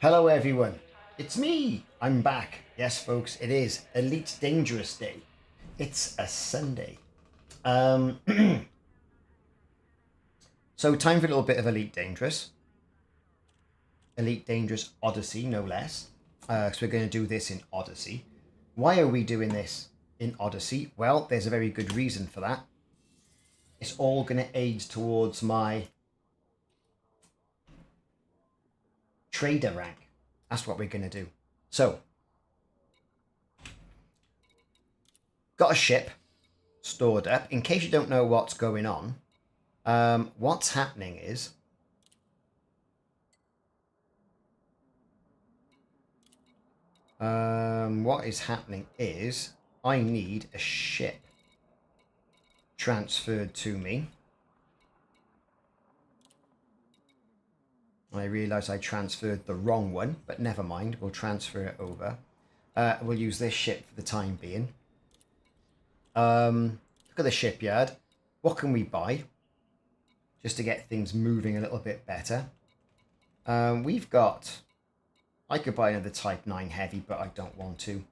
Hello everyone, it's me, I'm back. Yes folks, it is Elite Dangerous Day. It's a Sunday. So time for a little bit of Elite Dangerous. Elite Dangerous Odyssey, no less. So we're going to do this in Odyssey. Why are we doing this in Odyssey? Well, there's a very good reason for that. It's all going to aid towards my trader rank. That's what we're going to do. So, got a ship stored up. In case you don't know what's going on, what's happening is I need a ship transferred to me. I realise I transferred the wrong one, but never mind. We'll transfer it over. We'll use this ship for the time being. Look at the shipyard. What can we buy? Just to get things moving a little bit better. We've got... I could buy another Type 9 Heavy, but I don't want to.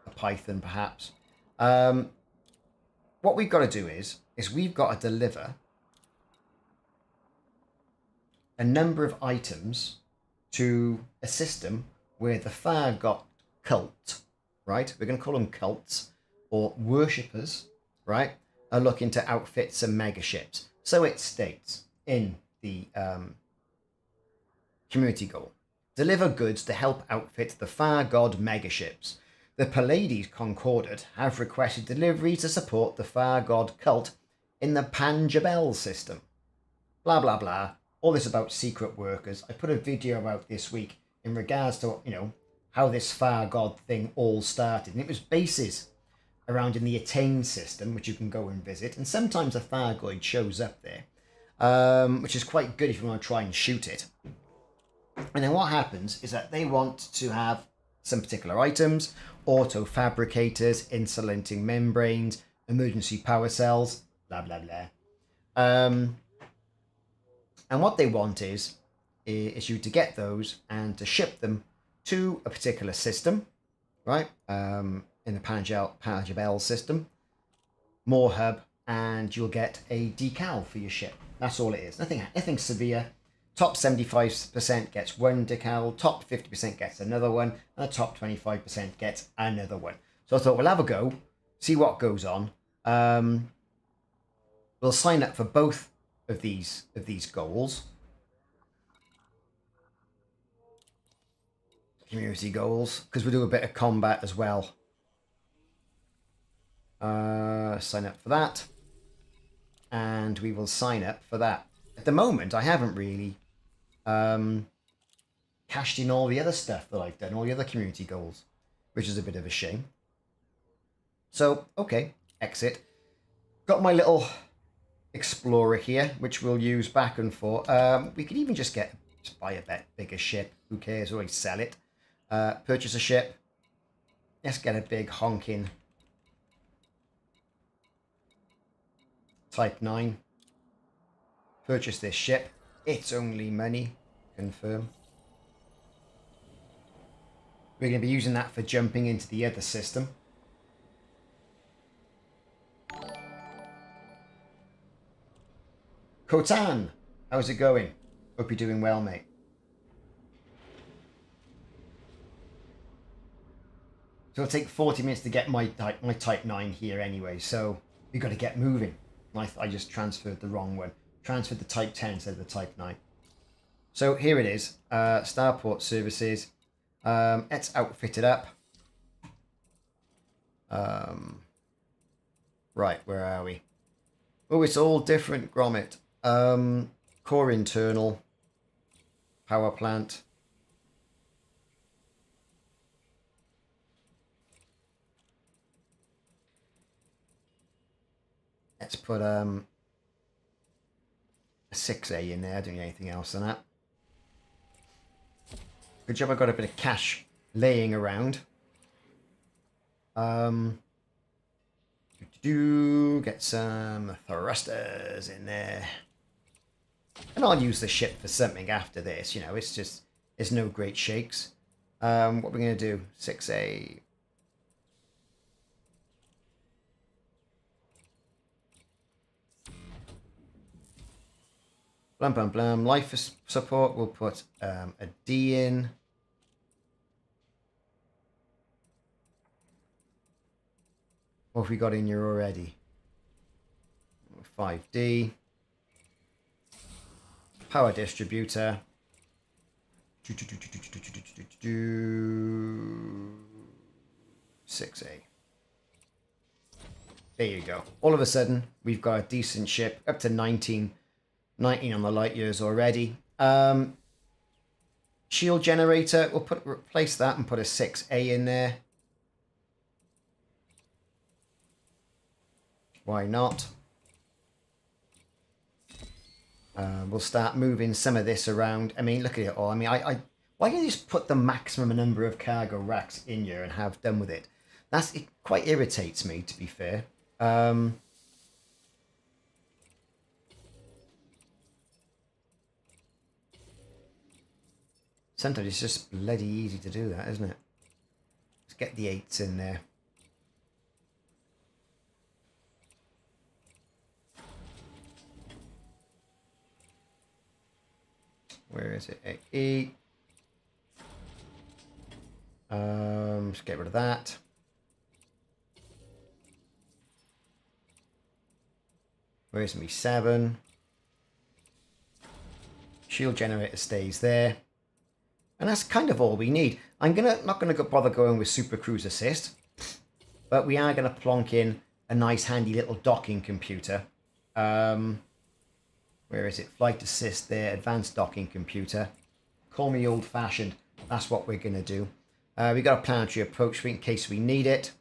A Python, perhaps. What we've got to do is we've got to deliver a number of items to a system where the FarGod cult, right? We're going to call them cults or worshippers, right? Are looking to outfit some mega ships. So it states in the community goal, deliver goods to help outfit the FarGod megaships. The Pallades Concordate have requested deliveries to support the FarGod cult in the Panjabel system. Blah, blah, blah. All this about secret workers. I put a video out this week in regards to, how this FarGod thing all started. And it was bases around in the Attain system, which you can go and visit. And sometimes a FarGod shows up there, which is quite good if you want to try and shoot it. And then what happens is that they want to have some particular items, auto fabricators, insulating membranes, emergency power cells, blah, blah, blah. And what they want is you to get those and to ship them to a particular system, right? In the Panjabel system, more hub, and you'll get a decal for your ship. That's all it is. Nothing severe. Top 75% gets one decal, top 50% gets another one, and the top 25% gets another one. So I thought we'll have a go, see what goes on. We'll sign up for both of these goals. Community goals, because we'll do a bit of combat as well. Sign up for that. And we will sign up for that. At the moment, I haven't really cashed in all the other stuff that I've done, all the other community goals, which is a bit of a shame. So, okay, exit. Got my little Explorer here, which we'll use back and forth. We could even just buy a bit bigger ship. Who cares? Always sell it. Purchase a ship. Let's get a big honking Type 9. Purchase this ship. It's only money. Confirm. We're going to be using that for jumping into the other system. Kotan, how's it going? Hope you're doing well, mate. So it'll take 40 minutes to get my Type 9 here anyway, so we've got to get moving. I just transferred the wrong one. Transferred the Type 10 instead of the Type 9. So here it is, Starport Services. Let's outfit it up. Right, where are we? Oh, it's all different, Gromit. Core internal, power plant. Let's put a 6A in there. I don't need anything else than that. Good job I got a bit of cash laying around. Get some thrusters in there. And I'll use the ship for something after this, you know, it's no great shakes. What we're going to do, 6A. Blum, blum, blum. Life support, we'll put a D in. What have we got in here already? 5D. Power distributor. 6A. There you go. All of a sudden, we've got a decent ship, up to 19 on the light years already. Shield generator, we'll replace that and put a 6A in there. Why not? We'll start moving some of this around. I mean, look at it all. I mean, why don't you just put the maximum number of cargo racks in here and have done with it? It quite irritates me, to be fair. Sometimes it's just bloody easy to do that, isn't it? Let's get the 8s in there. Where is it? E. Let's get rid of that. Where's me 7? Shield generator stays there. And that's kind of all we need. I'm not gonna bother going with Super Cruise Assist, but we are gonna plonk in a nice handy little docking computer. Where is it? Flight Assist there, Advanced Docking Computer. Call me old-fashioned. That's what we're gonna do. We got a planetary approach in case we need it.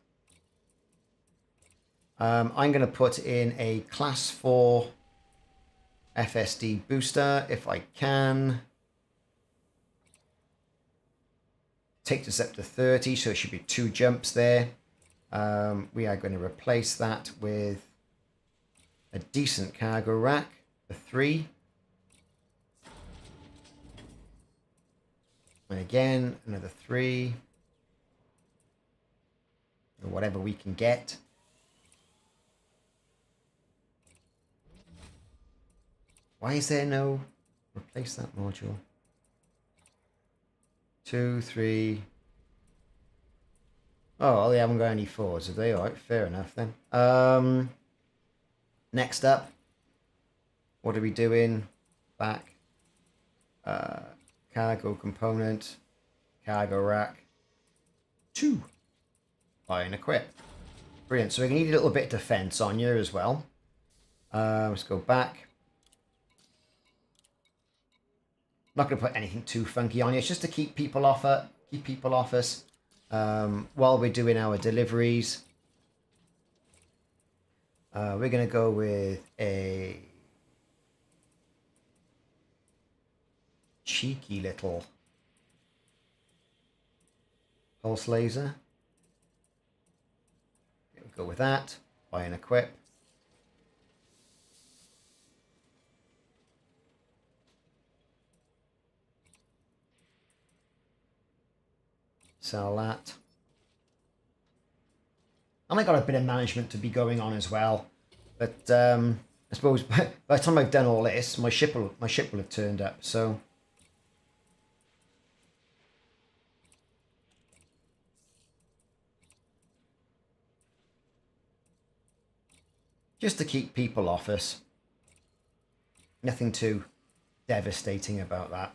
I'm gonna put in a Class 4 FSD booster if I can. Takes us up to 30, so it should be 2 jumps there. We are going to replace that with a decent cargo rack, a 3. And again, another 3. Or whatever we can get. Why is there no... Replace that module. 2, 3. Oh, well, they haven't got any 4s, have they? Alright, fair enough then. Next up, what are we doing? Back. Cargo component. Cargo rack. 2. Buy and equip. Brilliant. So we need a little bit of defense on here as well. Let's go back. Not going to put anything too funky on here. It's just to keep people off us while we're doing our deliveries. We're going to go with a cheeky little pulse laser. We'll go with that. Buy and equip. Sell that. And I got a bit of management to be going on as well. But I suppose by the time I've done all this, my ship will have turned up. So just to keep people off us. Nothing too devastating about that.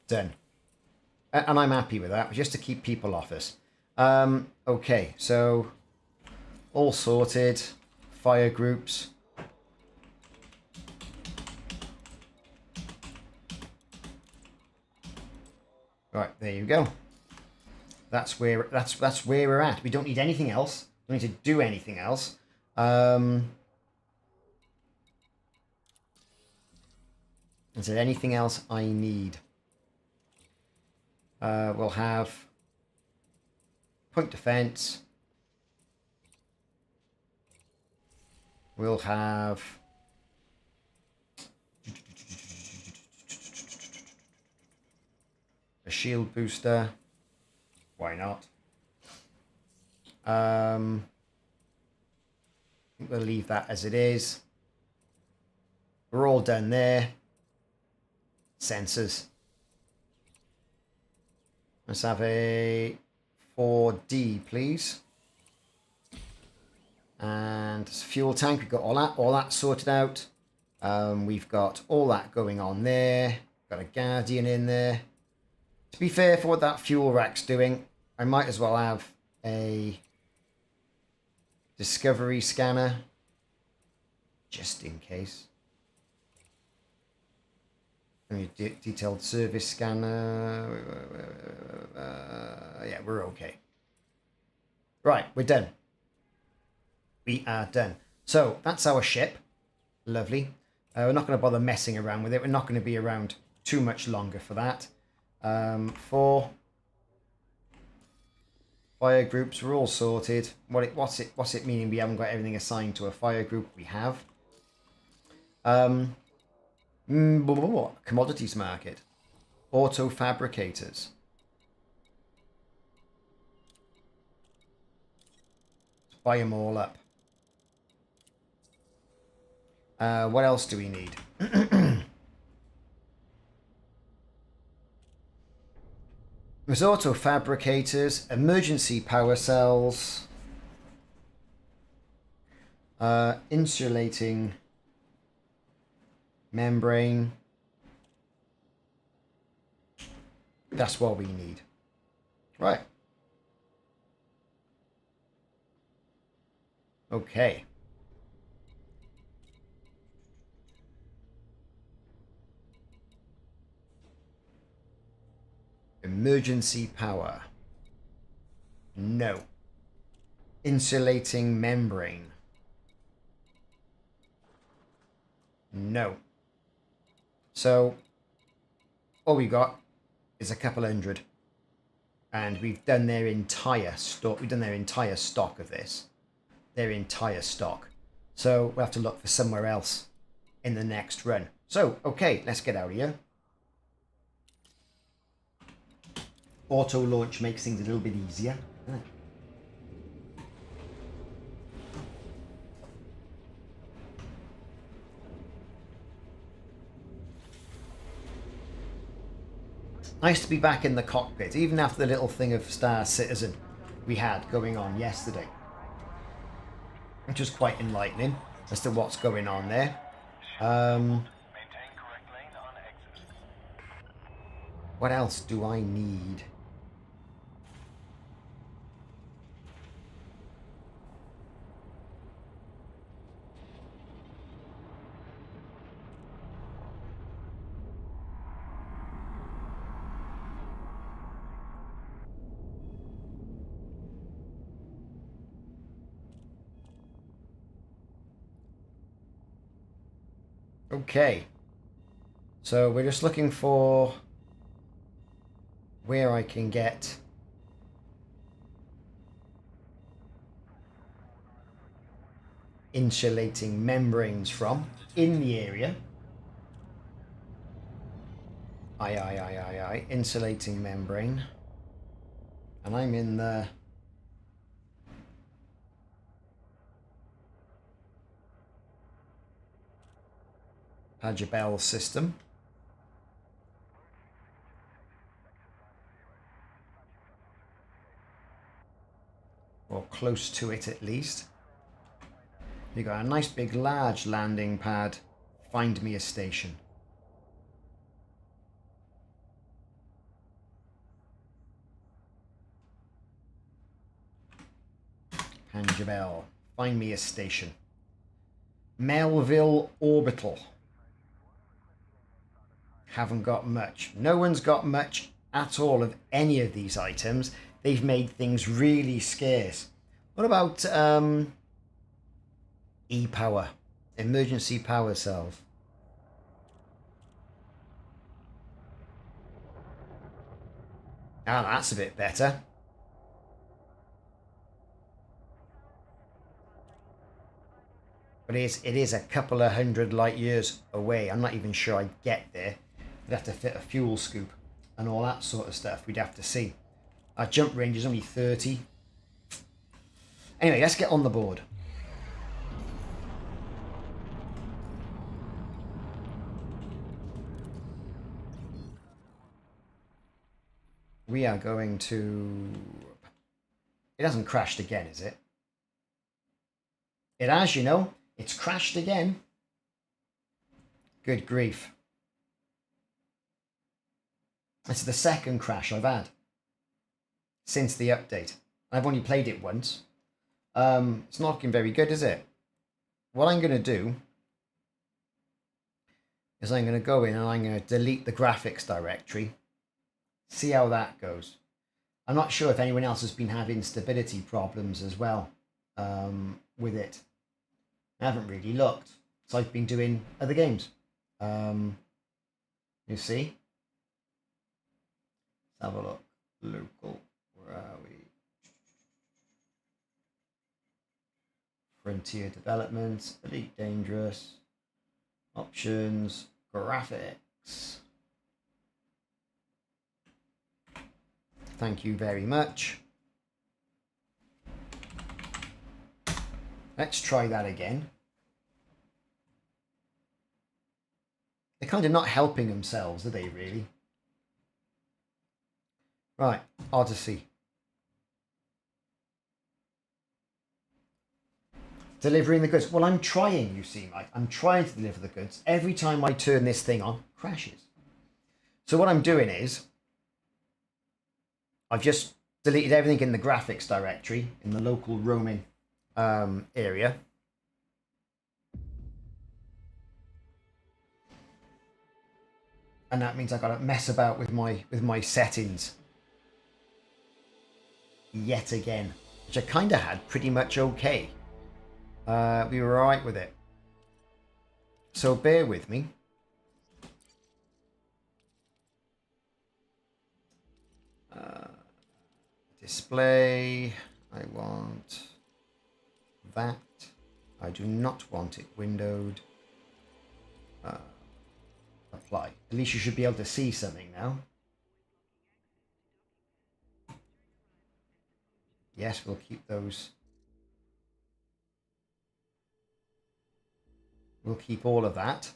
Done. And I'm happy with that, just to keep people off us. Okay, so all sorted. Fire groups. Right, there you go. That's where we're at. We don't need anything else. We don't need to do anything else. Is there anything else I need? We'll have point defense. We'll have a shield booster. Why not? I think we'll leave that as it is. We're all done there. Sensors. Let's have a 4D, please. And fuel tank, we've got all that sorted out. We've got all that going on there. Got a Guardian in there. To be fair, for what that fuel rack's doing, I might as well have a Discovery scanner, just in case. Detailed service scanner. Yeah, we're okay. Right, we're done. We are done. So that's our ship. Lovely. We're not going to bother messing around with it. We're not going to be around too much longer for that. For fire groups, we're all sorted. What's it meaning we haven't got everything assigned to a fire group? We have. Commodities market. Auto fabricators. Let's buy them all up. What else do we need? There's auto fabricators, emergency power cells, insulating membrane. That's what we need. Right. Okay. Emergency power. No. Insulating membrane. No. So all we got is a couple hundred. And we've done their entire stock. We've done their entire stock of this. Their entire stock. So we'll have to look for somewhere else in the next run. So, okay, let's get out of here. Auto launch makes things a little bit easier. Nice to be back in the cockpit, even after the little thing of Star Citizen we had going on yesterday. Which was quite enlightening as to what's going on there. What else do I need? Okay, so we're just looking for where I can get insulating membranes from in the area. Aye. Insulating membrane. And I'm in the Pajabel system. Or close to it at least. You got a nice big large landing pad. Find me a station. Pajabel. Find me a station. Melville Orbital. Haven't got much. No one's got much at all of any of these items. They've made things really scarce. What about e-power? Emergency power cells. Ah, that's a bit better. But it is a couple of hundred light years away. I'm not even sure I'd get there. We'd have to fit a fuel scoop and all that sort of stuff. We'd have to see. Our jump range is only 30. Anyway, let's get on the board. We are going to... It hasn't crashed again, is it? It has, you know. It's crashed again. Good grief. It's the second crash I've had since the update. I've only played it once. It's not looking very good, is it? What I'm going to do is I'm going to go in and I'm going to delete the graphics directory. See how that goes. I'm not sure if anyone else has been having stability problems as well with it. I haven't really looked. So I've been doing other games. You see? Let's have a look. Local. Where are we? Frontier Development. Elite Dangerous. Options. Graphics. Thank you very much. Let's try that again. They're kind of not helping themselves, are they, really? Right, Odyssey. Delivering the goods. Well, I'm trying, you see, Mike. I'm trying to deliver the goods. Every time I turn this thing on, crashes. So what I'm doing is, I've just deleted everything in the graphics directory, in the local roaming area. And that means I've got to mess about with my settings yet again, which I kind of had pretty much okay. We were all right with it. So bear with me. Display. I want that. I do not want it windowed. Apply. At least you should be able to see something now. Yes, we'll keep those. We'll keep all of that.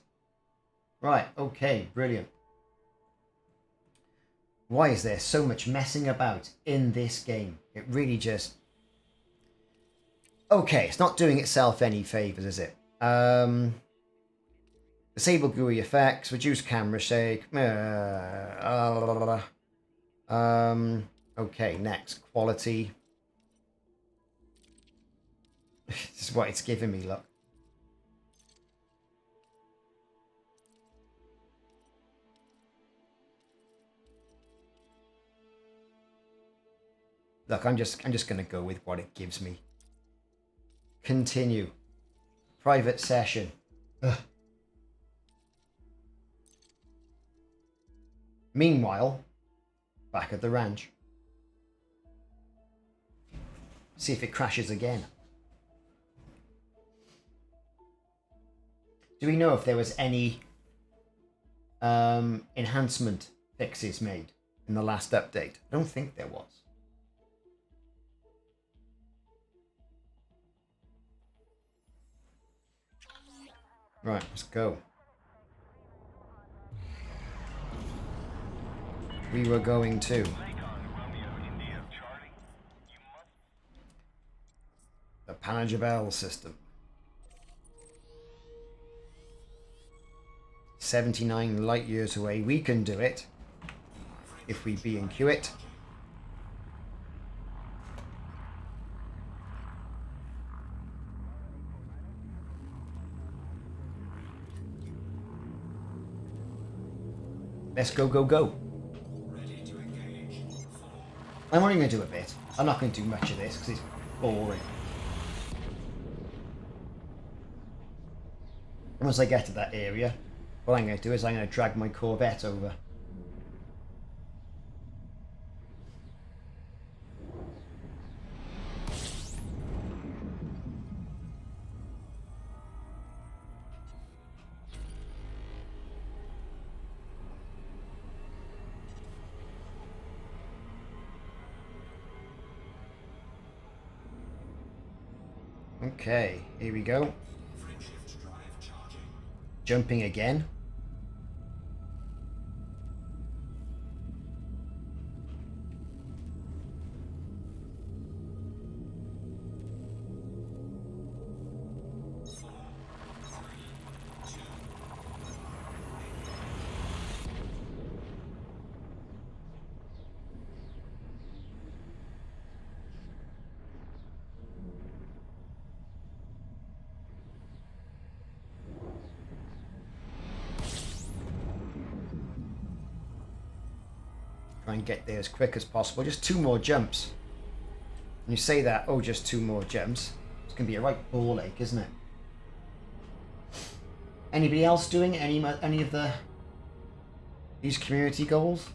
Right, okay, brilliant. Why is there so much messing about in this game? It really just... Okay, it's not doing itself any favours, is it? Disable GUI effects, reduce camera shake. Okay, next. Quality. This is what it's giving me, look. Look, I'm just going to go with what it gives me. Continue. Private session. Ugh. Meanwhile, back at the ranch. See if it crashes again. Do we know if there was any enhancement fixes made in the last update? I don't think there was. Right, let's go. We were going to. The Panajabel system. 79 light years away. We can do it. If we B&Q it. Let's go, go, go. I'm only going to do a bit. I'm not going to do much of this because it's boring. Once I get to that area, what I'm going to do is I'm going to drag my Corvette over. Okay, here we go. Jumping again. Try and get there as quick as possible. Just 2 more jumps. And you say that, oh, just 2 more jumps. It's going to be a right ball ache, isn't it? Anybody else doing any of these community goals?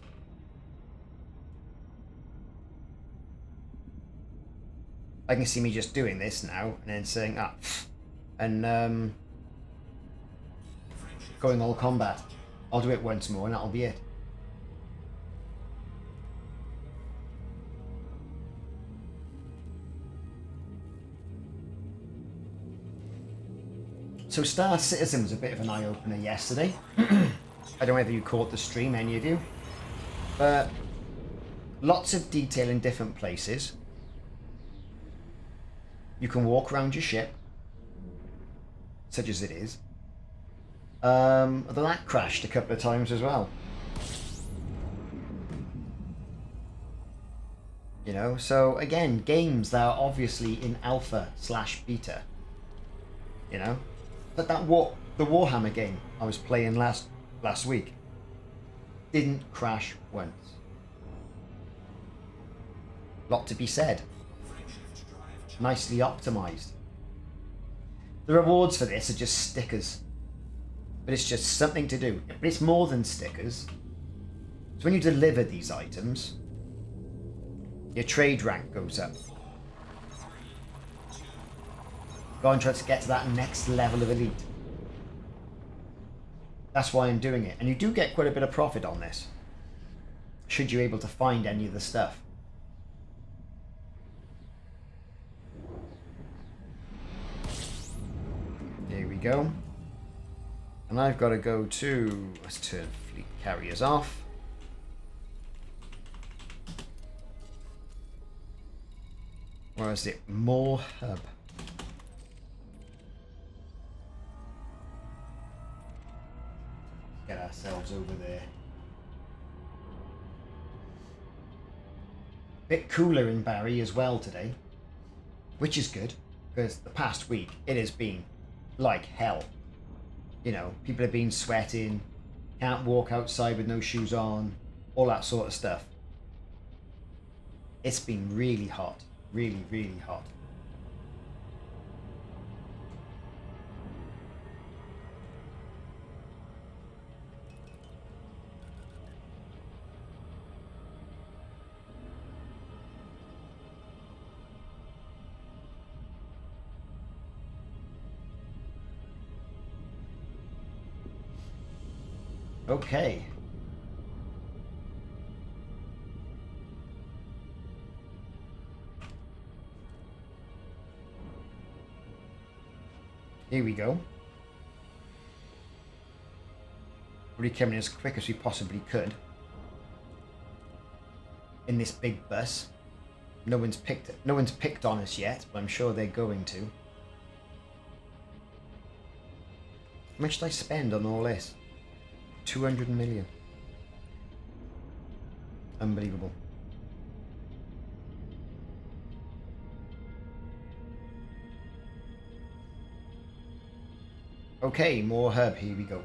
I can see me just doing this now and then saying, and going all combat. I'll do it once more and that'll be it. So Star Citizen was a bit of an eye-opener yesterday. I don't know whether you caught the stream, any of you. But lots of detail in different places. You can walk around your ship, such as it is. Although that crashed a couple of times as well. You know, so again, games that are obviously in alpha/beta. You know? But the Warhammer game I was playing last week didn't crash once. Lot to be said. Nicely optimized. The rewards for this are just stickers. But it's just something to do. But it's more than stickers. So when you deliver these items, your trade rank goes up. Go and try to get to that next level of elite. That's why I'm doing it. And you do get quite a bit of profit on this, should you're able to find any of the stuff. There we go. And I've got to go to... Let's turn fleet carriers off. Where is it? More hub. Get ourselves over there. Bit cooler in Barry as well today, which is good because the past week it has been like hell. You know, people have been sweating, can't walk outside with no shoes on, all that sort of stuff. It's been really hot, really, really hot. Okay. Here we go. We're coming as quick as we possibly could. In this big bus. No one's picked on us yet, but I'm sure they're going to. How much did I spend on all this? 200 million. Unbelievable. Okay, more hub. Here we go.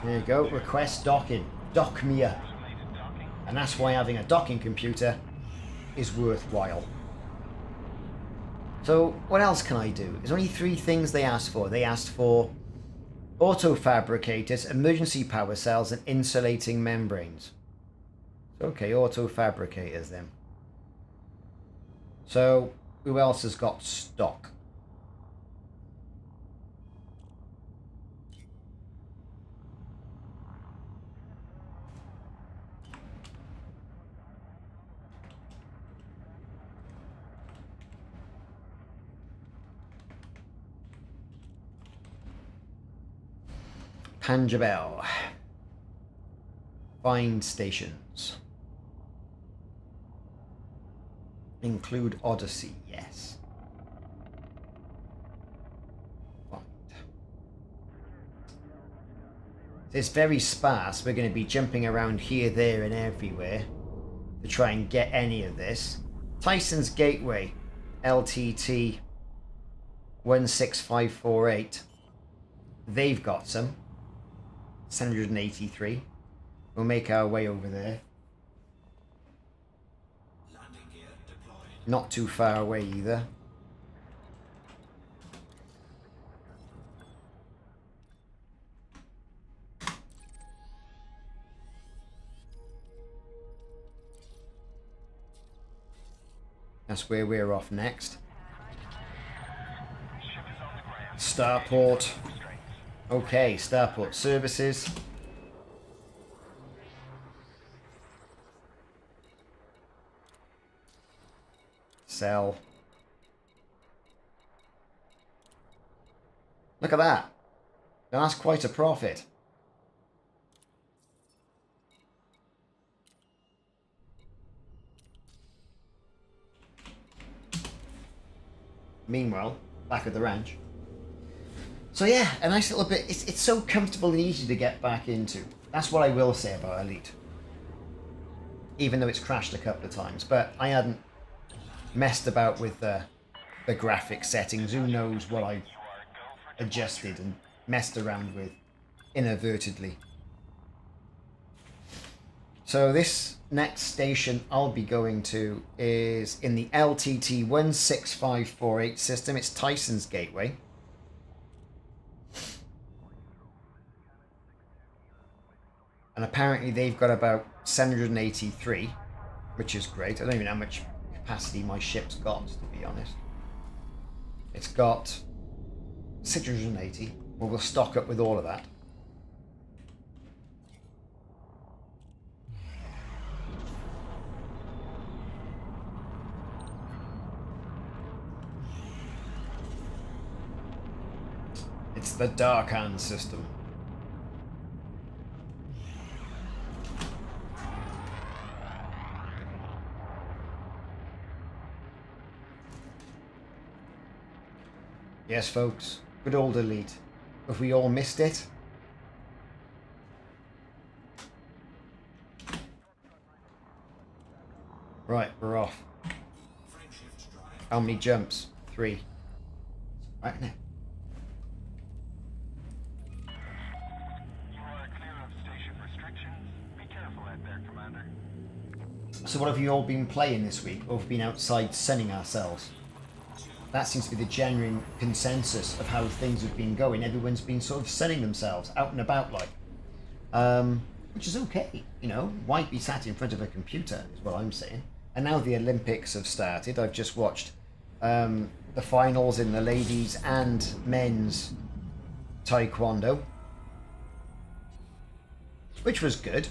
There you go, request docking. Dock me up. And that's why having a docking computer is worthwhile. So what else can I do? There's only 3 things they asked for. They asked for auto fabricators, emergency power cells, and insulating membranes. Okay, auto fabricators then. So, who else has got stock? Panjabel. Find stations. Include Odyssey, yes. Find. It's very sparse. We're going to be jumping around here, there, and everywhere to try and get any of this. Tyson's Gateway, LTT 16548. They've got some. 783. We'll make our way over there. Not too far away either. That's where we're off next. Starport. Okay, Starport services. Sell. Look at that. That's quite a profit. Meanwhile, back at the ranch. So yeah, a nice little bit. It's so comfortable and easy to get back into. That's what I will say about Elite. Even though it's crashed a couple of times. But I hadn't messed about with the graphic settings. Who knows what I adjusted and messed around with inadvertently. So this next station I'll be going to is in the LTT 16548 system. It's Tyson's Gateway. And apparently they've got about 783, which is great. I don't even know how much capacity my ship's got, to be honest. It's got 680. Well, we'll stock up with all of that. It's the Darkhan system. Yes, folks, good old Elite. Have we all missed it? Right, we're off. How many jumps? 3. Right now. So what have you all been playing this week? Or have we been outside sunning ourselves? That seems to be the genuine consensus of how things have been going. Everyone's been sort of sunning themselves out and about, like. Which is okay, you know. Why be sat in front of a computer, is what I'm saying. And now the Olympics have started. I've just watched the finals in the ladies and men's taekwondo, which was good.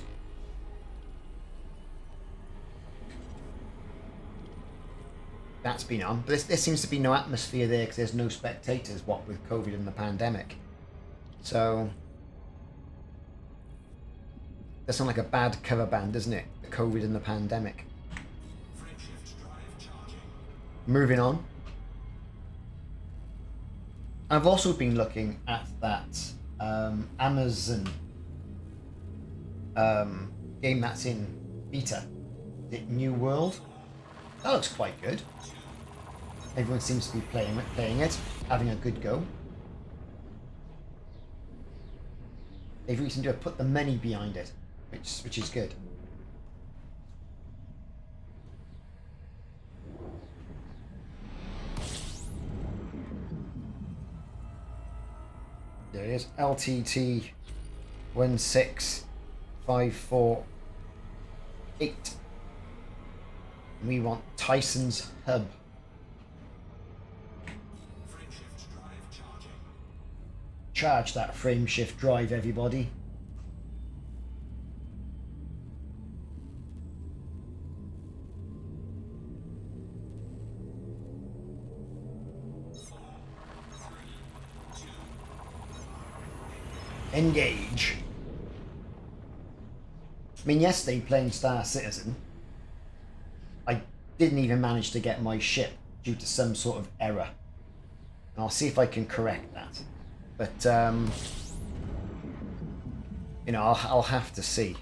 That's been on, but there seems to be no atmosphere there because there's no spectators, what with COVID and the pandemic. So that sounds like a bad cover band, doesn't it? The COVID and the pandemic. Moving on. I've also been looking at that Amazon game that's in beta. Is it New World? That looks quite good. Everyone seems to be playing it, having a good go. They've recently put the money behind it, which is good. There it is, LTT 1654. 8. We want Tyson's hub. Frameshift drive charging. Charge that frameshift drive, everybody. Engage. I mean, yesterday playing Star Citizen, I didn't even manage to get my ship due to some sort of error. And I'll see if I can correct that. But, you know, I'll have to see.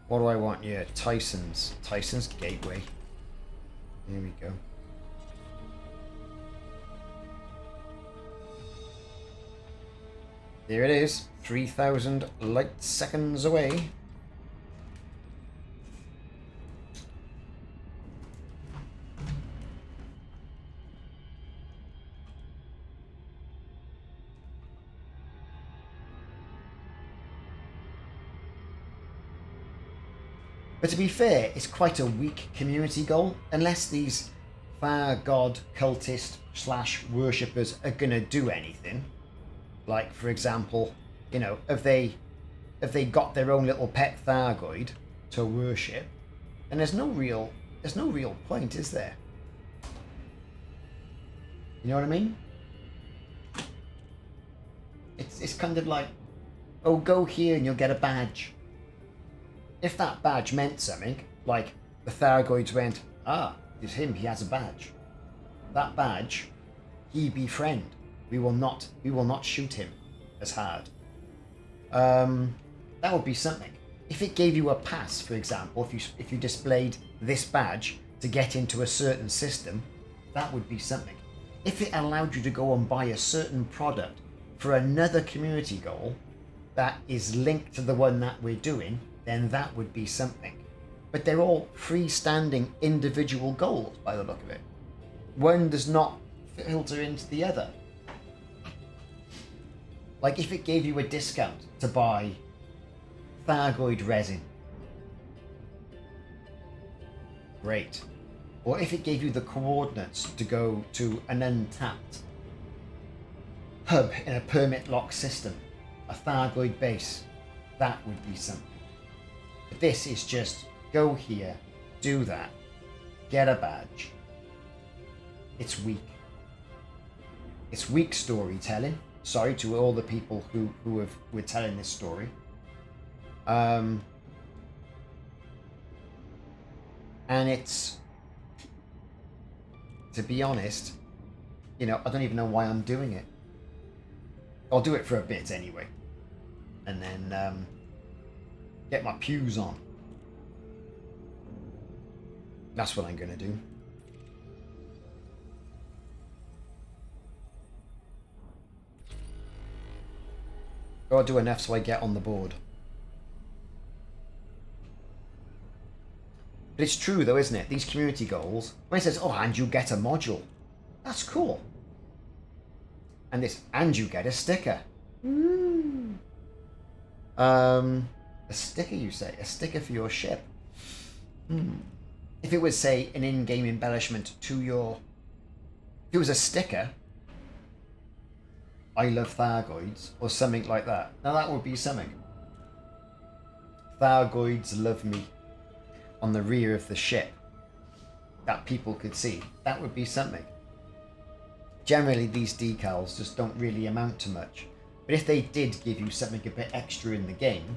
What do I want here? Tyson's gateway. Here we go. There it is, 3,000 light seconds away. But to be fair, it's quite a weak community goal, unless these FarGod cultist / worshippers are gonna do anything. Like, for example, you know, if they got their own little pet Thargoid to worship, then there's no real point, is there? You know what I mean? It's kind of like, oh, go here and you'll get a badge. If that badge meant something, like the Thargoids went, ah, it's him, he has a badge. That badge, he befriend. We will not shoot him as hard. That would be something. If it gave you a pass, for example, if you displayed this badge to get into a certain system, that would be something. If it allowed you to go and buy a certain product for another community goal that is linked to the one that we're doing, then that would be something. But they're all freestanding individual goals by the look of it. One does not filter into the other. Like if it gave you a discount to buy Thargoid resin. Great. Or if it gave you the coordinates to go to an untapped hub in a permit lock system, a Thargoid base, that would be something. But this is just go here, do that, get a badge. It's weak. It's weak storytelling. Sorry to all the people who were telling this story. And it's, to be honest, you know, I don't even know why I'm doing it. I'll do it for a bit anyway. And then get my pews on. That's what I'm going to do. Gotta do enough so I get on the board. But it's true though, isn't it? These community goals, when it says, oh, and you get a module, that's cool. And this, and you get a sticker. A sticker, you say? A sticker for your ship. If it was, say, an in-game embellishment to your... If it was a sticker, I love Thargoids, or something like that. Now that would be something. Thargoids love me on the rear of the ship that people could see. That would be something. Generally, these decals just don't really amount to much. But if they did give you something a bit extra in the game,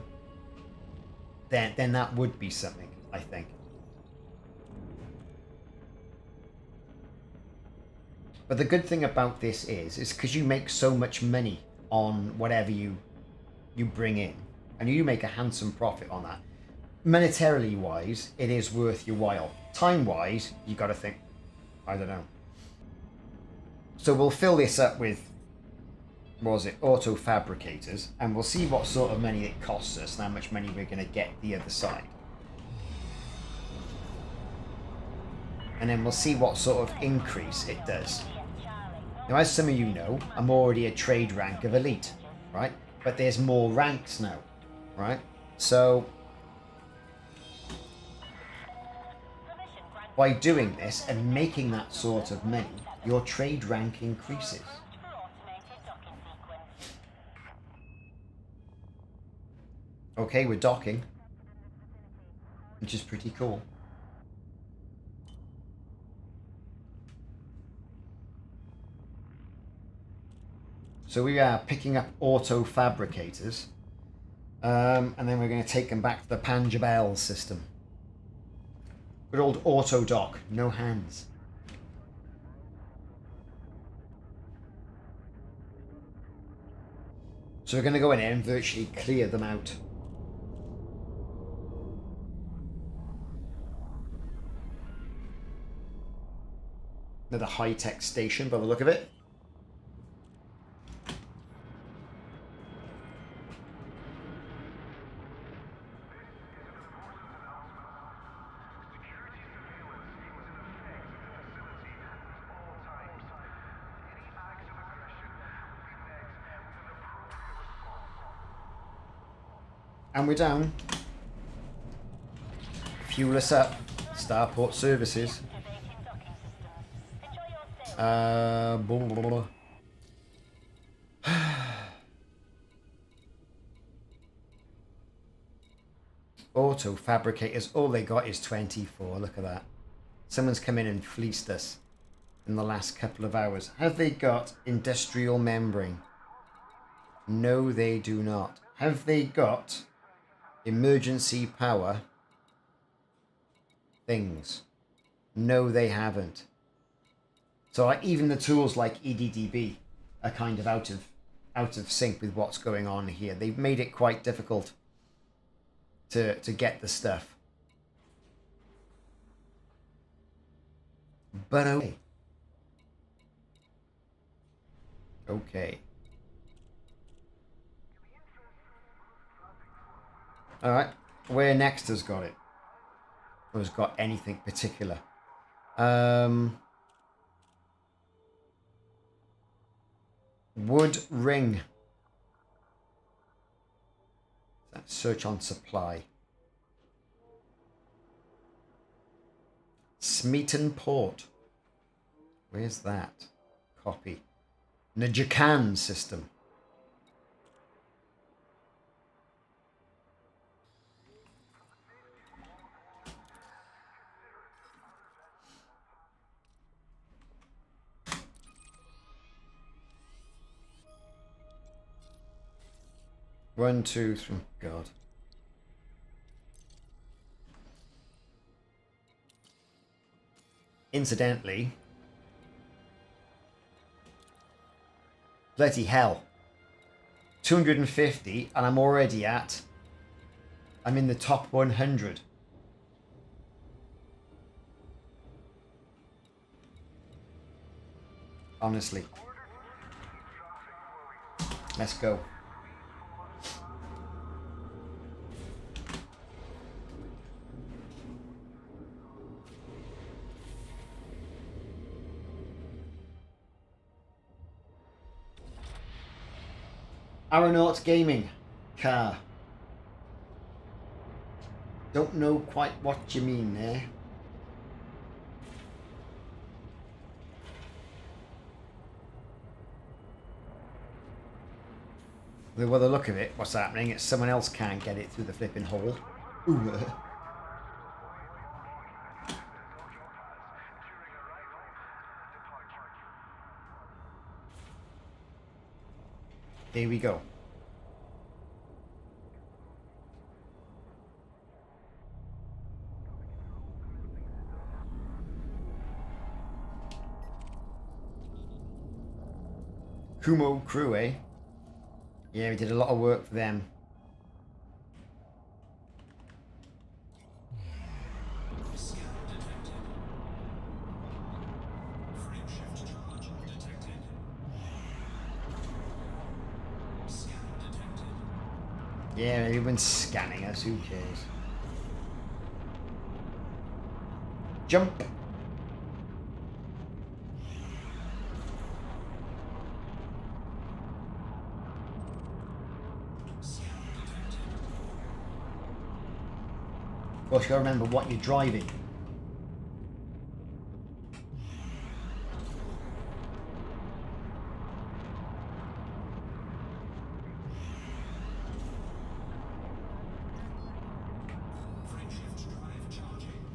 then that would be something, I think. But the good thing about this is because you make so much money on whatever you bring in, and you make a handsome profit on that. Monetarily wise, it is worth your while. Time wise, you got to think, I don't know. So we'll fill this up with, what was it, auto fabricators, and we'll see what sort of money it costs us and how much money we're going to get the other side. And then we'll see what sort of increase it does. Now, as some of you know, I'm already a trade rank of elite, right? But there's more ranks now, right? So By doing this and making that sort of money, your trade rank increases. Okay, we're docking, which is pretty cool. So we are picking up auto fabricators, and then we're going to take them back to the Panjabel system. Good old auto dock, no hands. So we're going to go in here and virtually clear them out. Another high-tech station by the look of it. And we're down. Fuel us up. Starport services. Blah, blah, blah. Auto fabricators, all they got is 24. Look at that. Someone's come in and fleeced us in the last couple of hours. Have they got industrial membrane? No, they do not. Have they got emergency power things? No, they haven't. So like, even the tools like EDDB are kind of out of sync with what's going on here. They've made it quite difficult to get the stuff. But okay. Okay. Alright. Where next has got it? Or has got anything particular? Wood ring. Search on supply. Smeaton Port. Where's that? Copy. Najakan system. One, two, three. God. Incidentally, bloody hell, 250, and I'm already I'm in the top 100. Honestly. Let's go. Aeronauts Gaming car. Don't know quite what you mean there. By the look of it, what's happening is someone else can't get it through the flipping hole. Ooh. Here we go. Kumo crew, eh? Yeah, we did a lot of work for them. Scan detected. Frameshift charge detected. Scan detected. Yeah, everyone's scanning us, who cares? Jump! Of course, you gotta remember what you're driving.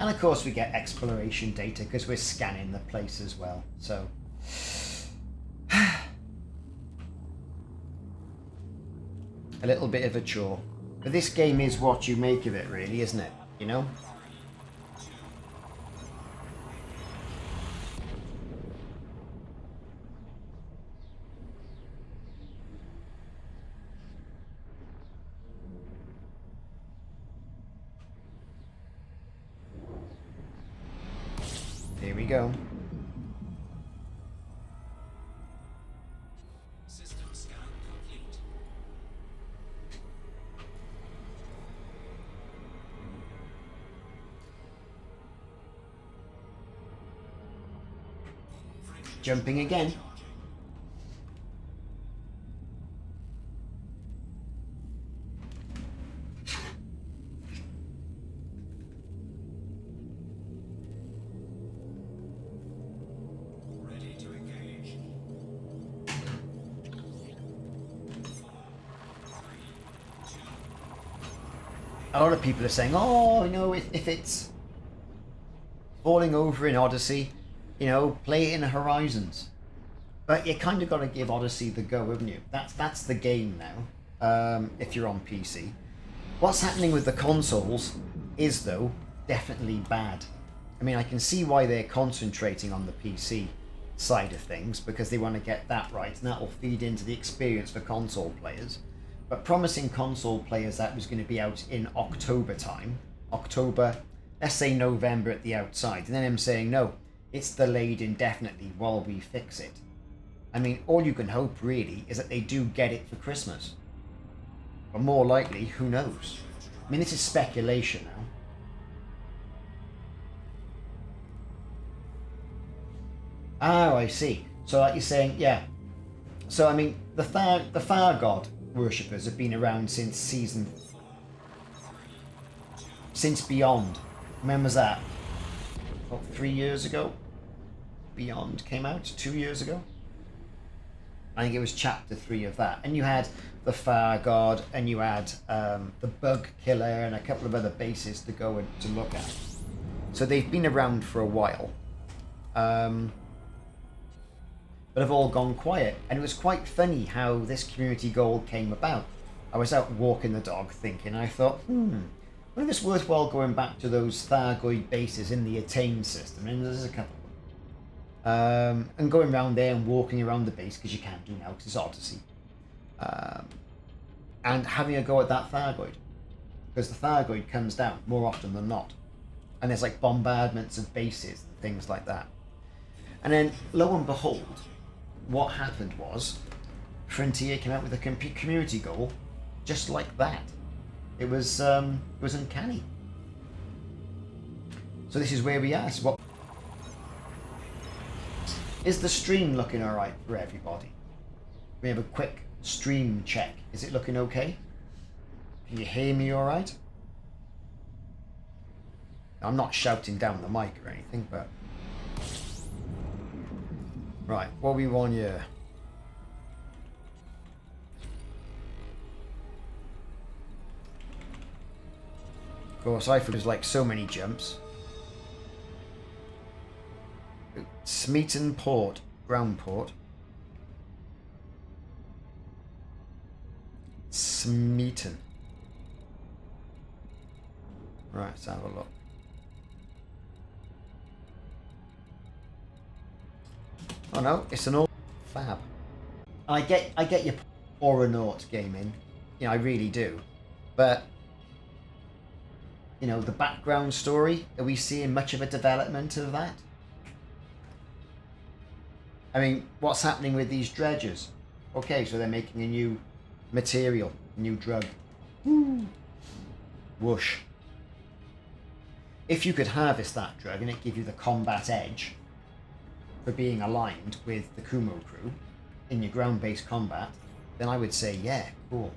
And of course we get exploration data because we're scanning the place as well. So a little bit of a chore. But this game is what you make of it, really, isn't it? You know? Here we go. System scan complete. Jumping again. Ready to engage. A lot of people are saying, oh, you know, if it's falling over in Odyssey, you know, play it in Horizons. But you kind of got to give Odyssey the go, haven't you? That's the game now, if you're on PC. What's happening with the consoles is, though, definitely bad. I mean, I can see why they're concentrating on the PC side of things, because they want to get that right, and that will feed into the experience for console players. But promising console players that was going to be out in October time, October, let's say November at the outside, and then I'm saying, no, it's delayed indefinitely while we fix it. I mean, all you can hope, really, is that they do get it for Christmas. But more likely, who knows? I mean, this is speculation now. Oh, I see. So like you're saying, yeah. So, I mean, the FarGod worshippers have been around since since Beyond. When was that? What, 3 years ago? Beyond came out 2 years ago? I think it was chapter 3 of that. And you had the FarGod, and you had the Bug Killer, and a couple of other bases to go and to look at. So they've been around for a while. But have all gone quiet. And it was quite funny how this community goal came about. I was out walking the dog thinking, I thought, whether it's worthwhile going back to those Thargoid bases in the Attain system, and there's a couple of them, and going around there and walking around the base, because you can't do now, because it's Odyssey, and having a go at that Thargoid, because the Thargoid comes down more often than not, and there's like bombardments of bases and things like that. And then, lo and behold, what happened was Frontier came out with a community goal just like that. It was uncanny. So this is where we are. So what is the stream looking all right for everybody? We have a quick stream check. Is it looking okay? Can you hear me all right? I'm not shouting down the mic or anything, but right, what we want here? Of course, I thought there's like so many jumps. Smeaton Port, Groundport. Smeaton. Right, let's have a look. Oh no, it's an old fab. I get your Aeronaut gaming, you know, I really do. But you know, the background story, are we seeing much of a development of that? I mean, what's happening with these dredgers? Okay, so they're making a new material, a new drug. Woo. Whoosh. If you could harvest that drug and it give you the combat edge for being aligned with the Kumo crew in your ground-based combat, then I would say, yeah, cool.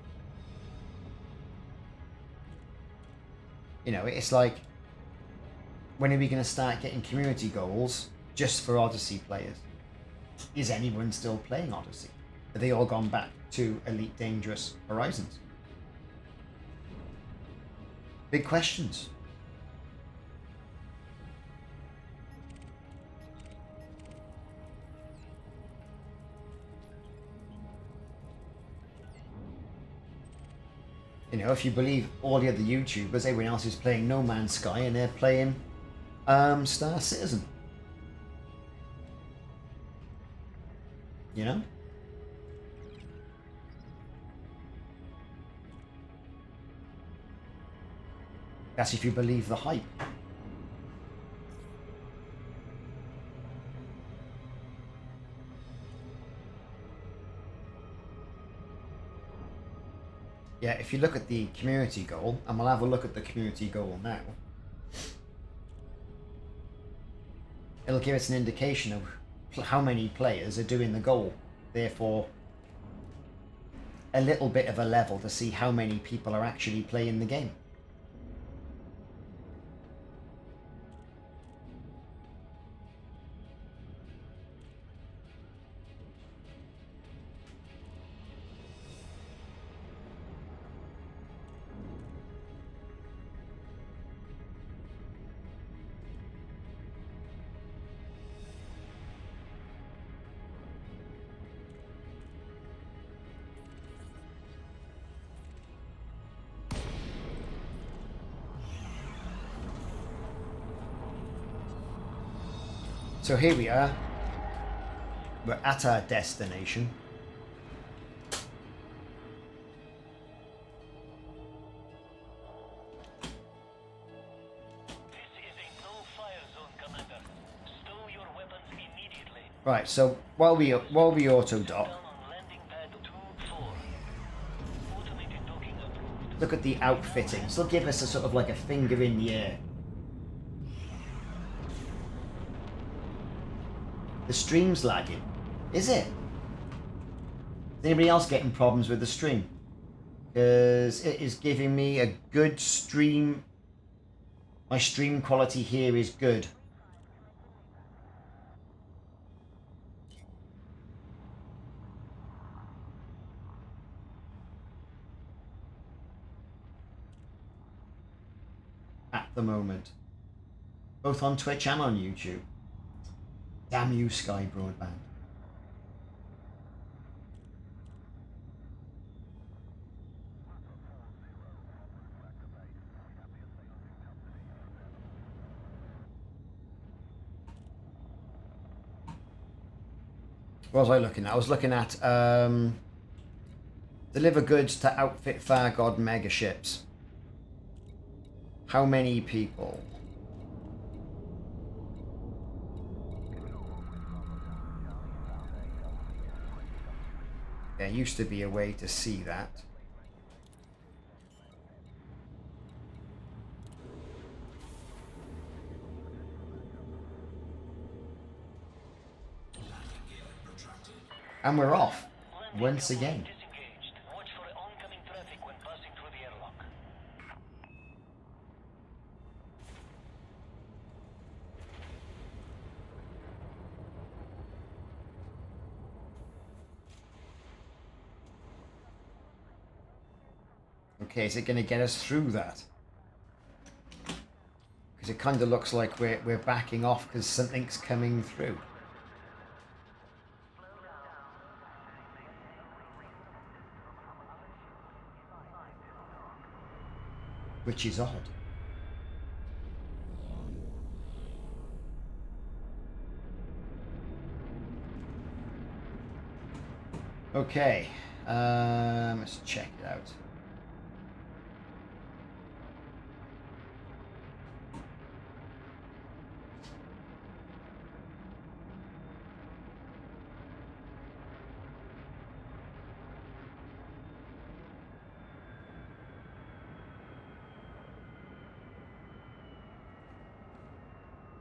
You know, it's like, when are we going to start getting community goals just for Odyssey players? Is anyone still playing Odyssey? Have they all gone back to Elite Dangerous Horizons? Big questions. You know, if you believe all the other YouTubers, everyone else is playing No Man's Sky and they're playing Star Citizen. You know? That's if you believe the hype. Yeah, if you look at the community goal, and we'll have a look at the community goal now, it'll give us an indication of how many players are doing the goal. Therefore, a little bit of a level to see how many people are actually playing the game. So here we are. We're at our destination. This is a no-fire zone, Commander. Stow your weapons immediately. Right, so while we auto dock, Down on landing pad 2-4. Automated docking approved. look at the outfitting. So give us a sort of like a finger in the air. The stream's lagging. Is it? Is anybody else getting problems with the stream? Because it is giving me a good stream. My stream quality here is good. At the moment. Both on Twitch and on YouTube. Damn you, Sky Broadband. What was I looking at? I was looking at deliver goods to outfit FarGod mega ships. How many people? There used to be a way to see that. And we're off once again. Disengaged. Watch for oncoming traffic when passing through the airlock. Okay, is it going to get us through that? Because it kind of looks like we're backing off because something's coming through. Which is odd. Okay, let's check it out.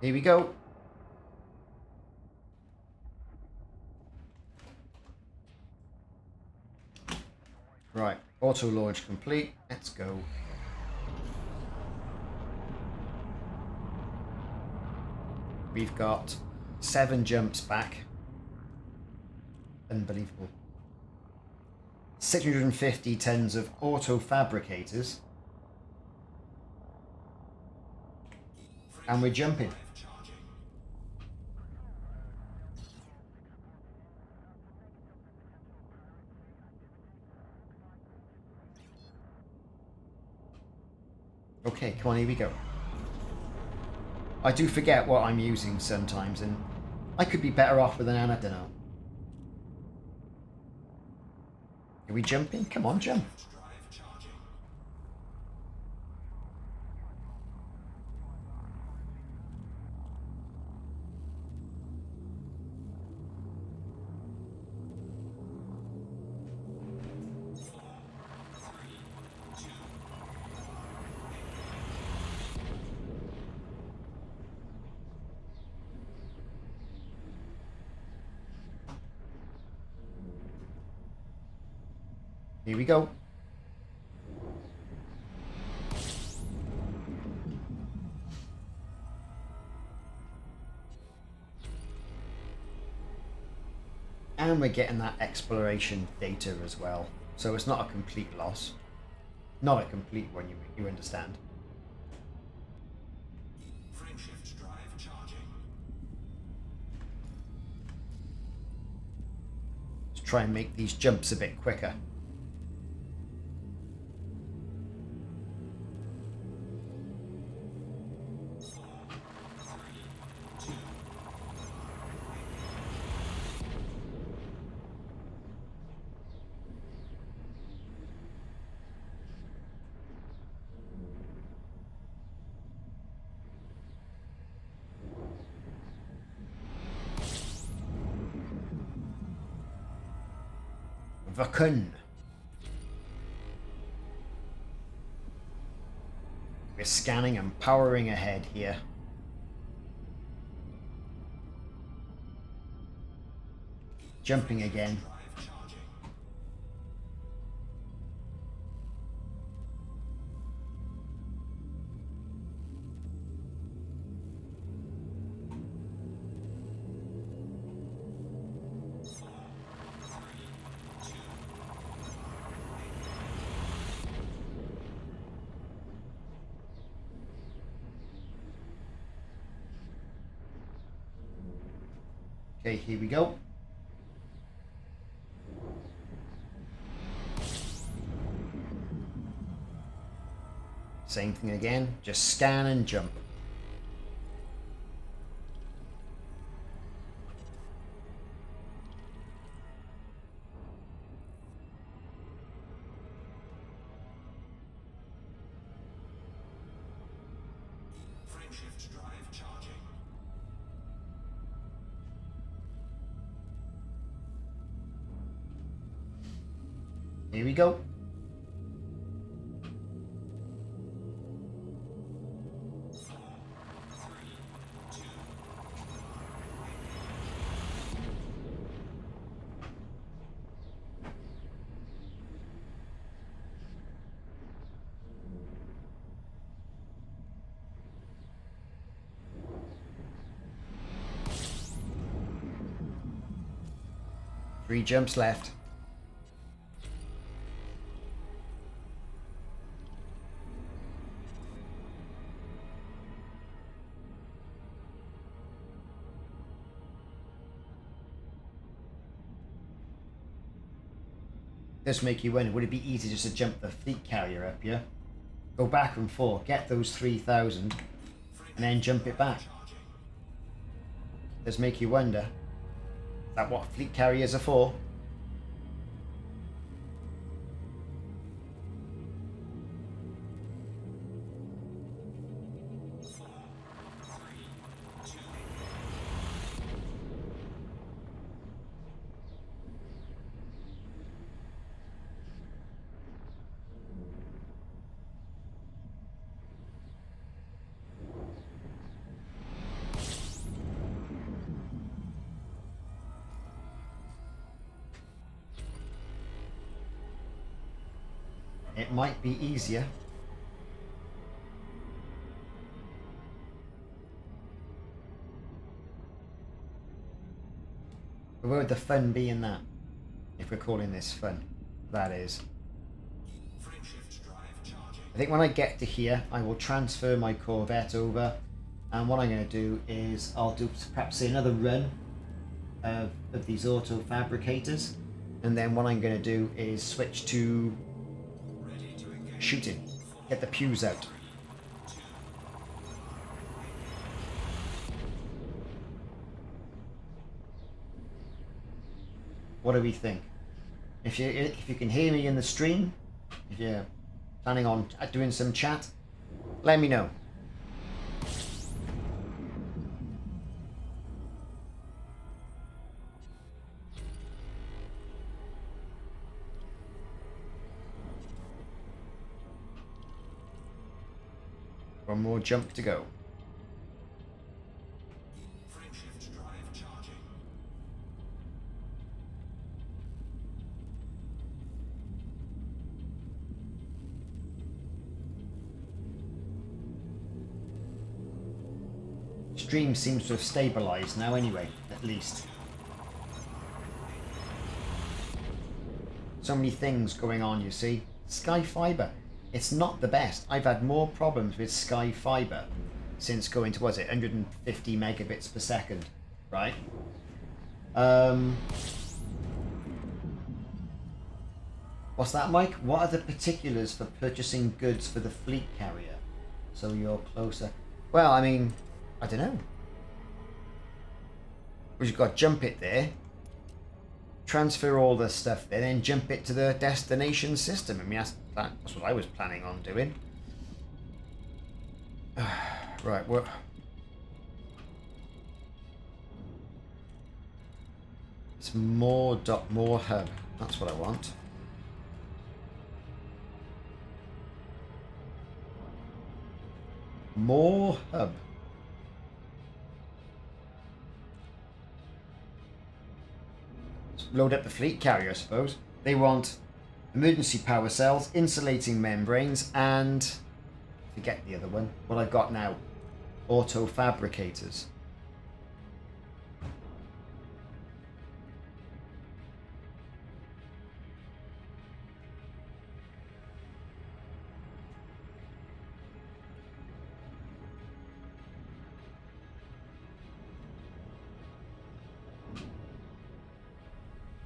Here we go. Right, auto launch complete. Let's go. We've got 7 jumps back. Unbelievable. 650 tons of auto fabricators. And we're jumping. Okay, come on, here we go. I do forget what I'm using sometimes, and I could be better off with an I don't know. Are we jumping? Come on, jump. Here we go. And we're getting that exploration data as well. So it's not a complete loss. Not a complete one, you understand. Frameshift drive charging. Let's try and make these jumps a bit quicker. Vakun. We're scanning and powering ahead here. Jumping again. Okay, here we go. Same thing again, just scan and jump. Frameshift drive charging. Here we go. Three jumps left. Does make you wonder, would it be easy just to jump the fleet carrier up, yeah? Go back and forth, get those 3,000, and then jump it back. Does make you wonder, is that what fleet carriers are for? It might be easier. But where would the fun be in that? If we're calling this fun, that is. Frameshift drive charging. I think when I get to here, I will transfer my Corvette over, and what I'm going to do is I'll do perhaps say another run of these auto fabricators, and then what I'm going to do is switch to Ready to engage. shooting, get the pews out. What do we think? If you can hear me in the stream, if you're planning on doing some chat, let me know. One more jump to go. Frameshift drive charging. Stream seems to have stabilized now anyway, at least. So many things going on, you see. Sky Fiber, it's not the best. I've had more problems with Sky Fiber since going to, was it 150 megabits per second, right? What's that, Mike? What are the particulars for purchasing goods for the fleet carrier? So you're closer. Well, I mean, I don't know. We've got to jump it there, transfer all the stuff there, then jump it to the destination system. I mean, that's what I was planning on doing. Right, what? It's more hub. That's what I want. More hub. Load up the fleet carrier, I suppose. They want emergency power cells, insulating membranes, and forget the other one. What I've got now, auto fabricators.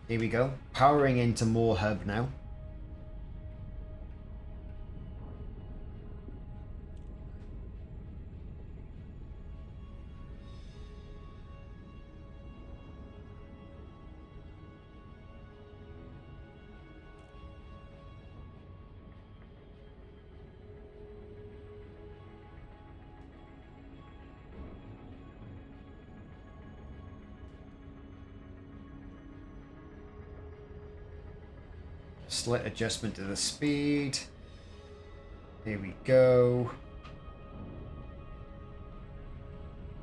Here we go, powering into more hub now. Slight adjustment to the speed. Here we go.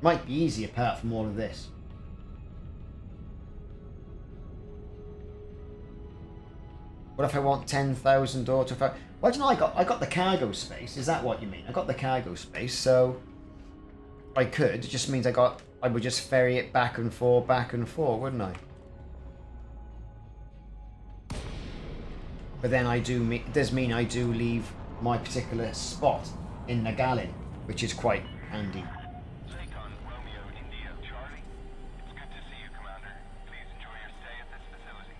Might be easy apart from all of this. What if I want 10,000 auto? Well, I don't know. I got the cargo space. Is that what you mean? I got the cargo space, so I could. It just means I would just ferry it back and forth, wouldn't I? But then it does mean I do leave my particular spot in Nagalin, which is quite handy. Lakon, Romeo, India, Charlie. It's good to see you, Commander. Please enjoy your stay at this facility.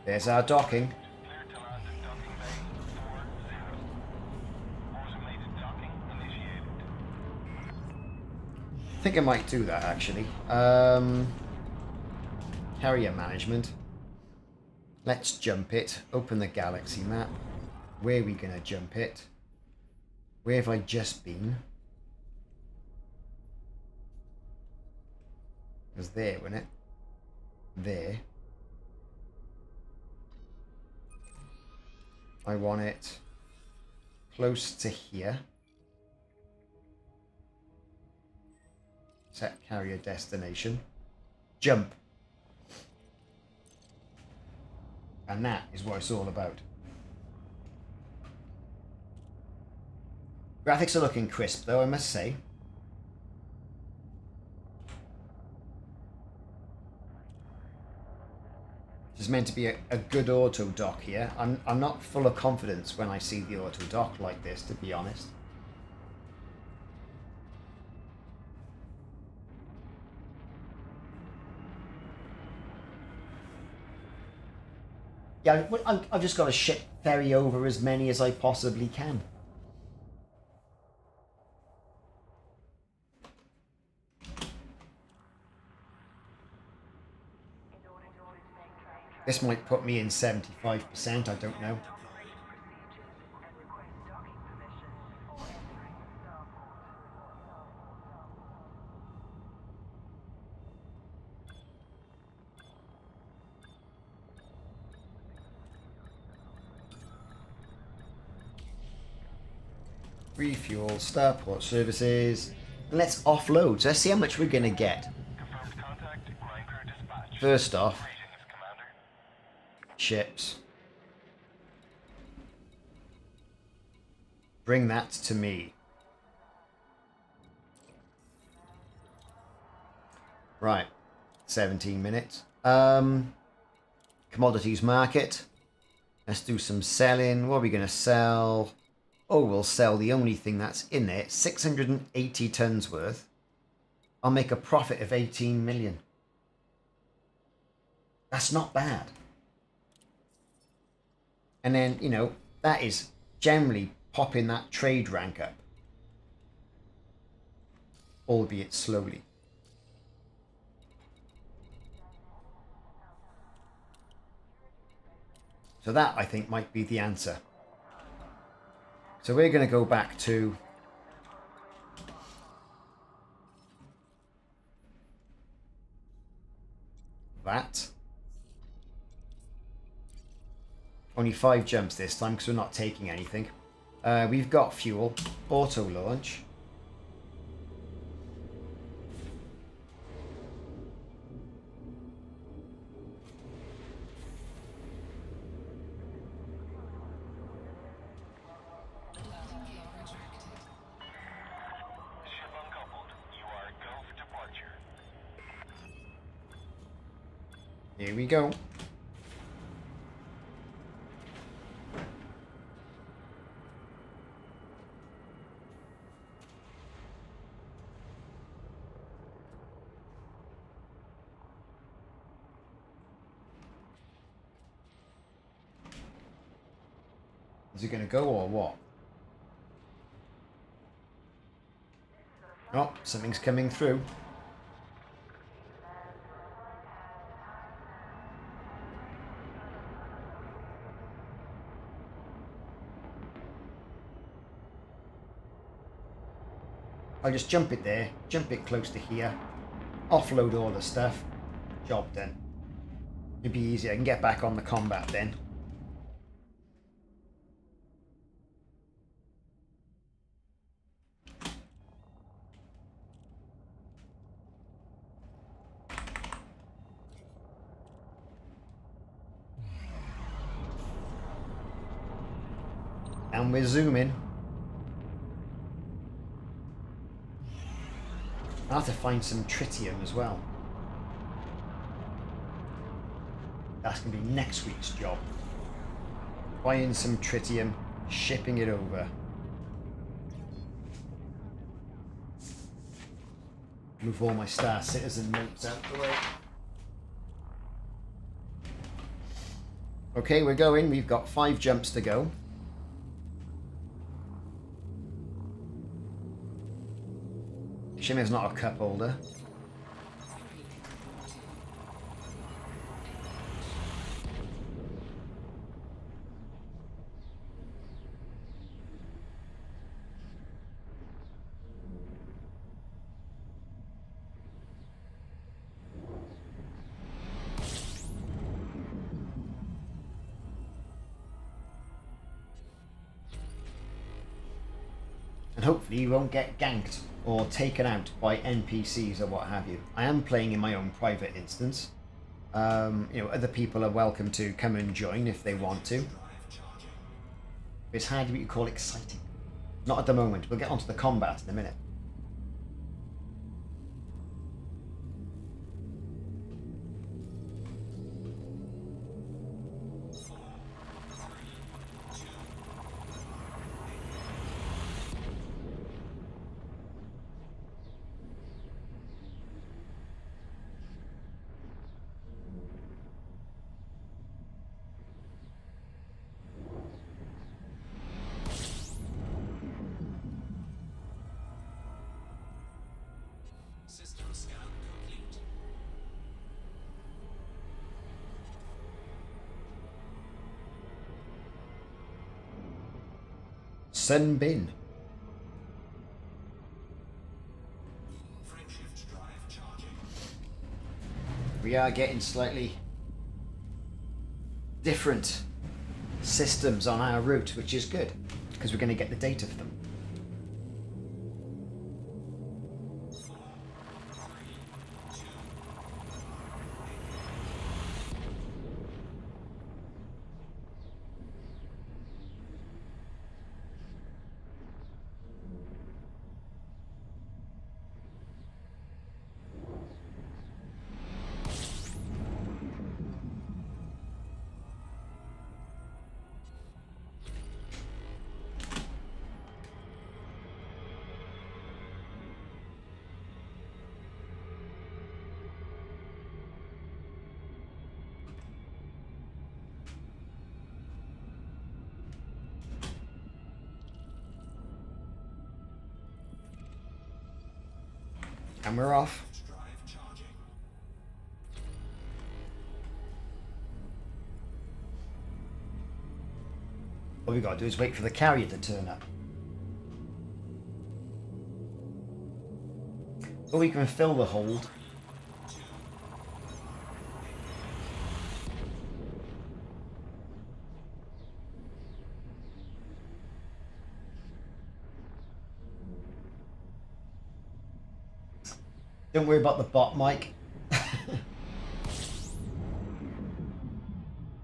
There's our docking. Clear to land at docking bay 40. Automated docking initiated. I think I might do that actually. Carrier management. Let's jump it. Open the galaxy map. Where are we gonna jump it? Where have I just been? It was there, wasn't it? There. I want it close to here. Set carrier destination. Jump. And that is what it's all about. Graphics are looking crisp though, I must say. This is meant to be a good auto dock here. I'm not full of confidence when I see the auto dock like this, to be honest. Yeah, I've just got to ferry over as many as I possibly can. This might put me in 75%, I don't know. Refuel, starport services. And let's offload. So let's see how much we're going to get. Confirmed contact. Ground crew dispatch. First off, Greetings, Commander. ships. Bring that to me. Right. 17 minutes. Commodities market. Let's do some selling. What are we going to sell? Oh, we'll sell the only thing that's in there. 680 tons worth. I'll make a profit of 18 million. That's not bad. And then, you know, that is generally popping that trade rank up. Albeit slowly. So that, I think, might be the answer. So we're going to go back to that. Only 5 jumps this time because we're not taking anything. We've got fuel, auto launch. Ship uncoupled. You are go for departure. Here we go. Is it going to go or what? Oh, something's coming through. I'll just jump it there, jump it close to here, offload all the stuff, job done. It'd be easy, I can get back on the combat then. And we're zooming. I'll have to find some tritium as well. That's going to be next week's job. Buying some tritium, shipping it over. Move all my Star Citizen notes out the way. Okay, we're going. We've got 5 jumps to go. Shame there's not a cup holder. And hopefully you won't get ganked or taken out by NPCs or what have you. I am playing in my own private instance. You know, other people are welcome to come and join if they want to. It's hardly what you call exciting. Not at the moment. We'll get onto the combat in a minute. Sun Bin. Frameshift drive charging. We are getting slightly different systems on our route, which is good because we're going to get the data for them. And we're off. Drive charging. All we got to do is wait for the carrier to turn up. Or we can fill the hold. Don't worry about the bot, Mike.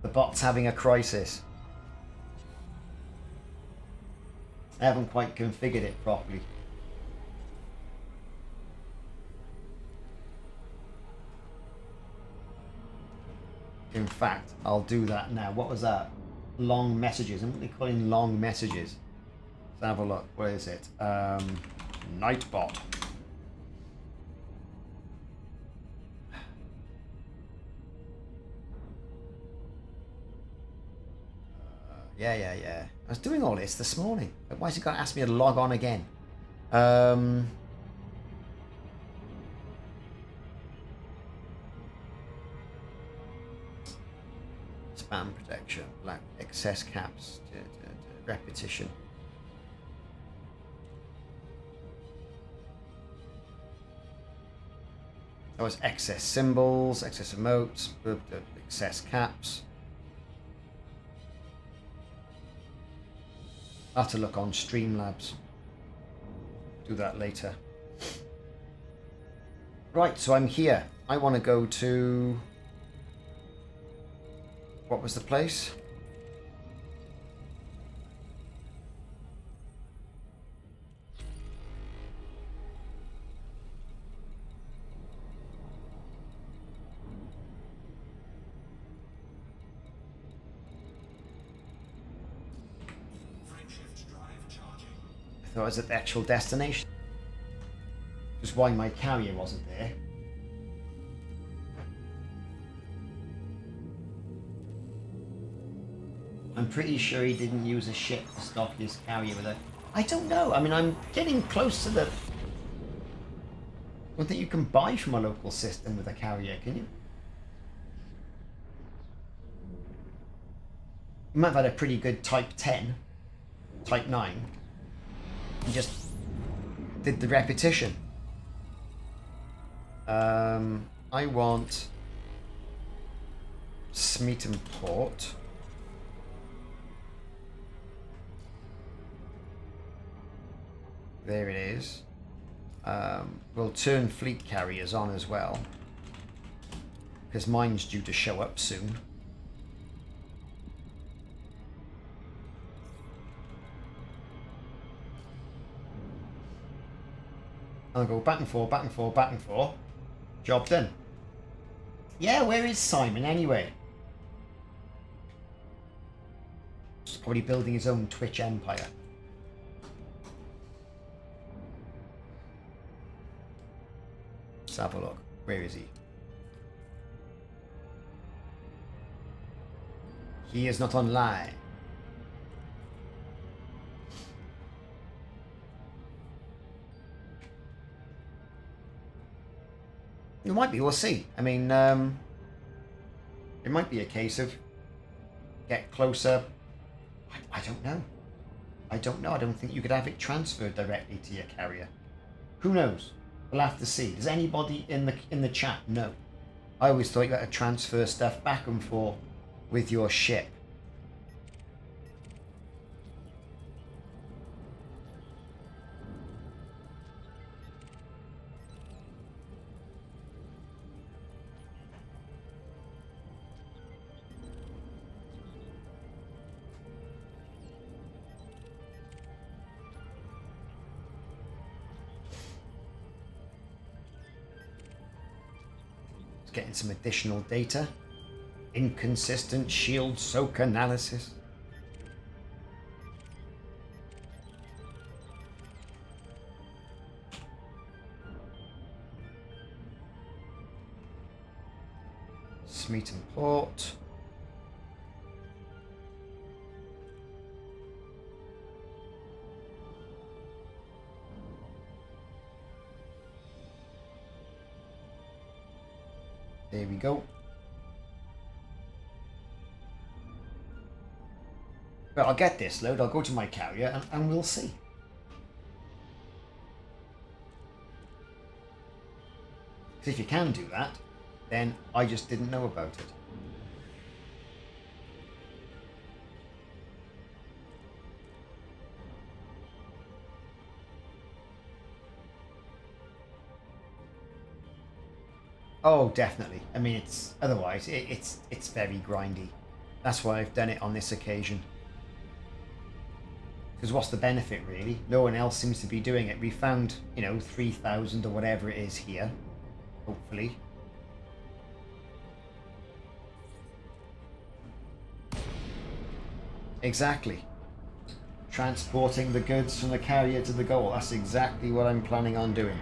The bot's having a crisis. I haven't quite configured it properly. In fact, I'll do that now. What was that? Long messages. And what are they calling long messages? Let's have a look. What is it? Nightbot. Yeah. I was doing all this morning. Why has it got to ask me to log on again? Spam protection, black excess caps, repetition. That was excess symbols, excess emotes, excess caps. I'll have to look on Streamlabs. Do that later. Right, so I'm here. I want to go to... What was the place? I thought I was at the actual destination. Just why my carrier wasn't there. I'm pretty sure he didn't use a ship to stock his carrier with it. I don't know. I mean, I'm getting close to the... I don't think you can buy from a local system with a carrier, can you? You might have had a pretty good Type 10, Type 9. And just did the repetition. I want Smeaton Port. There it is. We'll turn fleet carriers on as well, because mine's due to show up soon. I'll go back and forth, back and forth, back and forth. Job done. Yeah, where is Simon anyway? He's probably building his own Twitch empire. Let's have a look. Where is he? He is not online. It might be, we'll see. I mean, it might be a case of get closer. I don't know. I don't know. I don't think you could have it transferred directly to your carrier. Who knows? We'll have to see. Does anybody in the chat know? I always thought you had to transfer stuff back and forth with your ship. Getting some additional data. Inconsistent shield soak analysis. Smeaton Port. There we go. But I'll get this load, I'll go to my carrier and we'll see. Because if you can do that, then I just didn't know about it. Oh, definitely. I mean, it's otherwise it's very grindy. That's why I've done it on this occasion. Because what's the benefit, really? No one else seems to be doing it. We found, 3,000 or whatever it is here. Hopefully. Exactly. Transporting the goods from the carrier to the goal. That's exactly what I'm planning on doing.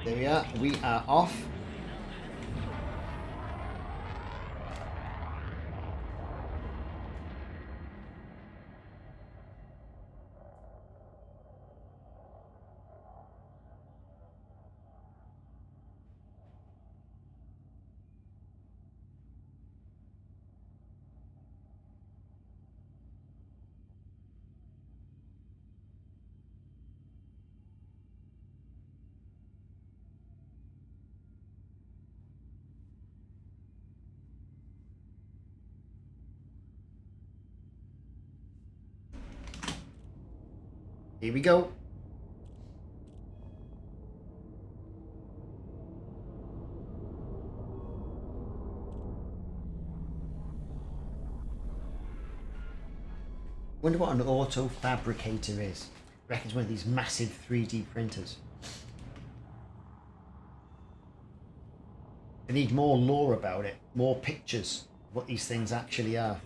There we are. We are off. Here we go. Wonder what an auto fabricator is. I reckon it's one of these massive 3D printers. They need more lore about it, more pictures of what these things actually are.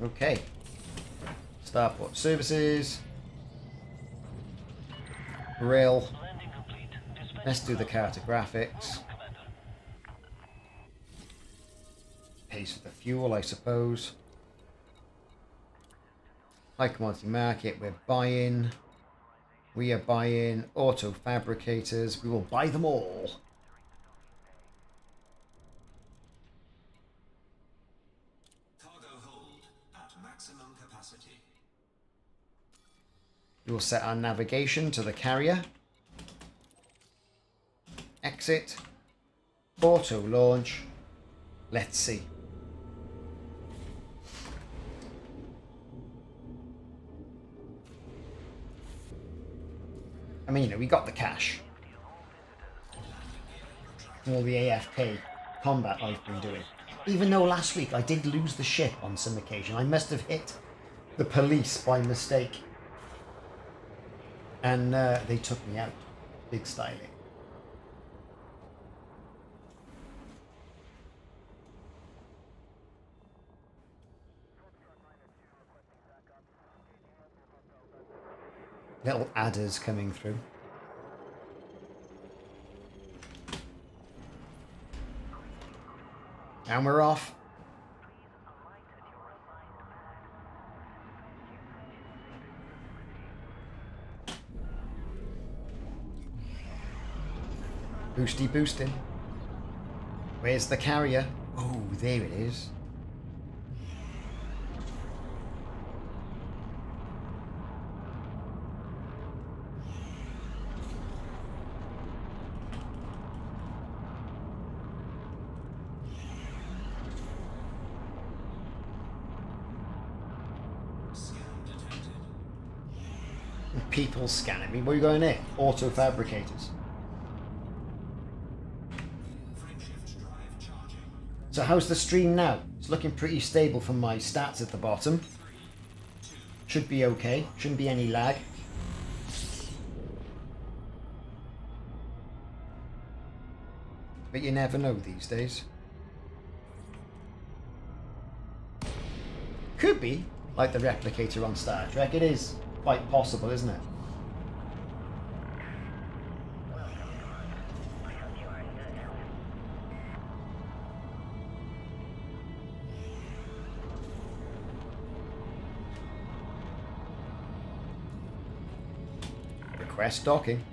Okay. Starport services. Rail. Let's do the cartographics. Pays for the fuel, I suppose. High commodity market, we're buying. We are buying auto fabricators. We will buy them all. We will set our navigation to the carrier. Exit. Auto launch. Let's see. I mean, we got the cash. All the AFK combat I've been doing. Even though last week I did lose the ship on some occasion. I must have hit the police by mistake. And they took me out. Big styling. Little adders coming through. And we're off. Boosty boosting. Where's the carrier? Oh, there it is. Scan detected. People scanning me. Where are you going there? Auto fabricators. Frameshift drive charging. So how's the stream now? It's looking pretty stable from my stats at the bottom. Should be okay. Shouldn't be any lag. But you never know these days. Could be like the replicator on Star Trek. It is quite possible, isn't it? Request docking.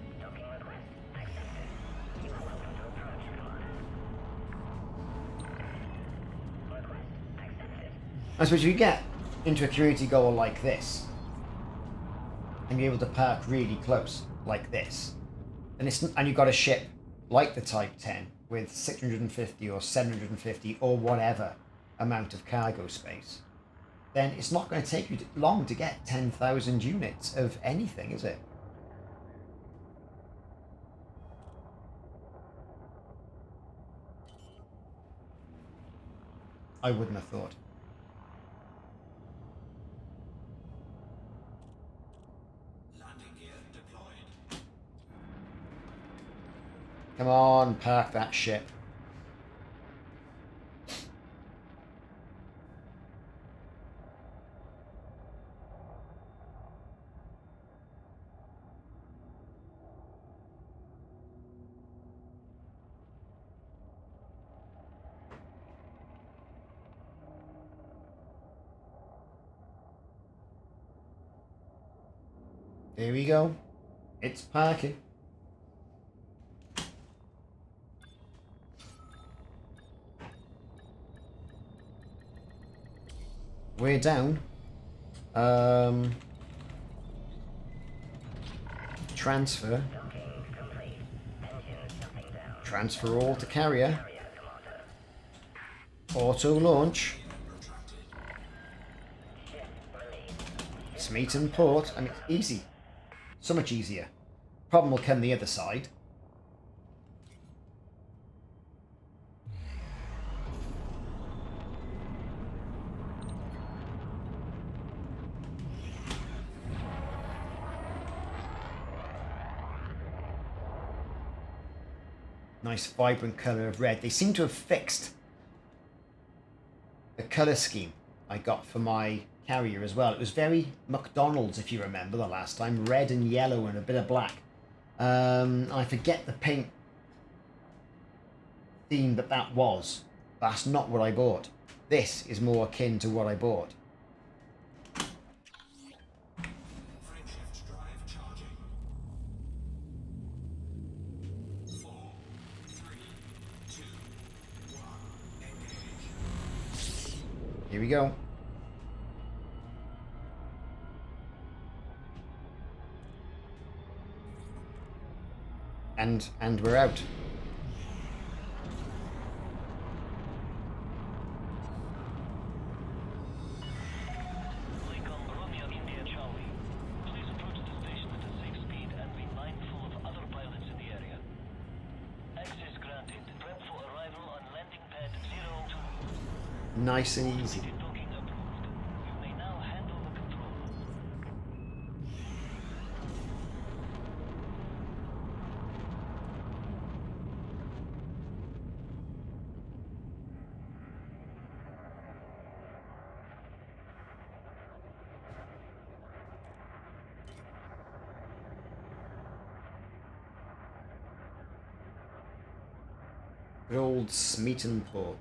I suppose you get into a community goal like this, and you're able to park really close, like this, and you've got a ship like the Type 10 with 650 or 750 or whatever amount of cargo space, then it's not going to take you long to get 10,000 units of anything, is it? I wouldn't have thought. Landing gear deployed. Come on, park that ship. There we go. It's parking. We're down. Transfer. Transfer all to carrier. Auto launch. Smeaton port. I mean, easy. So much easier. Problem will come the other side. Nice vibrant colour of red. They seem to have fixed the colour scheme I got for my carrier as well. It was very McDonald's, if you remember the last time. Red and yellow and a bit of black. I forget the paint theme that was. That's not what I bought. This is more akin to what I bought. Frameshift drive charging. 4, 3, 2, 1. Engage. Here we go. And we're out. Lincoln, Romeo, India, Charlie. Please approach the station at a safe speed and be mindful of other pilots in the area. Access granted. Prep for arrival on landing pad 02. Nice and easy. Docking approved. You may now handle the control. Good old Smeaton port.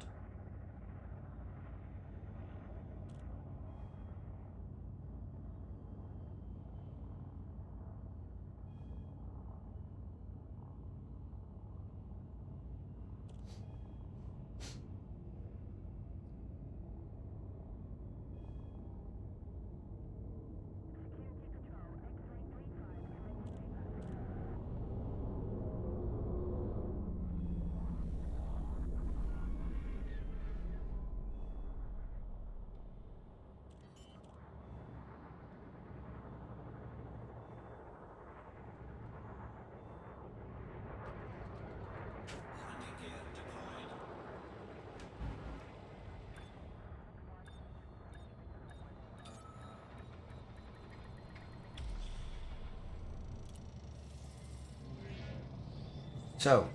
So,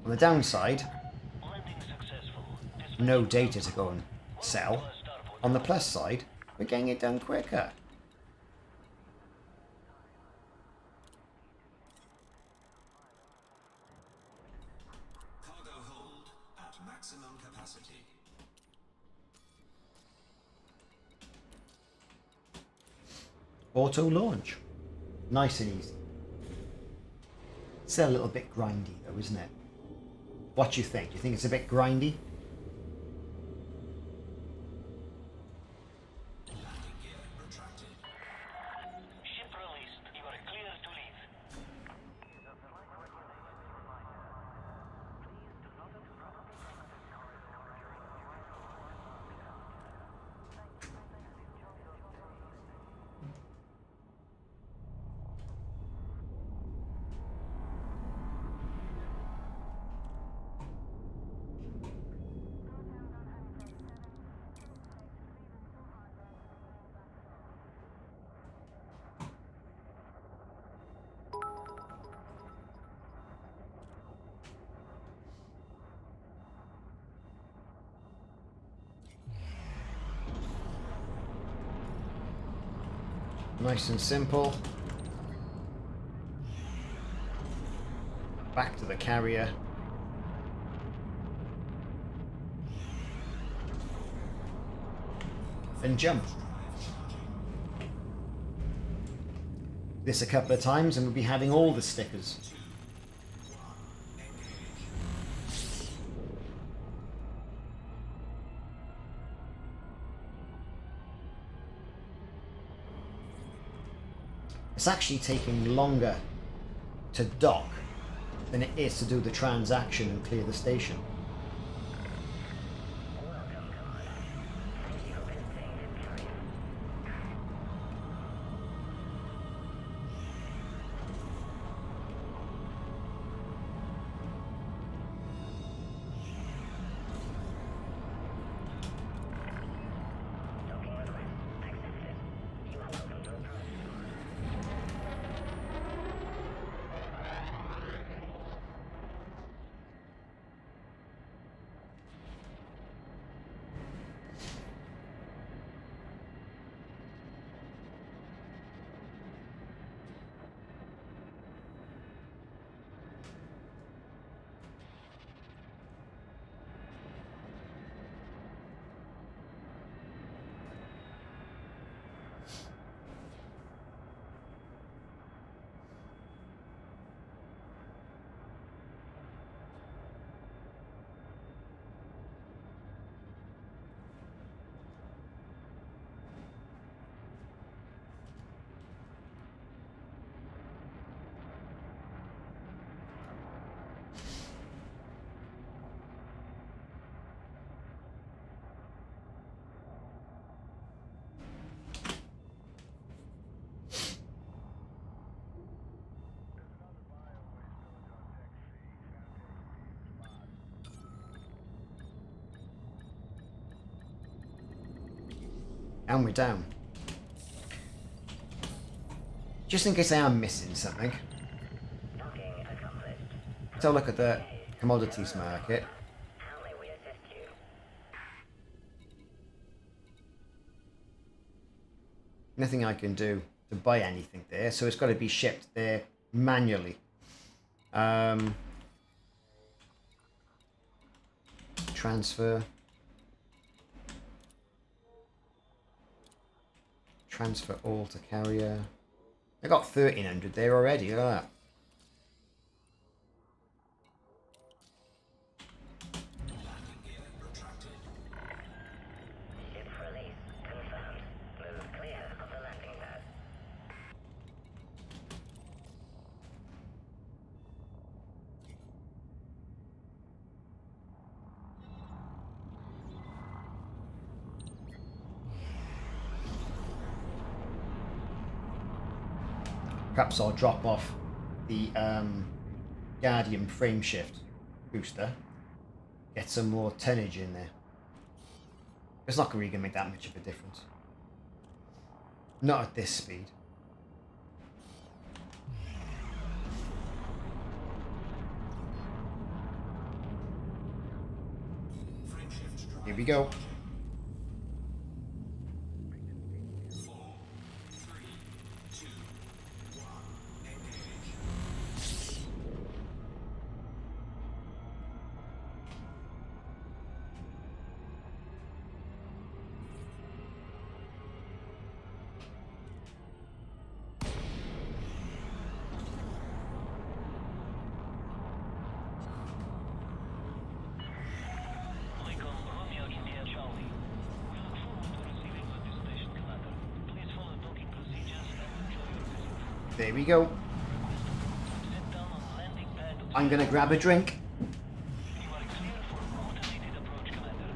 on the downside, Landing successful. no data to go and sell. On the plus side, we're getting it done quicker. Cargo hold at maximum capacity. Auto launch. Nice and easy. It's a little bit grindy though, isn't it? What do you think? Do you think it's a bit grindy? Landing gear retracted. Ship released. You are clear to leave. Nice and simple. Back to the carrier. And jump. This a couple of times and we'll be having all the stickers. It's actually taking longer to dock than it is to do the transaction and clear the station. And we're down. Just in case I am missing something. Let's have a look at the commodities market. Nothing I can do to buy anything there, so it's got to be shipped there manually. Transfer. Transfer all to carrier. I got 1300 there already, look at that. Landing gear retracted. Ship release confirmed. Move clear of the landing pad. Perhaps I'll drop off the Guardian frameshift booster. Get some more tonnage in there. It's not really going to make that much of a difference. Not at this speed. Here we go. 4, 3, 2, 1. Engage. Lincoln, Romeo, India, Charlie. We look forward to receiving you at this station, Commander. Please follow docking procedures and enjoy your visit. There we go. Sit down on landing pad. I'm gonna grab a drink. You are clear for automated approach, Commander.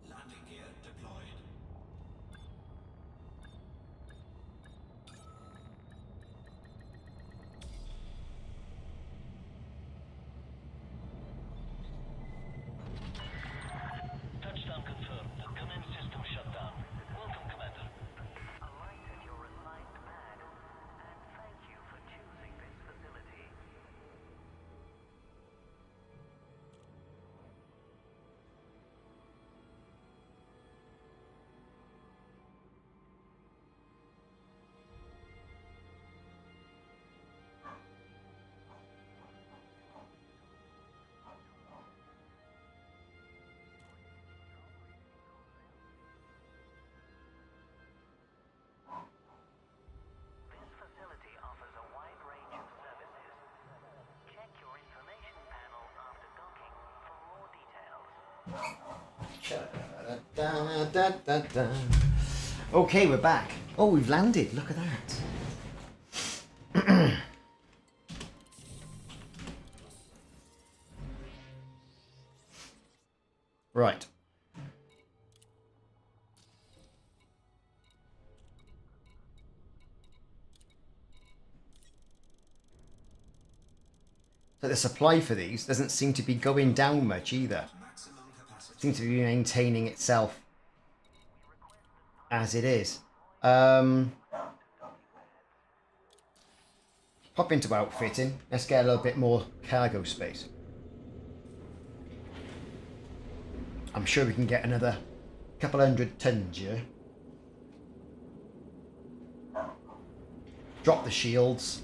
Landing gear deployed. Touchdown confirmed. Command system shut down. Welcome, Commander. Alighted your assigned pad, and thank you for choosing this facility. This facility offers a wide range of services. Check your information panel after docking for more details. Okay, we're back. Oh, we've landed. Look at that. Right. So the supply for these doesn't seem to be going down much either. Maximum capacity. Seems to be maintaining itself as it is. Pop into outfitting. Let's get a little bit more cargo space. I'm sure we can get another couple 100 tons here. Drop the shields.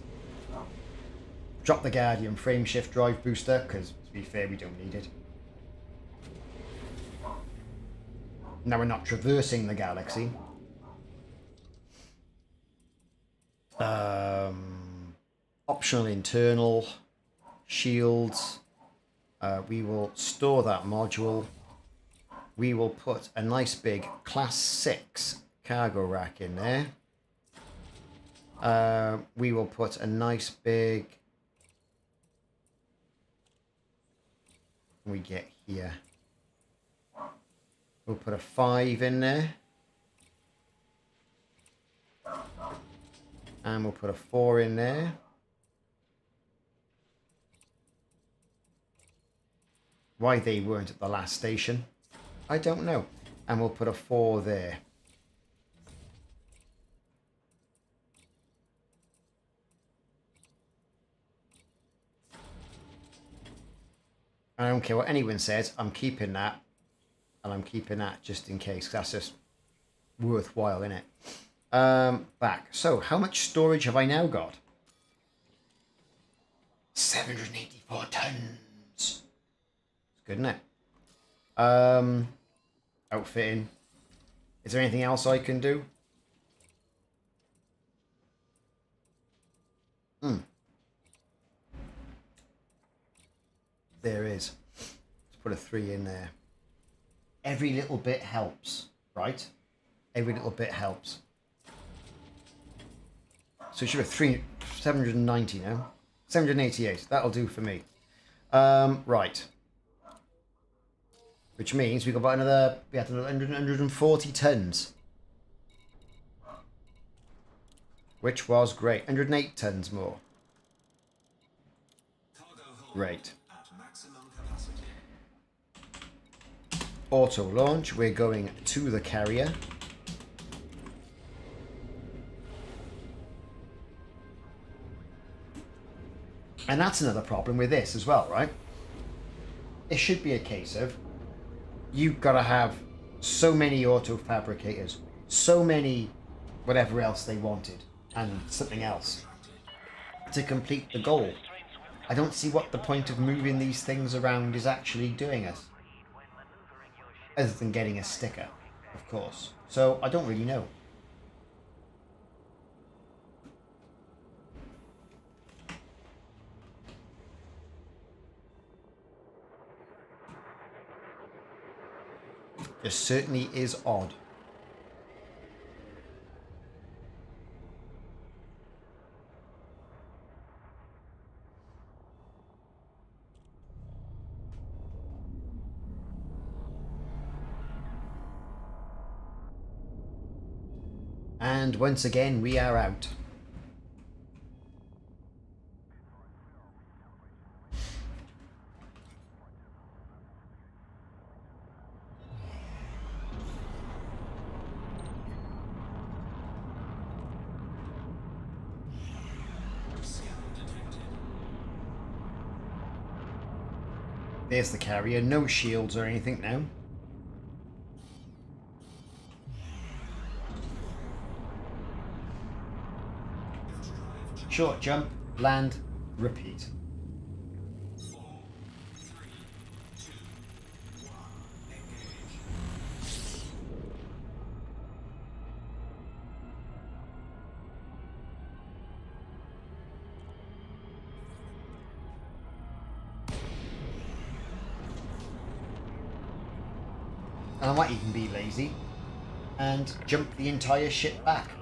Drop the Guardian frameshift drive booster, because to be fair, we don't need it. Now we're not traversing the galaxy. Optional internal shields. We will store that module. We will put a nice big class 6 cargo rack in there. We will put a nice big... we get here. We'll put a 5 in there. And we'll put a 4 in there. Why they weren't at the last station, I don't know. And we'll put a 4 there. I don't care what anyone says, I'm keeping that. And I'm keeping that just in case. That's just worthwhile, innit? Back. So, how much storage have I now got? 784 tons. It's good, isn't it? Outfitting. Is there anything else I can do? There is. Let's put a 3 in there. Every little bit helps, right? Every little bit helps. So it should have 790 now. 788. That'll do for me. Right. Which means we've got about another 140 tons. Which was great. 108 tons more. Cargo hold Great. at maximum capacity. Auto launch. We're going to the carrier. And that's another problem with this as well, right? It should be a case of you've got to have so many auto fabricators, so many whatever else they wanted, and something else to complete the goal. I don't see what the point of moving these things around is actually doing us. Other than getting a sticker, of course. So I don't really know. It certainly is odd. And once again, we are out. There's the carrier. No shields or anything now. Short jump, land, repeat. 4, 3, 2, 1, engage. And I might even be lazy and jump the entire ship back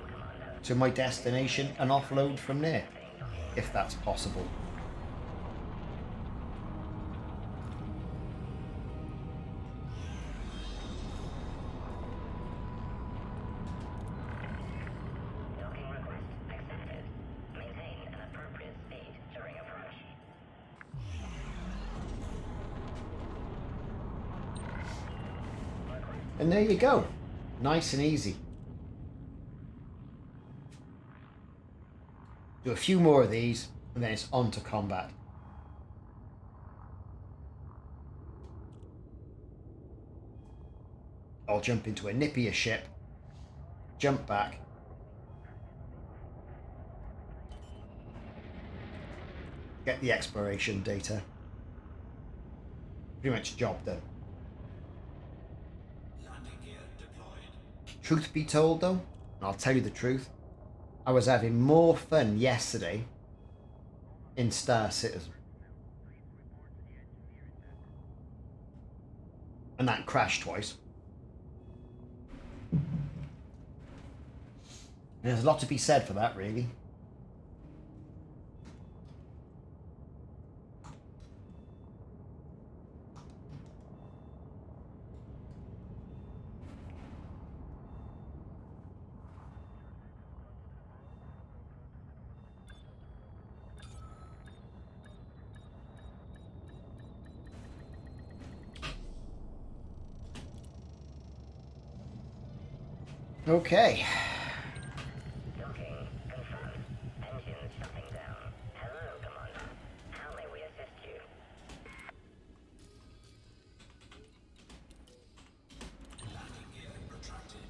to my destination and offload from there, if that's possible. Docking request accepted. Maintain an appropriate speed during approach. And there you go. Nice and easy. Do a few more of these, and then it's on to combat. I'll jump into a nippier ship, jump back, get the exploration data. Pretty much job done. Landing gear deployed. Truth be told though, and I'll tell you the truth, I was having more fun yesterday in Star Citizen. And that crashed twice. There's a lot to be said for that, really. Okay. Docking confirmed. Engines shutting down. Hello, Commander. How may we assist you? Landing gear retracted.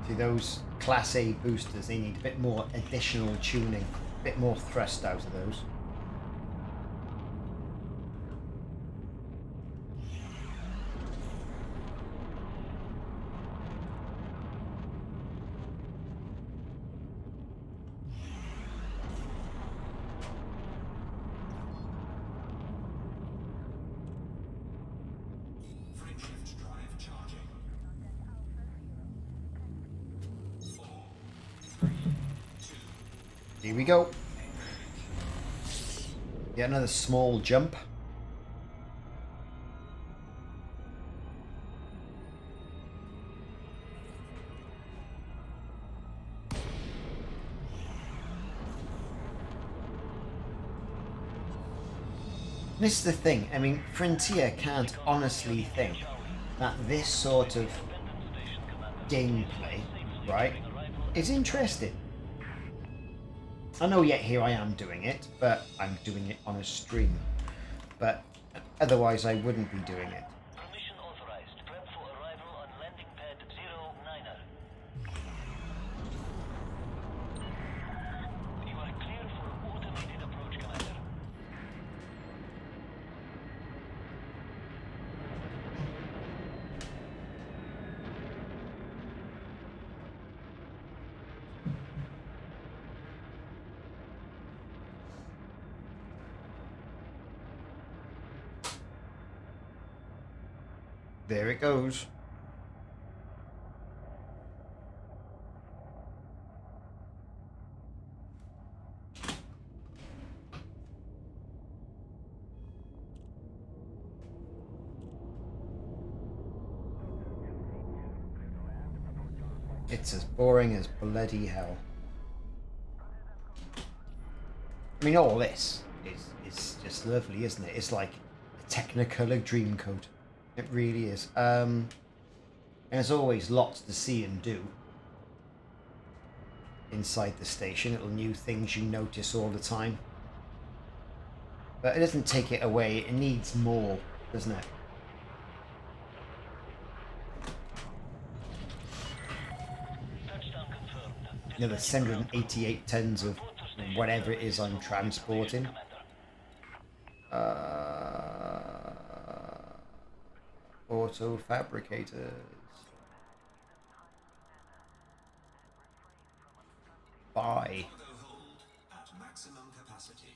See, those Class A boosters, they need a bit more additional tuning, a bit more thrust out of those. Frameshift drive charging. 4, 3, 2, Here we go. Get another small jump. This is the thing, I mean, Frontier can't honestly think that this sort of gameplay, right, is interesting. I know yet here I am doing it, but I'm doing it on a stream. But otherwise I wouldn't be doing it. Permission authorized. Prep for arrival on landing pad 09er. You are clear for automated approach, Commander. There it goes. It's as boring as bloody hell. I mean, all this is just lovely, isn't it? It's like a Technicolor Dreamcoat. It really is. And there's always lots to see and do inside the station. Little new things you notice all the time. But it doesn't take it away. It needs more, doesn't it? Touchdown confirmed. You know, the 788 tons of whatever it is I'm transporting. Auto fabricators. Buy. cargo hold at maximum capacity.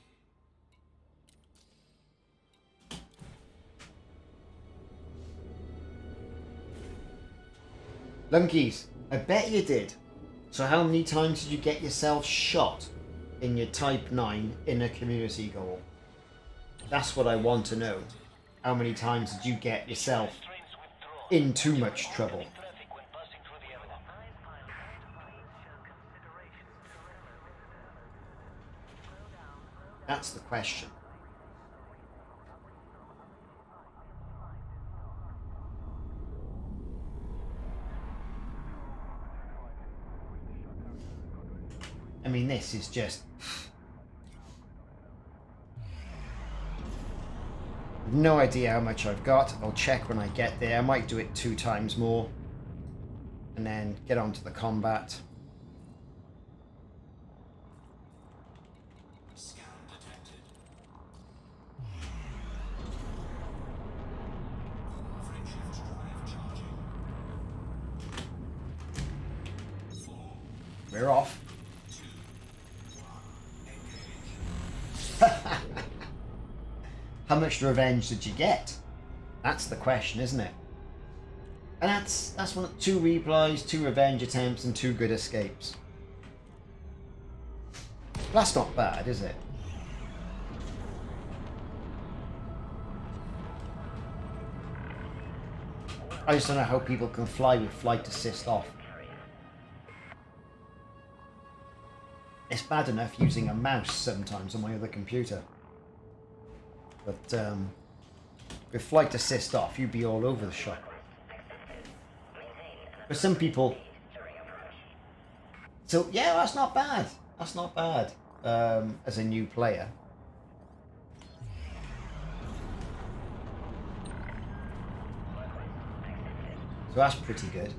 Lunkies, I bet you did. So how many times did you get yourself shot in your Type 9 inner community goal? That's what I want to know. How many times did you get yourself in too much trouble? Traffic when passing through the area. That's the question. I mean, this is just... no idea how much I've got. I'll check when I get there. I might do it 2 times more. And then get on to the combat. Scan detected. Frameshift drive charging. 4, We're off. 2, 1, engage. How much revenge did you get? That's the question, isn't it? And that's one, 2 replies, 2 revenge attempts, and 2 good escapes. That's not bad, is it? I just don't know how people can fly with flight assist off. It's bad enough using a mouse sometimes on my other computer. But with flight assist off, you'd be all over the shop. For some people... So, yeah, that's not bad. That's not bad as a new player. So that's pretty good.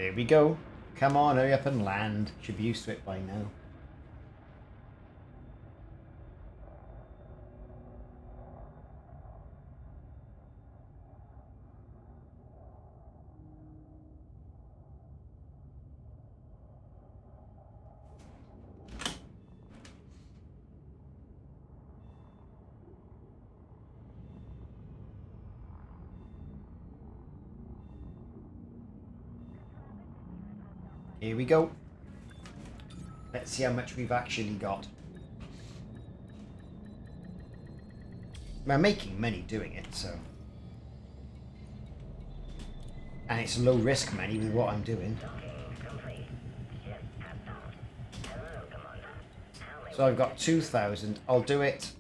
There we go. Come on, hurry up and land. Should be used to it by now. Here we go. Let's see how much we've actually got. We're making money doing it, so. And it's low risk money with what I'm doing. So I've got 2,000. I'll do it.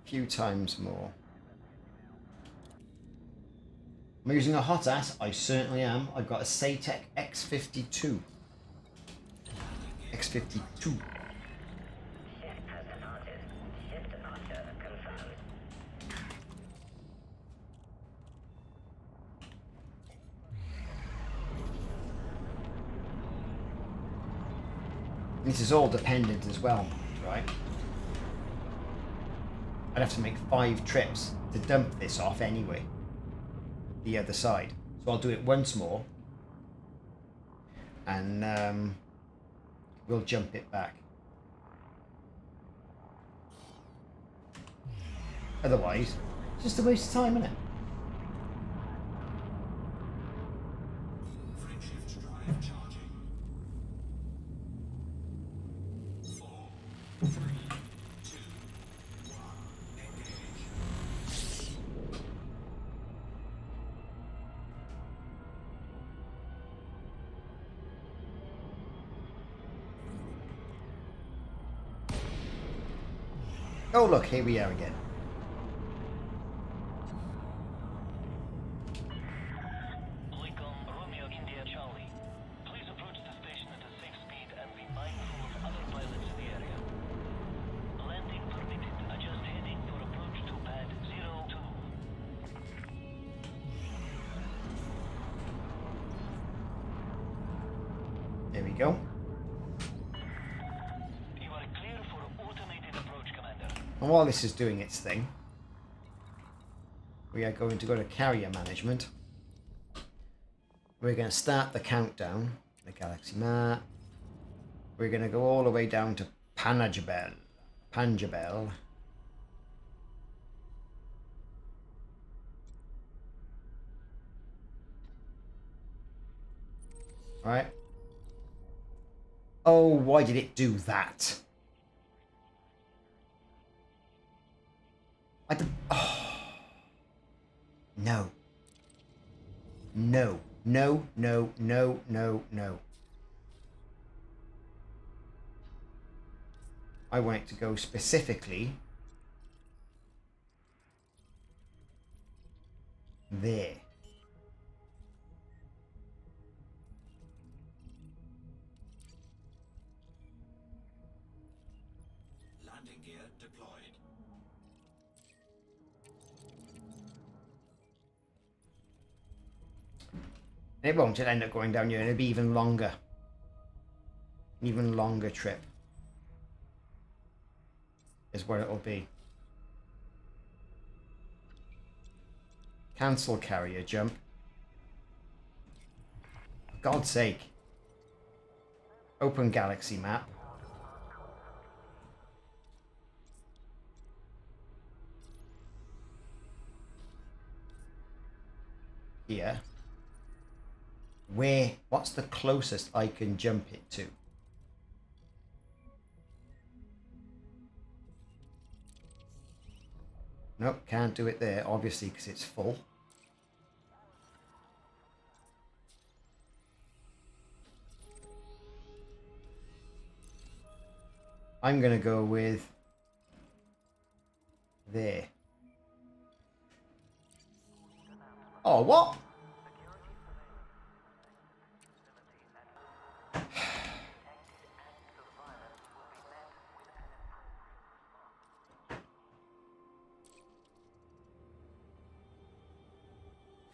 A few times more. Am I using a hot ass? I certainly am. I've got a Satec X52. X52. This is all dependent as well, right? I'd have to make 5 trips to dump this off anyway. The other side. So I'll do it once more. And we'll jump it back. Otherwise, it's just a waste of time, isn't it? Frameshift drive charging. 4, 3, 2, 1. Engage. Oh look, here we are again. Lincoln, Romeo, India, Charlie. Please approach the station at a safe speed and be mindful of other pilots in the area. Landing permitted. Adjust heading for approach to pad 02. There we go. You are clear for automated approach, Commander. And while this is doing its thing, we are going to go to carrier management. We're going to start the countdown, the galaxy map. We're going to go all the way down to Panjabel. Right. Oh, why did it do that? I don't... Oh. No. No. No, no, no, no, no. I want it to go specifically there. Landing gear deployed. It won't. It'll end up going down here and it'll be even longer. Even longer trip. Is what it'll be. Cancel carrier jump. For God's sake. Open galaxy map. Here. Where? What's the closest I can jump it to? Nope, can't do it there, obviously, because it's full. I'm going to go with there. Oh, what?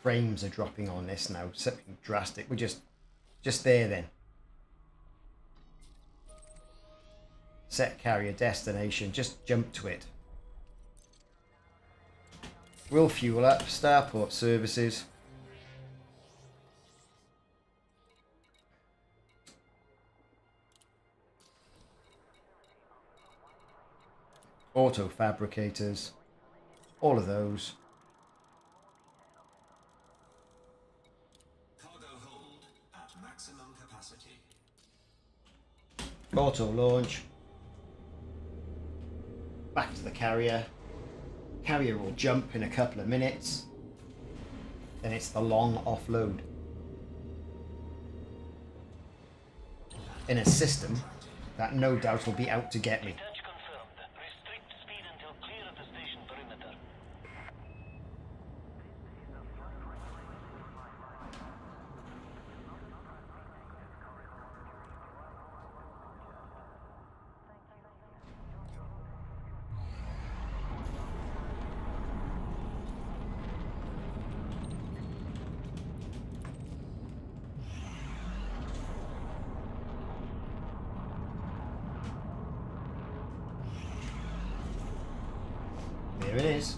frames are dropping on this now. Something drastic. We're just there then. Set carrier destination. Just jump to it. We'll fuel up. Starport services. Auto fabricators. All of those. Cargo hold at maximum capacity. Auto launch. Back to the carrier. Carrier will jump in a couple of minutes. Then it's the long offload. In a system that no doubt will be out to get me. Detach confirmed. Restrict speed until clear of the station perimeter. There it is.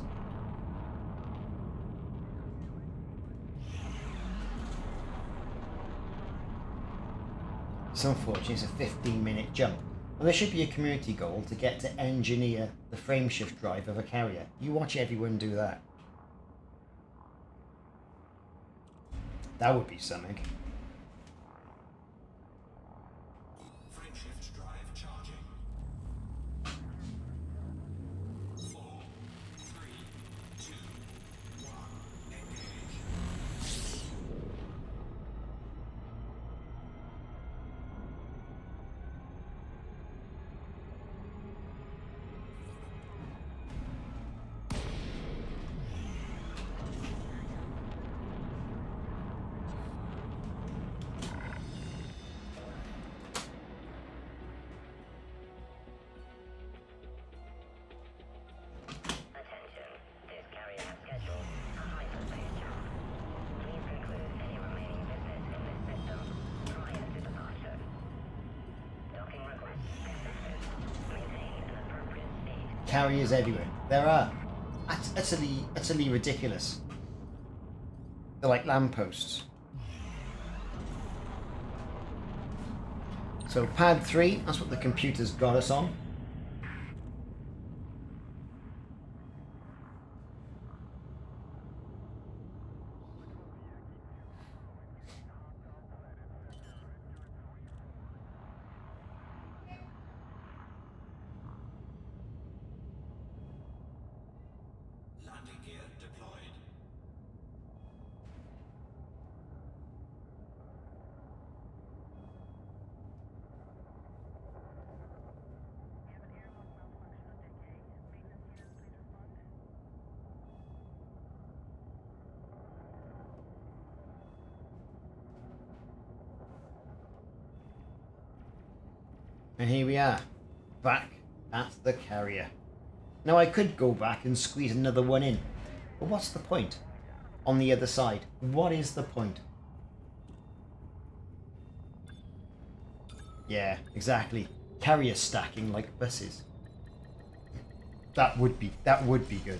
It's unfortunate it's a 15-minute jump. And there should be a community goal to get to engineer the frameshift drive of a carrier. You watch everyone do that. That would be something. Frameshift drive charging. 4, 3, 2, 1. Engage. Attention, this carrier has scheduled a hyperspace jump. Please conclude any remaining business in this system prior to departure. Docking request accepted. Maintain an appropriate speed. Carriers everywhere. There are. That's utterly ridiculous. They're like lampposts. So pad 3, that's what the computer's got us on. Landing gear deployed. And here we are, back at the carrier. Now I could go back and squeeze another one in, but what's the point? On the other side, what is the point? Yeah, exactly. Carrier stacking like buses. That would be good.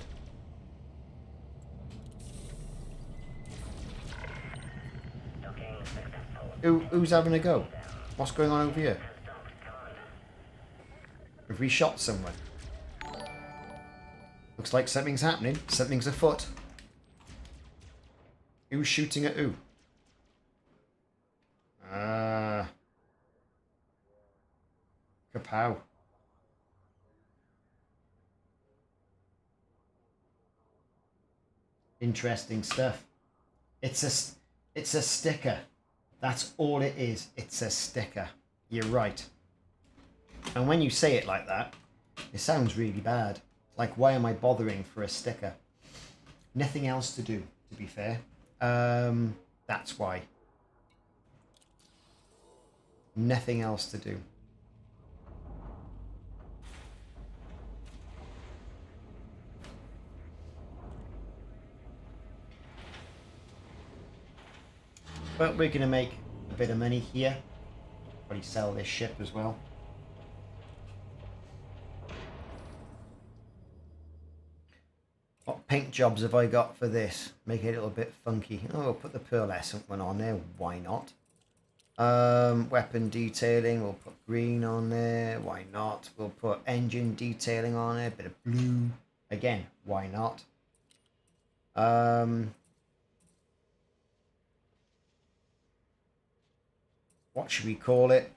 Docking successful. Who's having a go? What's going on over here? Stopped command. Have we shot someone? Looks like something's happening. Something's afoot. Who's shooting at who? Kapow. Interesting stuff. It's a sticker. That's all it is. It's a sticker. You're right. And when you say it like that, it sounds really bad. Like, why am I bothering for a sticker? Nothing else to do, to be fair. That's why. Nothing else to do. But we're going to make a bit of money here. Probably sell this ship as well. What paint jobs have I got for this? Make it a little bit funky. Oh, I'll put the pearlescent one on there. Why not? Weapon detailing. We'll put green on there. Why not? We'll put engine detailing on there. A bit of blue. Again, why not? What should we call it?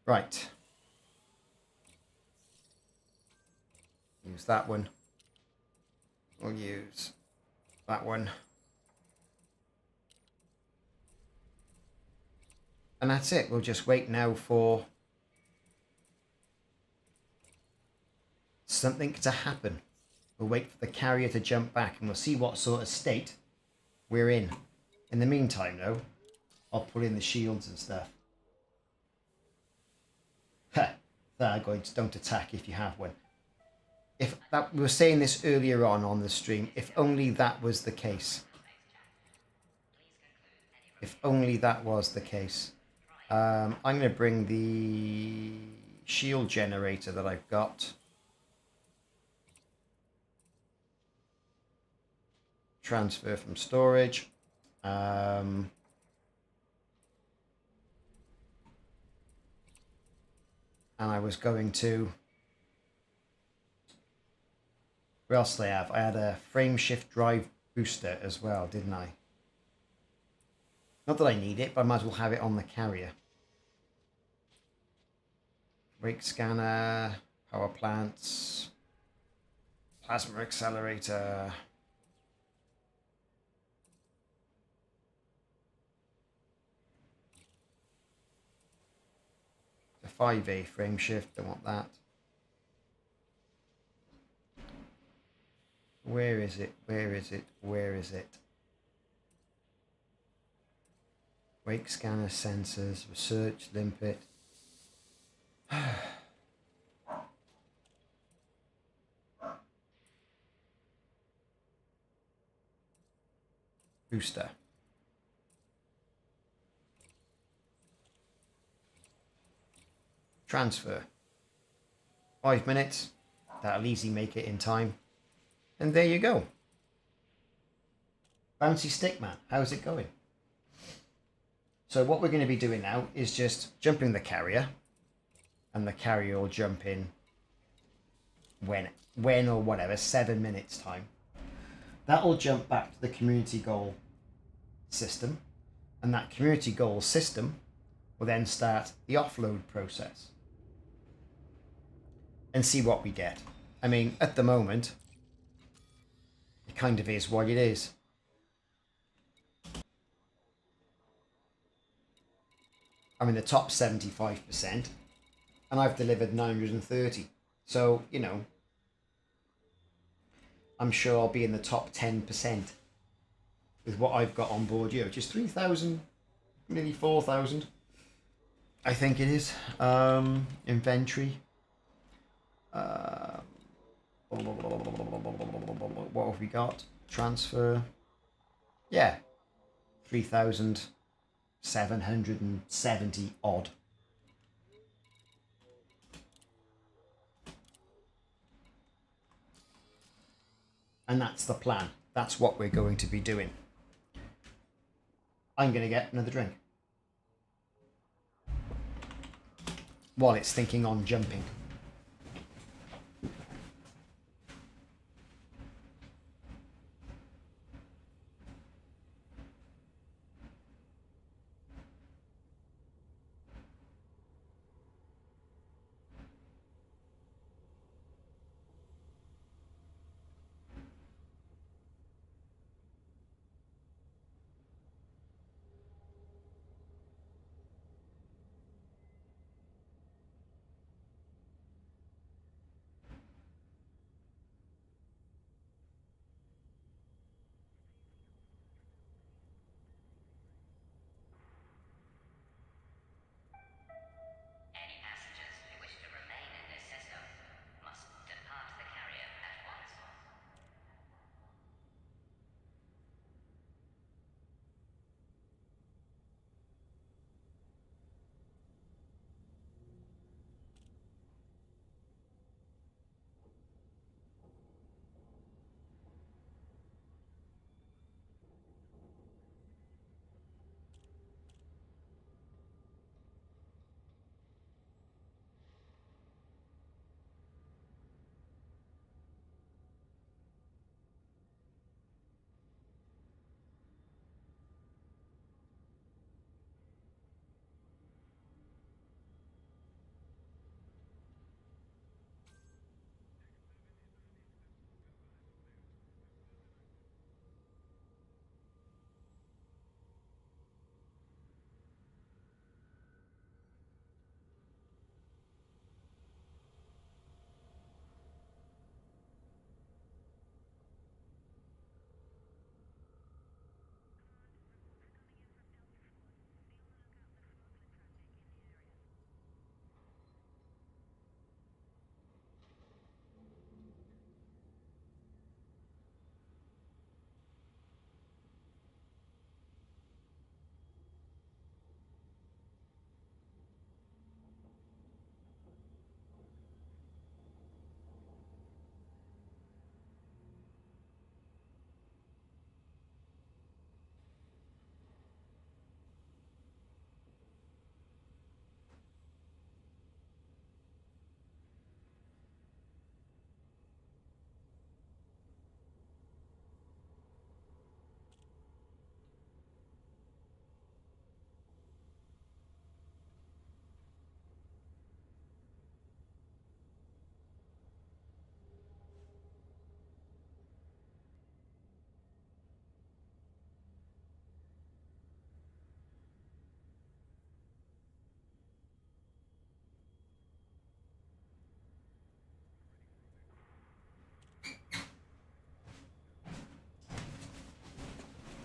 Right. Use that one. We'll use that one. And that's it. We'll just wait now for something to happen. We'll wait for the carrier to jump back and we'll see what sort of state we're in. In the meantime, though, I'll put in the shields and stuff. FarGod, don't attack if you have one. If that, we were saying this earlier on the stream, if only that was the case. If only that was the case. I'm going to bring the shield generator that I've got. Transfer from storage. And I was going to... What else did I have? I had a frame shift drive booster as well, didn't I? Not that I need it, but I might as well have it on the carrier. Brake scanner, power plants, plasma accelerator. A 5A frame shift, don't want that. Where is it? Where is it? Where is it? Wake scanner, sensors, research, limpet. Booster. Transfer. 5 minutes. That'll easily make it in time. And there you go. Bouncy stick man, how's it going? So what we're going to be doing now is just jumping the carrier. And the carrier will jump in when or whatever, 7 minutes time. That'll jump back to the community goal system. And that community goal system will then start the offload process. And see what we get. I mean, at the moment, it kind of is what it is. I'm in the top 75%, and I've delivered 930. So, you know, I'm sure I'll be in the top 10% with what I've got on board here, which is 3,000, nearly 4,000. I think it is. Inventory. What have we got? Transfer. Yeah. 3,770 odd. And that's the plan. That's what we're going to be doing. I'm going to get another drink. While it's thinking on jumping.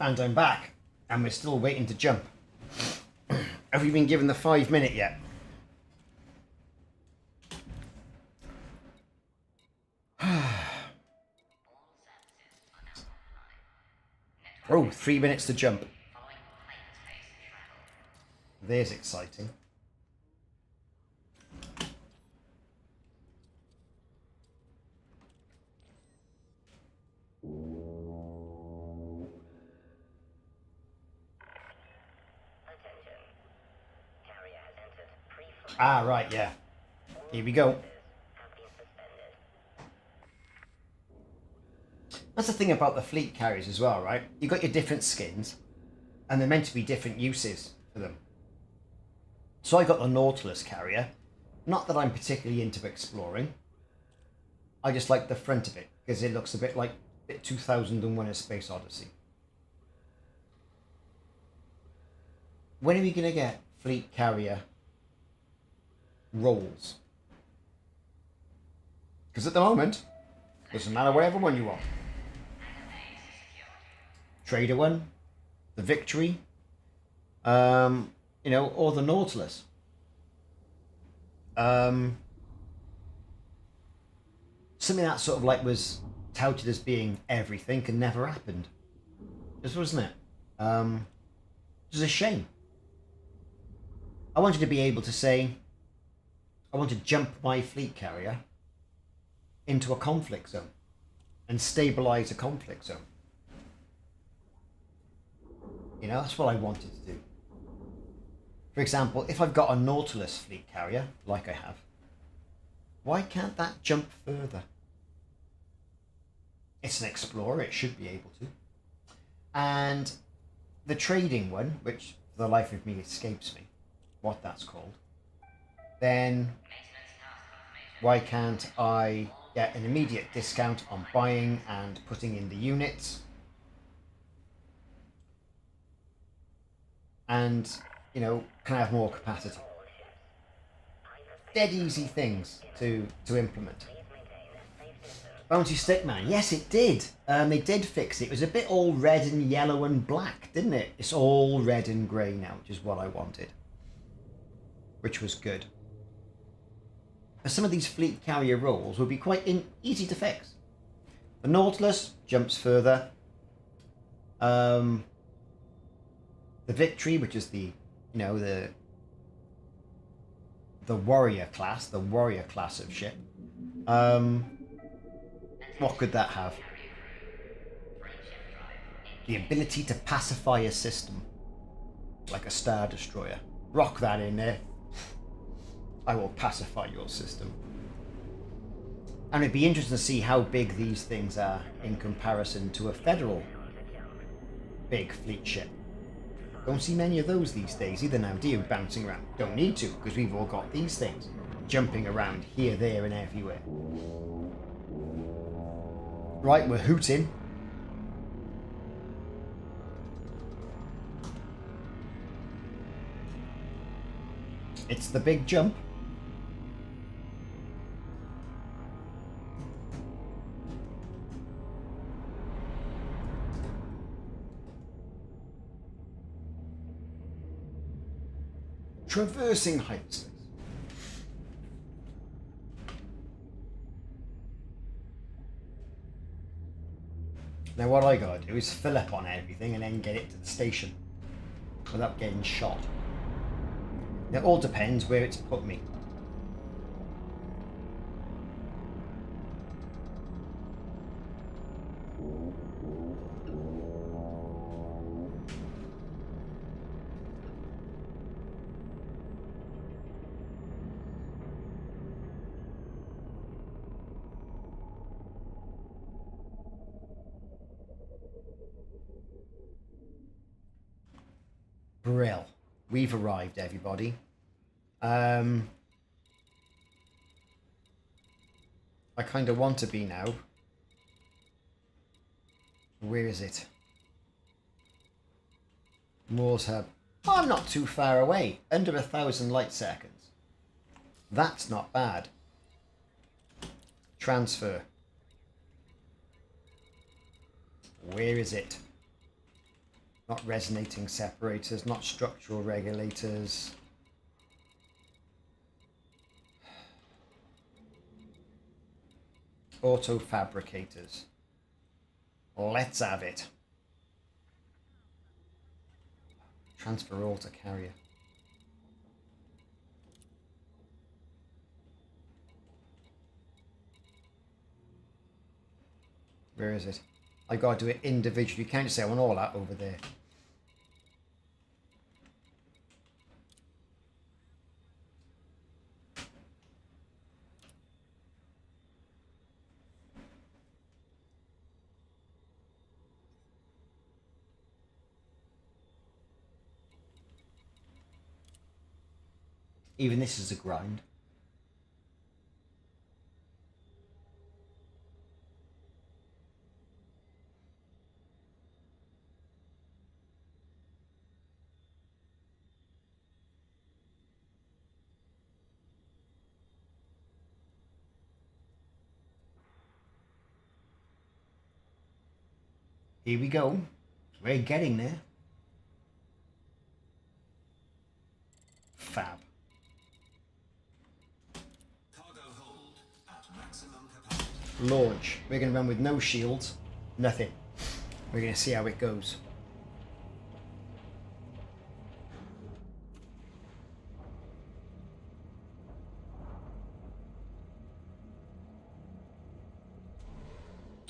And I'm back. And we're still waiting to jump. Have we been given the 5 minute yet? Oh, 3 minutes to jump. There's exciting. Attention. Carrier has entered pre-flight. Ah, right, yeah. Here we go. Have been suspended. That's the thing about the fleet carriers as well, right? You've got your different skins, and they're meant to be different uses for them. So I got the Nautilus carrier. Not that I'm particularly into exploring. I just like the front of it, because it looks a bit like 2001: A Space Odyssey. When are we going to get fleet carrier roles? Because at the moment, doesn't matter whatever one you want. Trader one, the Victory, you know, or the Nautilus. Something that sort of like was touted as being everything and never happened. Just wasn't it? It was a shame. I wanted to be able to say, I want to jump my fleet carrier into a conflict zone and stabilize a conflict zone. You know, that's what I wanted to do. For example, if I've got a Nautilus fleet carrier, like I have, why can't that jump further? It's an explorer, it should be able to. And the trading one, which for the life of me escapes me, what that's called, then why can't I get an immediate discount on buying and putting in the units? And, you know, can I have more capacity? Dead easy things to implement. Bounty Stickman, yes it did. They did fix it. It was a bit all red and yellow and black, didn't it? It's all red and grey now, which is what I wanted. Which was good. But some of these fleet carrier roles would be quite easy to fix. The Nautilus jumps further. The Victory, which is the, you know, the warrior class of ship. What could that have? The ability to pacify a system, like a Star Destroyer. Rock that in there. I will pacify your system. And it'd be interesting to see how big these things are in comparison to a federal big fleet ship. Don't see many of those these days either now, do you? Bouncing around. Don't need to, because we've all got these things jumping around here, there, and everywhere. Right, we're hooting. It's the big jump. Traversing hyperspace. Now what I gotta do is fill up on everything and then get it to the station without getting shot. It all depends where it's put me. Brill. We've arrived, everybody. I kind of want to be now. Where is it? Moore's Hub. Oh, I'm not too far away. Under 1,000 light seconds. That's not bad. Transfer. Where is it? Not resonating separators, not structural regulators. Auto fabricators. Let's have it. Transfer all to carrier. Where is it? I gotta do it individually. You can't just say I want all that over there. Even this is a grind. Here we go. We're getting there. Fab. Cargo hold at maximum capacity. Launch. We're going to run with no shields. Nothing. We're going to see how it goes.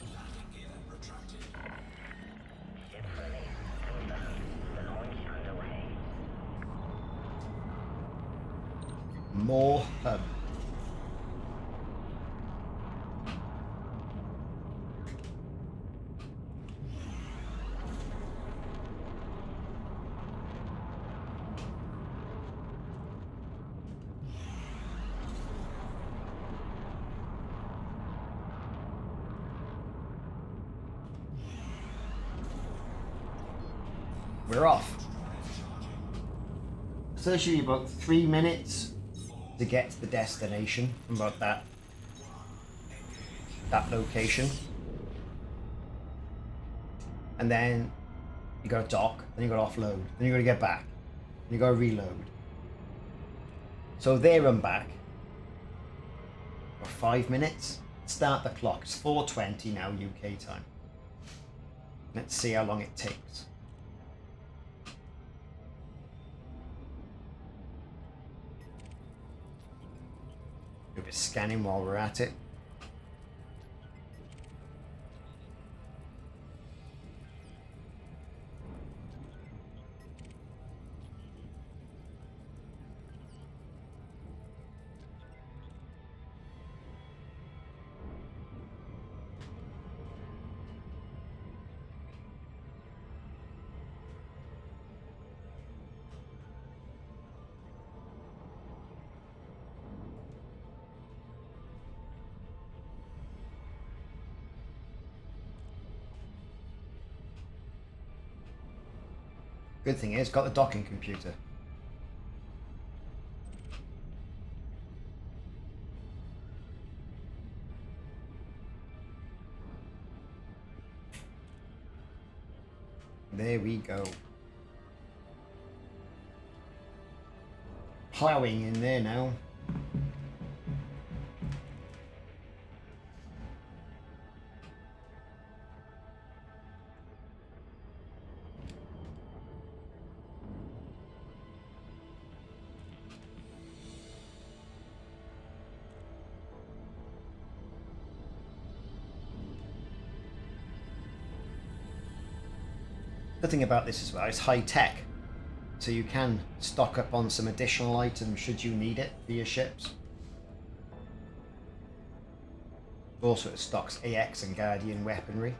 Landing gear retracted. Ship release confirmed. The launch underway. More hub. We're off. So there should be about 3 minutes to get to the destination from about that location. And then you gotta dock, then you gotta offload, then you gotta get back, then you gotta reload. So there and back for 5 minutes. Start the clock. It's 4:20 now UK time. Let's see how long it takes. Do a bit of scanning while we're at it. Good thing is, got the docking computer. There we go. Plowing in there now. The thing about this as well, it's high tech, so you can stock up on some additional items should you need it for your ships. Also, it stocks AX and Guardian weaponry.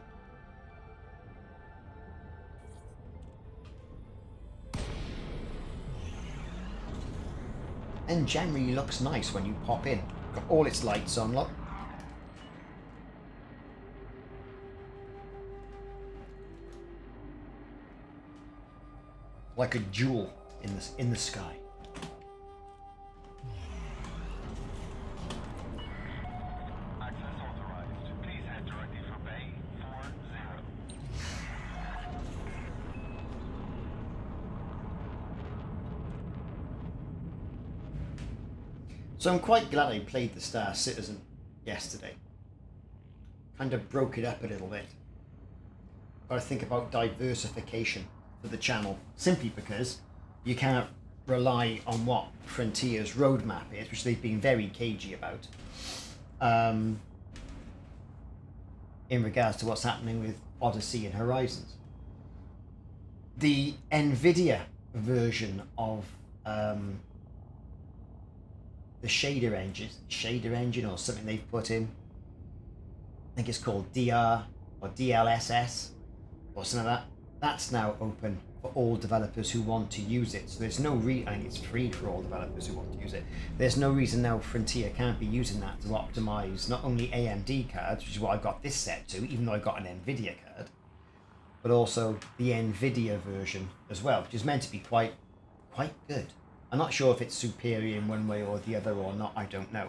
And generally looks nice when you pop in. Got all its lights on, look. Like a jewel in the sky. Access authorized. Please head directly for Bay 40. So I'm quite glad I played the Star Citizen yesterday. Kind of broke it up a little bit. Got to think about diversification for the channel, simply because you can't rely on what Frontier's roadmap is, which they've been very cagey about, in regards to what's happening with Odyssey and Horizons. The NVIDIA version of the shader engine or something they've put in, I think it's called DR or DLSS or something like that. That's now open for all developers who want to use it. So there's no I think it's free for all developers who want to use it. There's no reason now Frontier can't be using that to optimize not only AMD cards, which is what I got this set to, even though I got an NVIDIA card, but also the NVIDIA version as well, which is meant to be quite good. I'm not sure if it's superior in one way or the other or not, I don't know.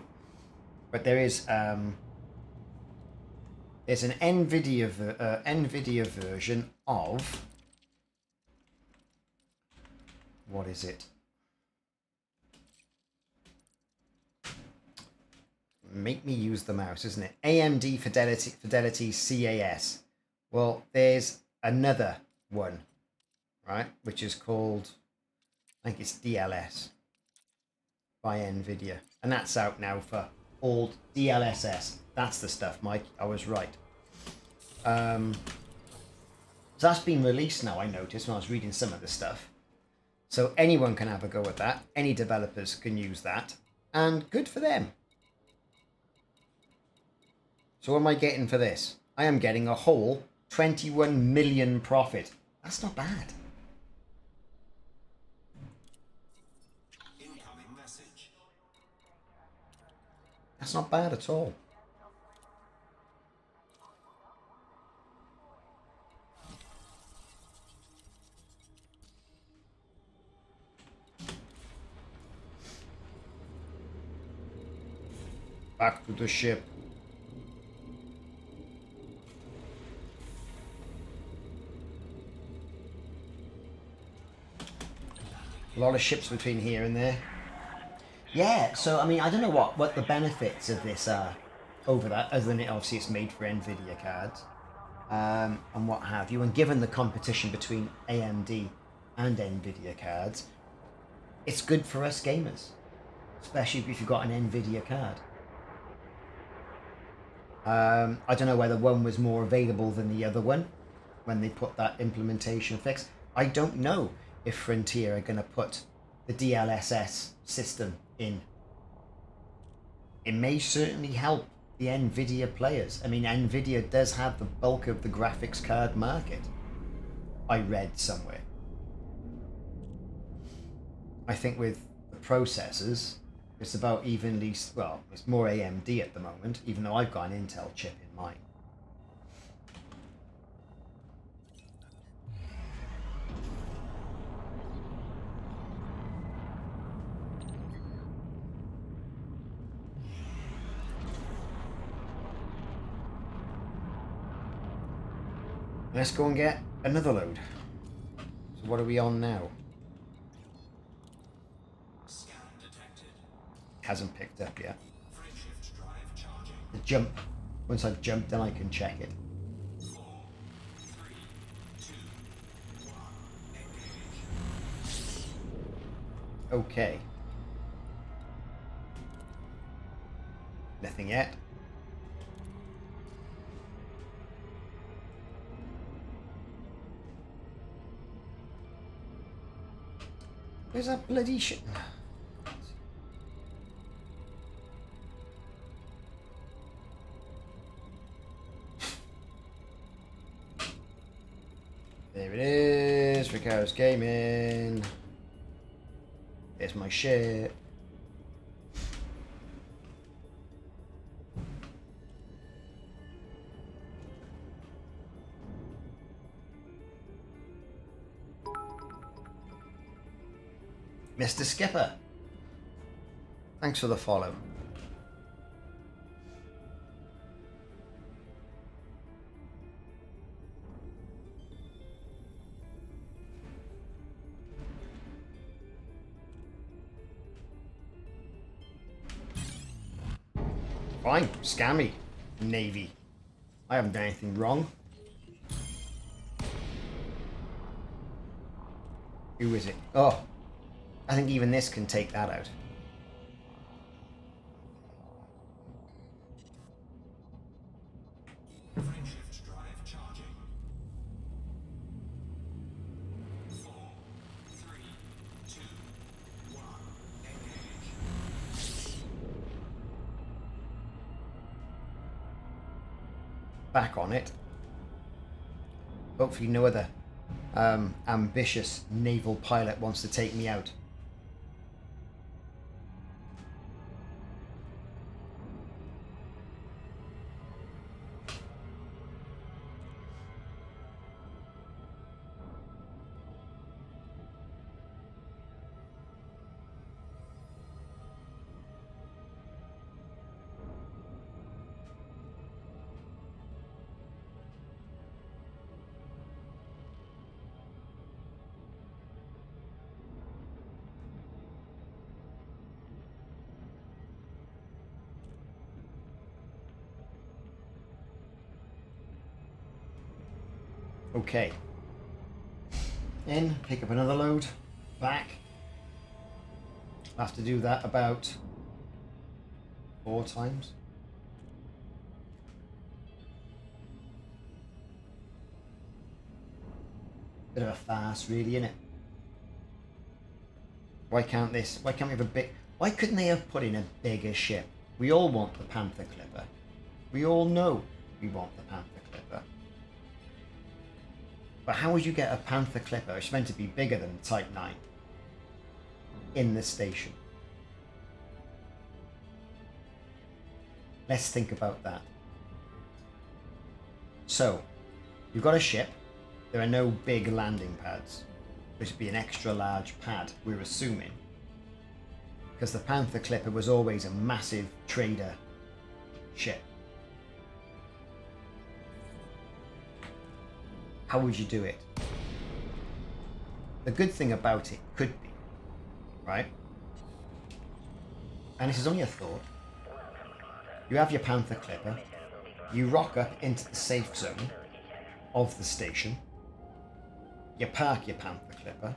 But there is there's an NVIDIA version of, what is it? Make me use the mouse, isn't it? AMD Fidelity CAS. Well, there's another one, right, which is called, I think it's DLS by NVIDIA. And that's out now for all DLSS. That's the stuff, Mike. I was right. So that's been released now, I noticed when I was reading some of the stuff. So anyone can have a go at that. Any developers can use that. And good for them. So what am I getting for this? I am getting a whole 21 million profit. That's not bad. Incoming message. That's not bad at all. Back to the ship. A lot of ships between here and there. Yeah, so I mean, I don't know what the benefits of this are over that, other than obviously it's made for NVIDIA cards and what have you. And given the competition between AMD and NVIDIA cards, it's good for us gamers, especially if you've got an NVIDIA card. I don't know whether one was more available than the other one when they put that implementation fix. I don't know if Frontier are going to put the DLSS system in. It may certainly help the NVIDIA players. I mean, NVIDIA does have the bulk of the graphics card market, I read somewhere. I think with the processors, it's about evenly, well, it's more AMD at the moment, even though I've got an Intel chip in mine. Let's go and get another load. So what are we on now? Scan detected. Hasn't picked up yet. Frameshift drive charging. The jump. Once I've jumped, then I can check it. 4, 3, 2, 1. Engage. Okay. Nothing yet. Where's that bloody shit? There it is. Ricardos Gaming. There's my shit. Mr. Skipper, thanks for the follow. Fine, scammy, Navy. I haven't done anything wrong. Who is it? Oh, I think even this can take that out. Frameshift drive charging. 4, 3, 2, 1. Engage. Back on it. Hopefully no other ambitious naval pilot wants to take me out. Okay. In, pick up another load. Back. I'll have to do that about 4 times. Bit of a farce, really, innit? Why can't we have a big... Why couldn't they have put in a bigger ship? We all want the Panther Clipper. We all know we want the Panther Clipper. But how would you get a Panther Clipper, which is meant to be bigger than Type 9, in the station? Let's think about that. So, you've got a ship. There are no big landing pads. This would be an extra large pad, we're assuming. Because the Panther Clipper was always a massive trader ship. How would you do it? The good thing about it could be, right? And this is only a thought. You have your Panther Clipper. You rock up into the safe zone of the station. You park your Panther Clipper.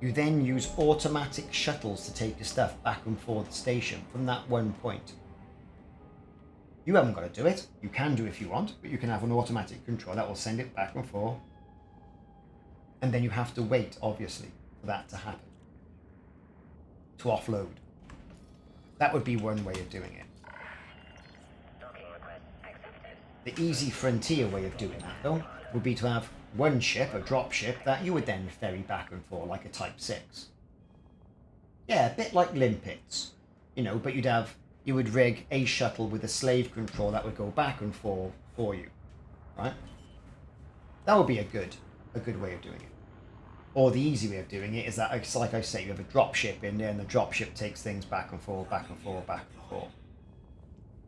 You then use automatic shuttles to take your stuff back and forth the station from that one point. You haven't got to do it. You can do it if you want, but you can have an automatic control that will send it back and forth. And then you have to wait, obviously, for that to happen. To offload. That would be one way of doing it. The easy frontier way of doing that, though, would be to have one ship, a drop ship, that you would then ferry back and forth like a Type 6. Yeah, a bit like limpets, you know, but you would rig a shuttle with a slave control that would go back and forth for you, right? That would be a good way of doing it. Or the easy way of doing it is that, it's like I say, you have a drop ship in there and the drop ship takes things back and forth, back and forth, back and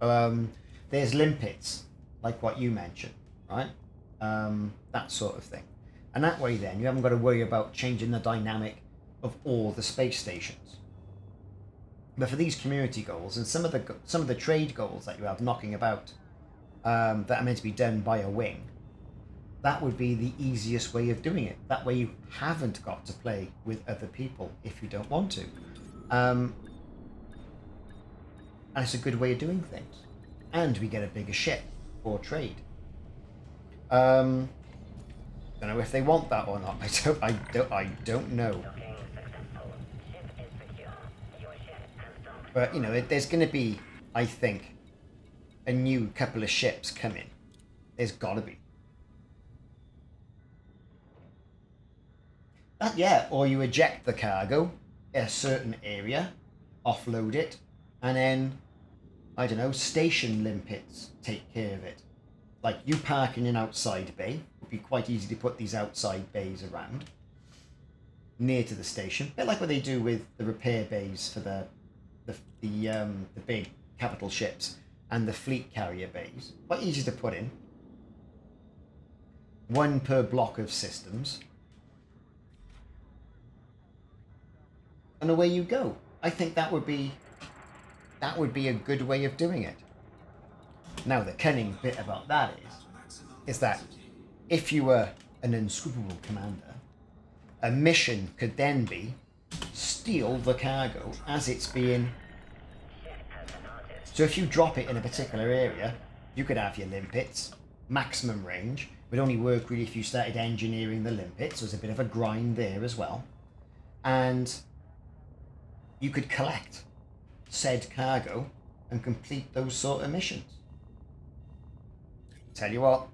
forth. There's limpets, like what you mentioned, right? That sort of thing. And that way then, you haven't got to worry about changing the dynamic of all the space stations. But for these community goals and some of the trade goals that you have knocking about that are meant to be done by a wing, that would be the easiest way of doing it. That way you haven't got to play with other people if you don't want to. And it's a good way of doing things. And we get a bigger ship for trade. Don't know if they want that or not. I don't know. But you know, there's going to be, I think, a new couple of ships coming. There's got to be. Yeah, or you eject the cargo in a certain area, offload it, and then, I don't know, station limpets take care of it. Like you park in an outside bay. It would be quite easy to put these outside bays around near to the station. A bit like what they do with the repair bays for the big capital ships and the fleet carrier bays. Quite easy to put in. One per block of systems. And away you go. I think that would be a good way of doing it. Now the cunning bit about that is that if you were an unscrupulous commander, a mission could then be steal the cargo as it's being... So if you drop it in a particular area, you could have your limpets, maximum range. Would only work really if you started engineering the limpets. There's a bit of a grind there as well. And you could collect said cargo and complete those sort of missions. Tell you what,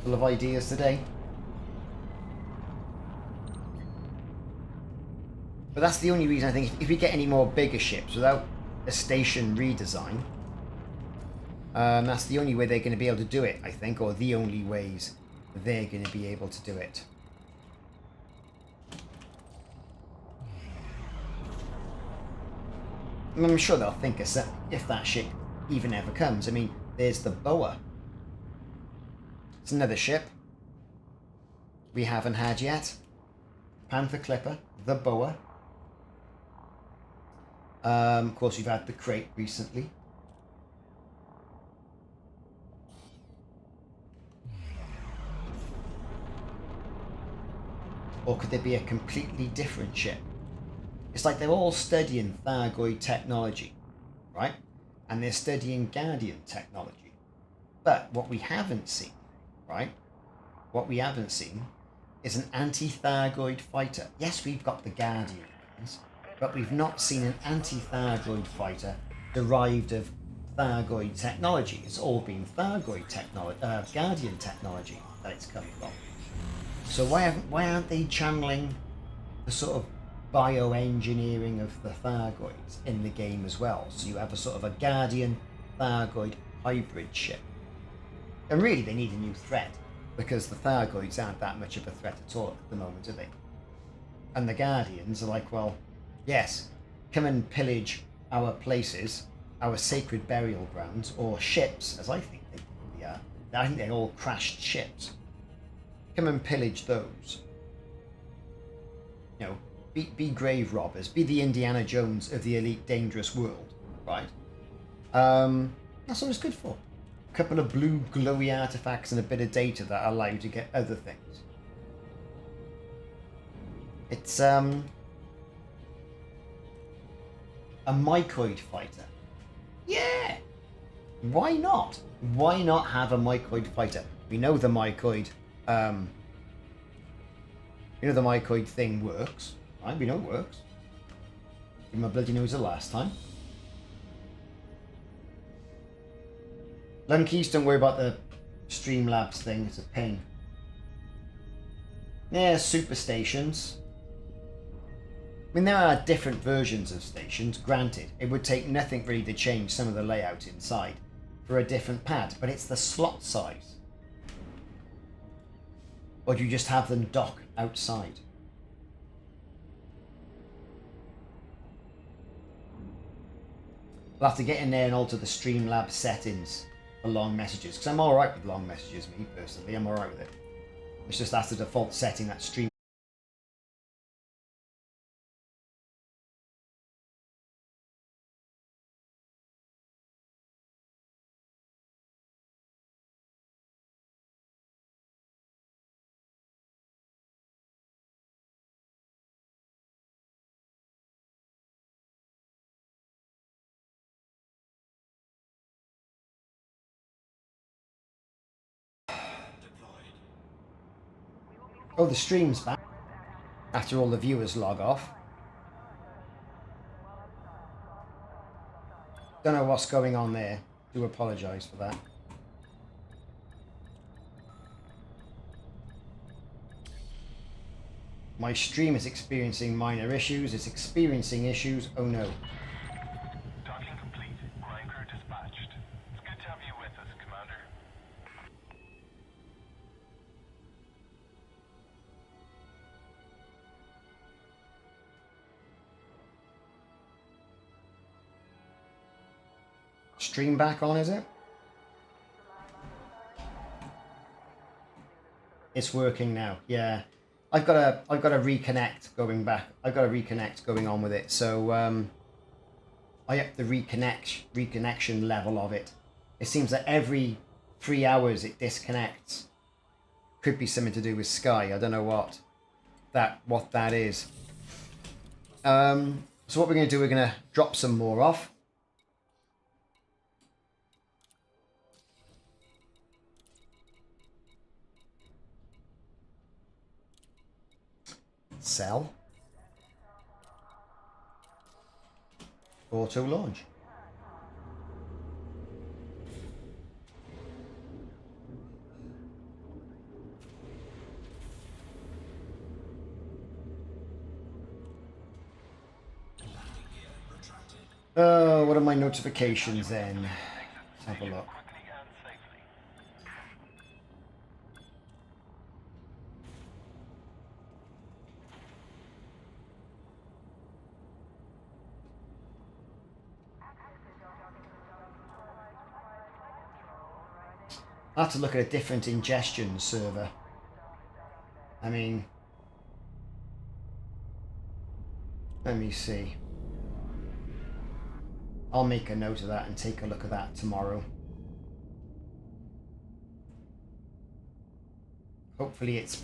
full of ideas today. But that's the only reason I think if we get any more bigger ships without a station redesign, that's the only way they're going to be able to do it, I think, or the only ways they're going to be able to do it. And I'm sure they'll think of something if that ship even ever comes. I mean, there's the Boa. It's another ship we haven't had yet. Panther Clipper, the Boa. Of course, we've had the Crate recently. Or could there be a completely different ship? It's like they're all studying FarGod technology, right? And they're studying Guardian technology. But what we haven't seen, right? What we haven't seen is an anti-FarGod fighter. Yes, we've got the Guardian ones, but we've not seen an anti-FarGod fighter derived of FarGod technology. It's all been FarGod technology, Guardian technology that it's come from. So why aren't they channeling the sort of bioengineering of the FarGods in the game as well? So you have a sort of a Guardian FarGod hybrid ship. And really they need a new threat, because the FarGods aren't that much of a threat at all at the moment, are they? And the Guardians are like, well, yes, come and pillage our places, our sacred burial grounds, or ships, as I think they probably are. I think they're all crashed ships. Come and pillage those. You know, be grave robbers, be the Indiana Jones of the elite dangerous world, right? That's what it's good for. A couple of blue glowy artifacts and a bit of data that allow you to get other things. It's a mycoid fighter. Yeah! Why not? Why not have a mycoid fighter? We know the mycoid the mycoid thing works, right? We know it works. Give my bloody nose the last time. Lunkies, don't worry about the Streamlabs thing, it's a pain. Yeah, super stations. I mean, there are different versions of stations, granted. It would take nothing really to change some of the layout inside for a different pad, but it's the slot size. Or do you just have them dock outside? I'll have to get in there and alter the Streamlabs settings for long messages, because I'm alright with long messages, me personally, I'm alright with it. It's just that's the default setting that Stream. Oh, the stream's back after all the viewers log off. Don't know what's going on there. Do apologise for that. My stream is experiencing minor issues. It's experiencing issues. Oh no. Docking complete. Grind crew dispatched. It's good to have you with us, Commander. Stream back on, is it? It's working now. Yeah. I've got a reconnect going back. I've got a reconnect going on with it. So I up the reconnection level of it It seems that every 3 hours it disconnects. Could be something to do with Sky. I don't know what that is. So what we're going to do, we're going to drop some more off. Sell. Auto launch. Oh, what are my notifications then? Let's have a look. Quickly and safely. I'll have to look at a different ingestion server. I mean, let me see. I'll make a note of that and take a look at that tomorrow. Hopefully it's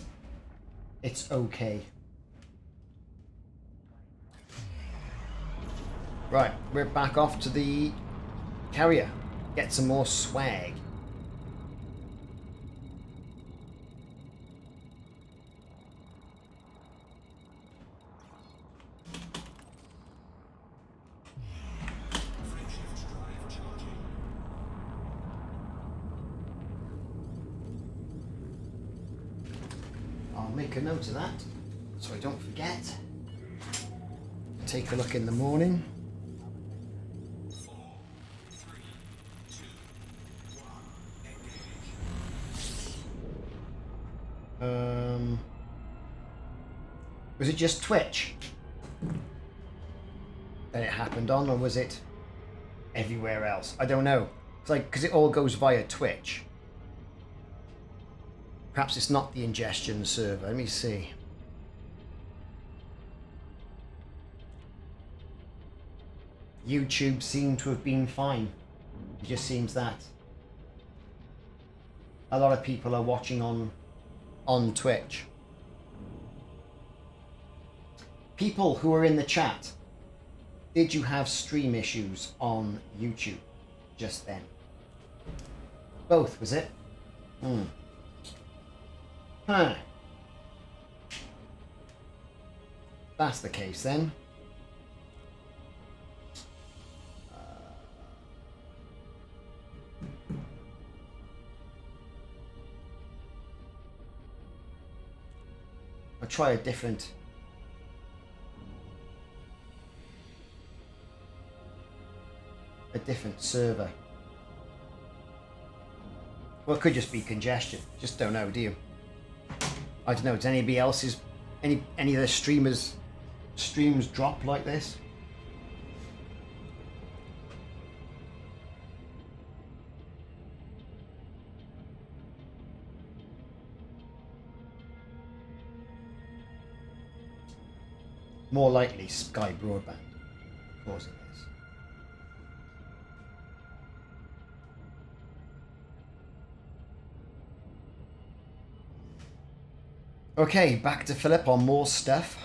okay. Right, we're back off to the carrier. Get some more swag. Make a note of that so I don't forget. Take a look in the morning. 4, 3, 2, 1, engage. Was it just Twitch that it happened on, or was it everywhere else? I don't know. It's like, because it all goes via Twitch. Perhaps it's not the ingestion server. Let me see. YouTube seemed to have been fine. It just seems that a lot of people are watching on Twitch. People who are in the chat, did you have stream issues on YouTube just then? Both, was it? Huh. That's the case then. I'll try a different server. Well, it could just be congestion. Just don't know, do you? I don't know. Does anybody else's any of the streams drop like this? More likely Sky Broadband causing this. Okay, back to Philip on more stuff.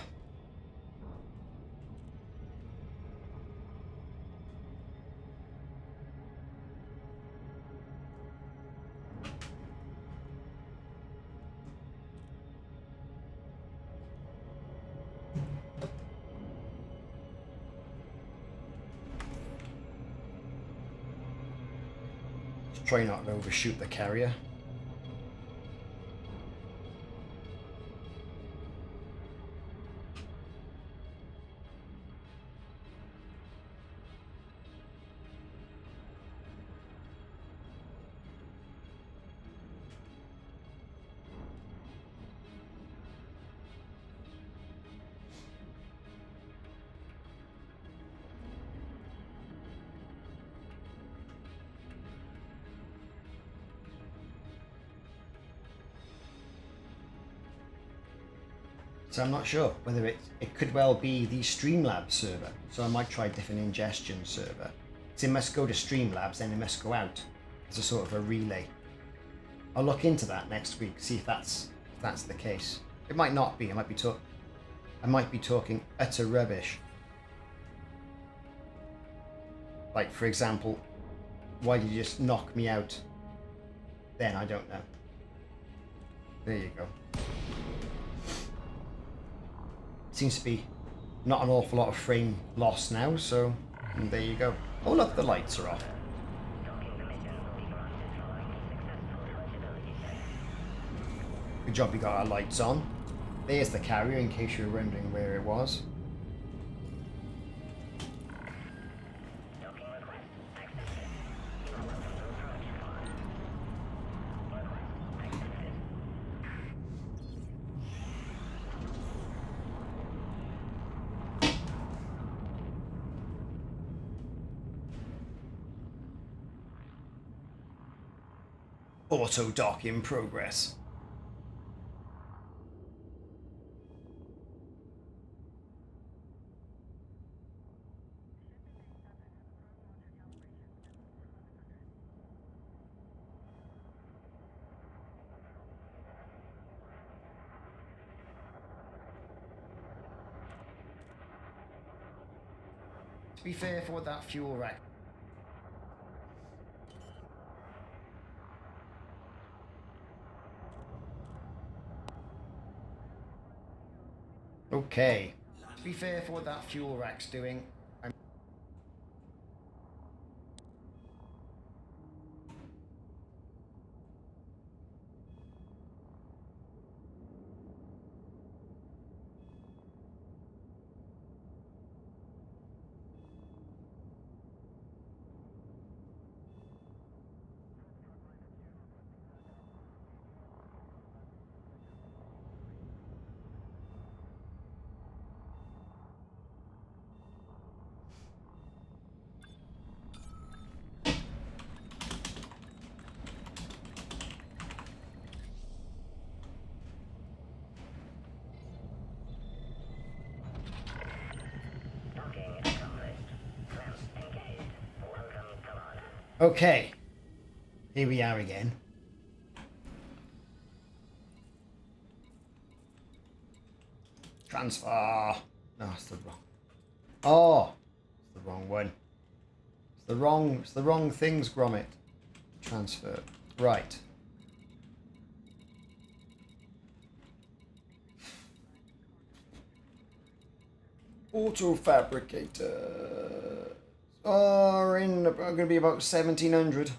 Just try not to overshoot the carrier. So I'm not sure whether it could well be the Streamlabs server. So I might try a different ingestion server. So it must go to Streamlabs, then it must go out It's a sort of a relay. I'll look into that next week, see if that's the case. It might not be. I might be talking utter rubbish. Like, for example, why did you just knock me out? Then I don't know. There you go. Seems to be not an awful lot of frame loss now, so there you go. Oh look, the lights are off. Good job we got our lights on. There's the carrier, in case you were wondering where it was. Auto dock in progress. To be fair, for that fuel rack. Okay. To be fair, for what that fuel rack's doing, okay, here we are again. Transfer. No, it's the wrong. Oh, it's the wrong one. It's the wrong things, Gromit. Transfer. Right. Auto fabricator. Are in going to be about 1700.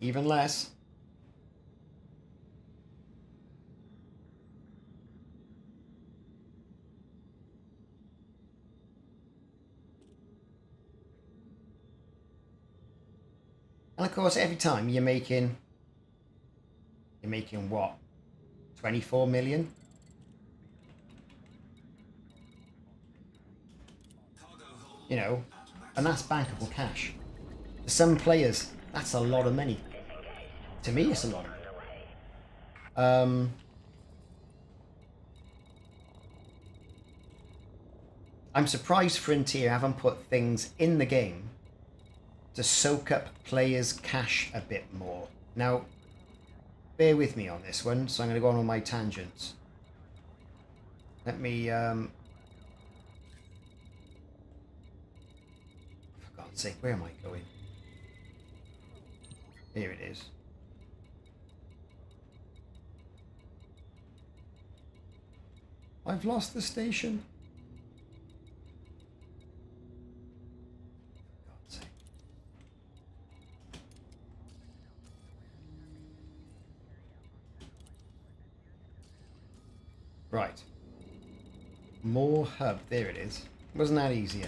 Even less. And of course, every time you're making what? 24 million? You know, and that's bankable cash. For some players, that's a lot of money. To me, it's a lot of money. I'm surprised Frontier haven't put things in the game to soak up players' cash a bit more. Now, bear with me on this one, so I'm going to go on all my tangents. Let me, for God's sake, where am I going? Here it is. I've lost the station. Right. More hub. There it is. Wasn't that easier?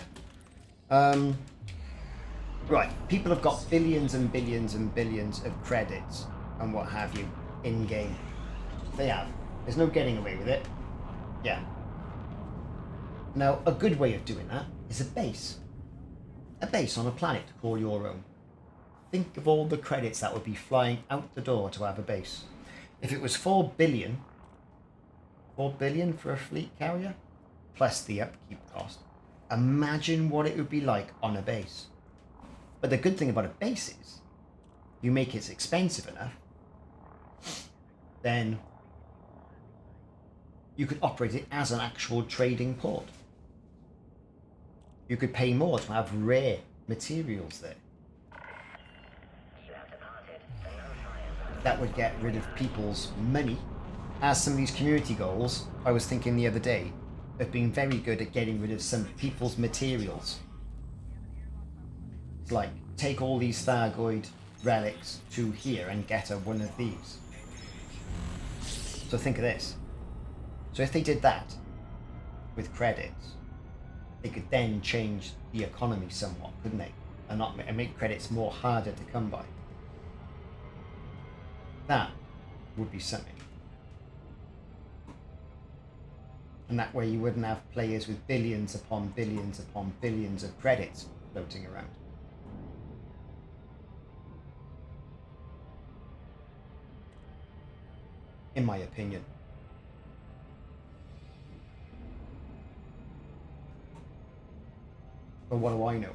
Right. People have got billions and billions and billions of credits and what have you in game. They have. There's no getting away with it. Yeah. Now, a good way of doing that is a base. A base on a planet to call your own. think of all the credits that would be flying out the door to have a base. If it was 4 billion for a fleet carrier, plus the upkeep cost, imagine what it would be like on a base. But the good thing about a base is, you make it expensive enough, then you could operate it as an actual trading port. You could pay more to have rare materials there. That would get rid of people's money. As some of these community goals, I was thinking the other day, have been very good at getting rid of some people's materials. It's like, take all these FarGod relics to here and get one of these. So think of this. So if they did that with credits, they could then change the economy somewhat, couldn't they? And make credits more harder to come by. That would be something. And that way you wouldn't have players with billions upon billions upon billions of credits floating around. In my opinion. But what do I know?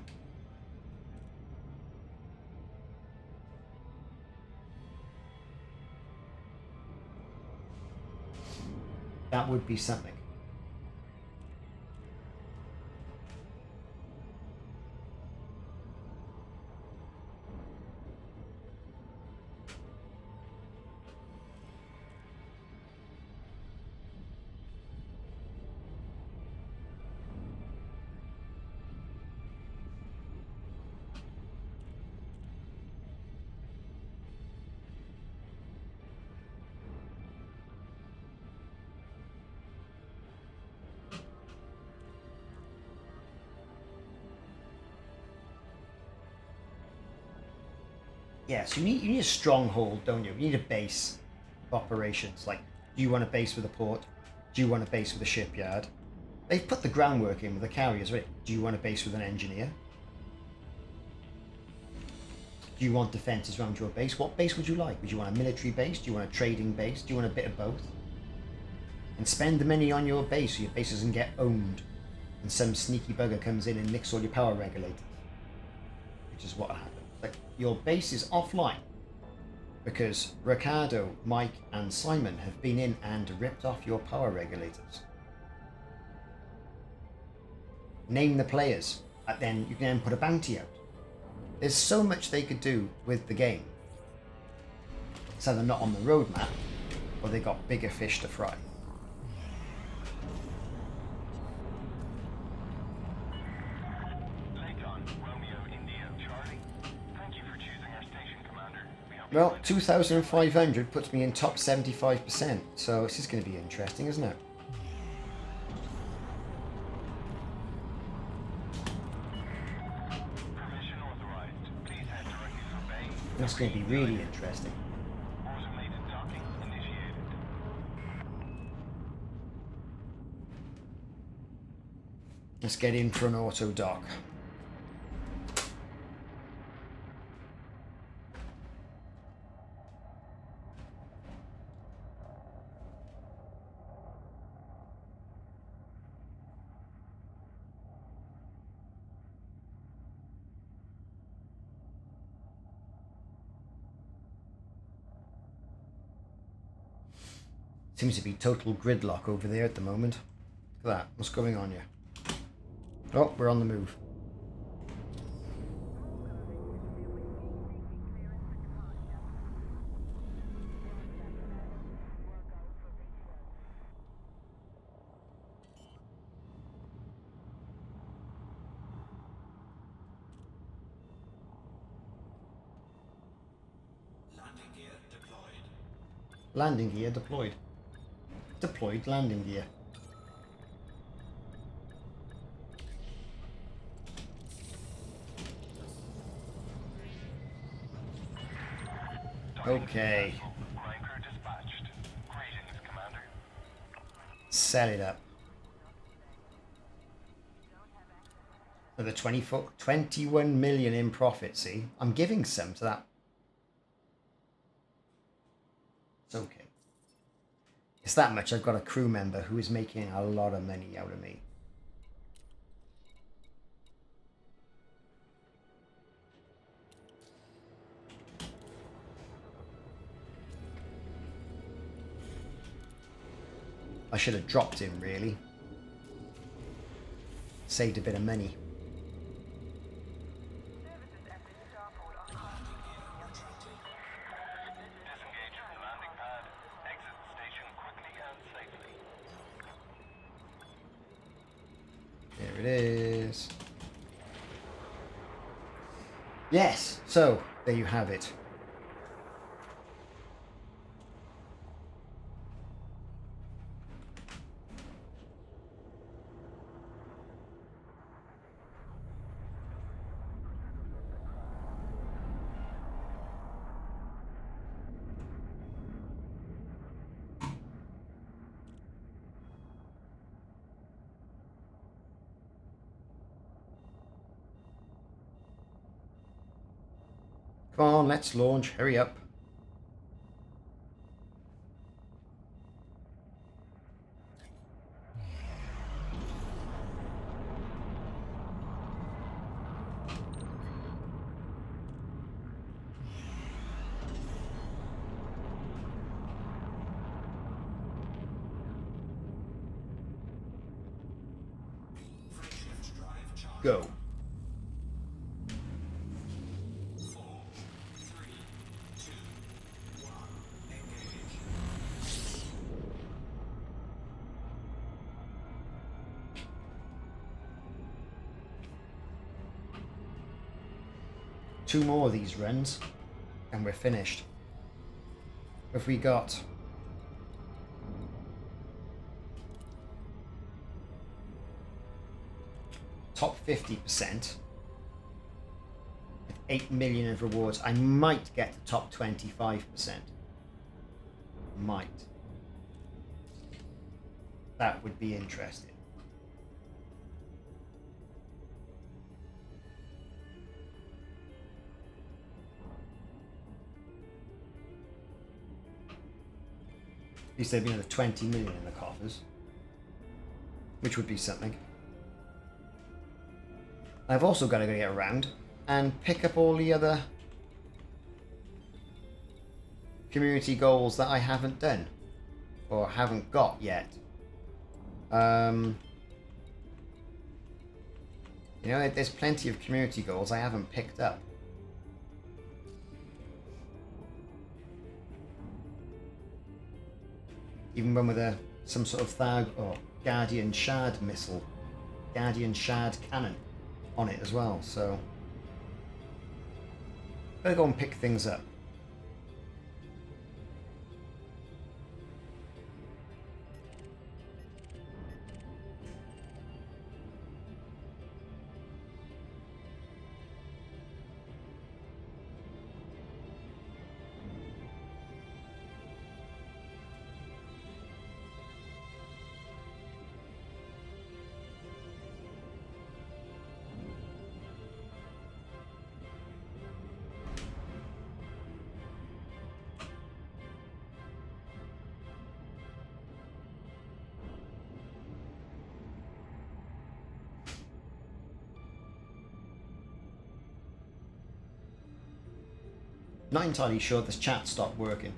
That would be something. Yeah, so you need a stronghold, don't you? You need a base of operations. Like, do you want a base with a port? Do you want a base with a shipyard? They've put the groundwork in with the carriers, right? Do you want a base with an engineer? Do you want defences around your base? What base would you like? Would you want a military base? Do you want a trading base? Do you want a bit of both? And spend the money on your base so your base doesn't get owned and some sneaky bugger comes in and nicks all your power regulators. Which is what happened. Like, your base is offline because Ricardo, Mike and Simon have been in and ripped off your power regulators. Name the players, and then you can then put a bounty out. There's so much they could do with the game. So they're not on the roadmap, or they got bigger fish to fry. Well, 2,500 puts me in top 75%, so this is going to be interesting, isn't it? That's going to be really interesting. Let's get in for an auto dock. Seems to be total gridlock over there at the moment. Look at that. What's going on here? Oh, we're on the move. Landing gear deployed. Landing gear deployed. Deployed landing gear. Okay. Set it up. Another 21 million in profit, see? I'm giving some to that. It's okay. It's that much. I've got a crew member who is making a lot of money out of me. I should have dropped him, really. Saved a bit of money. Disengage from the landing pad. Exit the station quickly and safely. There it is. Yes, so there you have it. Come on, let's launch. Hurry up. Go. 4, 3, 2, 1, engage. Two more of these runs and we're finished. Have we got top 50% with 8 million of rewards? I might get the top 25%. Might. That would be interesting. At least there'd be another 20 million in the coffers, which would be something. I've also got to get around and pick up all the other community goals that I haven't done or haven't got yet. You know, there's plenty of community goals I haven't picked up. Even one with some sort of Thag or Guardian Shard missile, Guardian Shard cannon on it as well. So gotta go and pick things up. Not entirely sure this chat stopped working.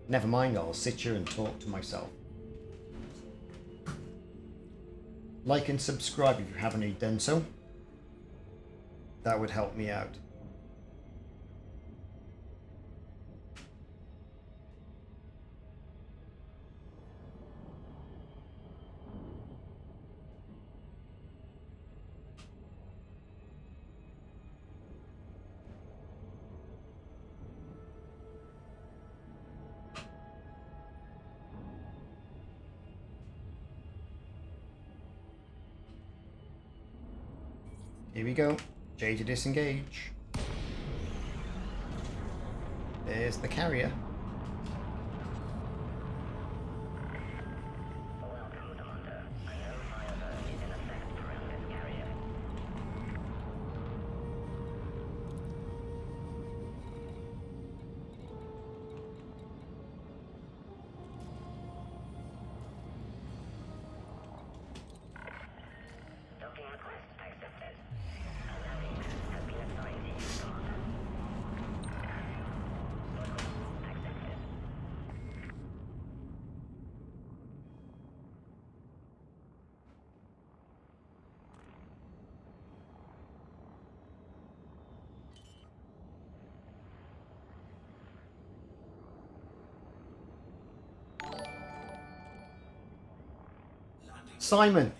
Never mind, I'll sit here and talk to myself. Like and subscribe if you haven't already done so. That would help me out. Here we go. J to disengage. There's the carrier. Welcome, Commander. I know FarGod is in effect around this carrier. Simon,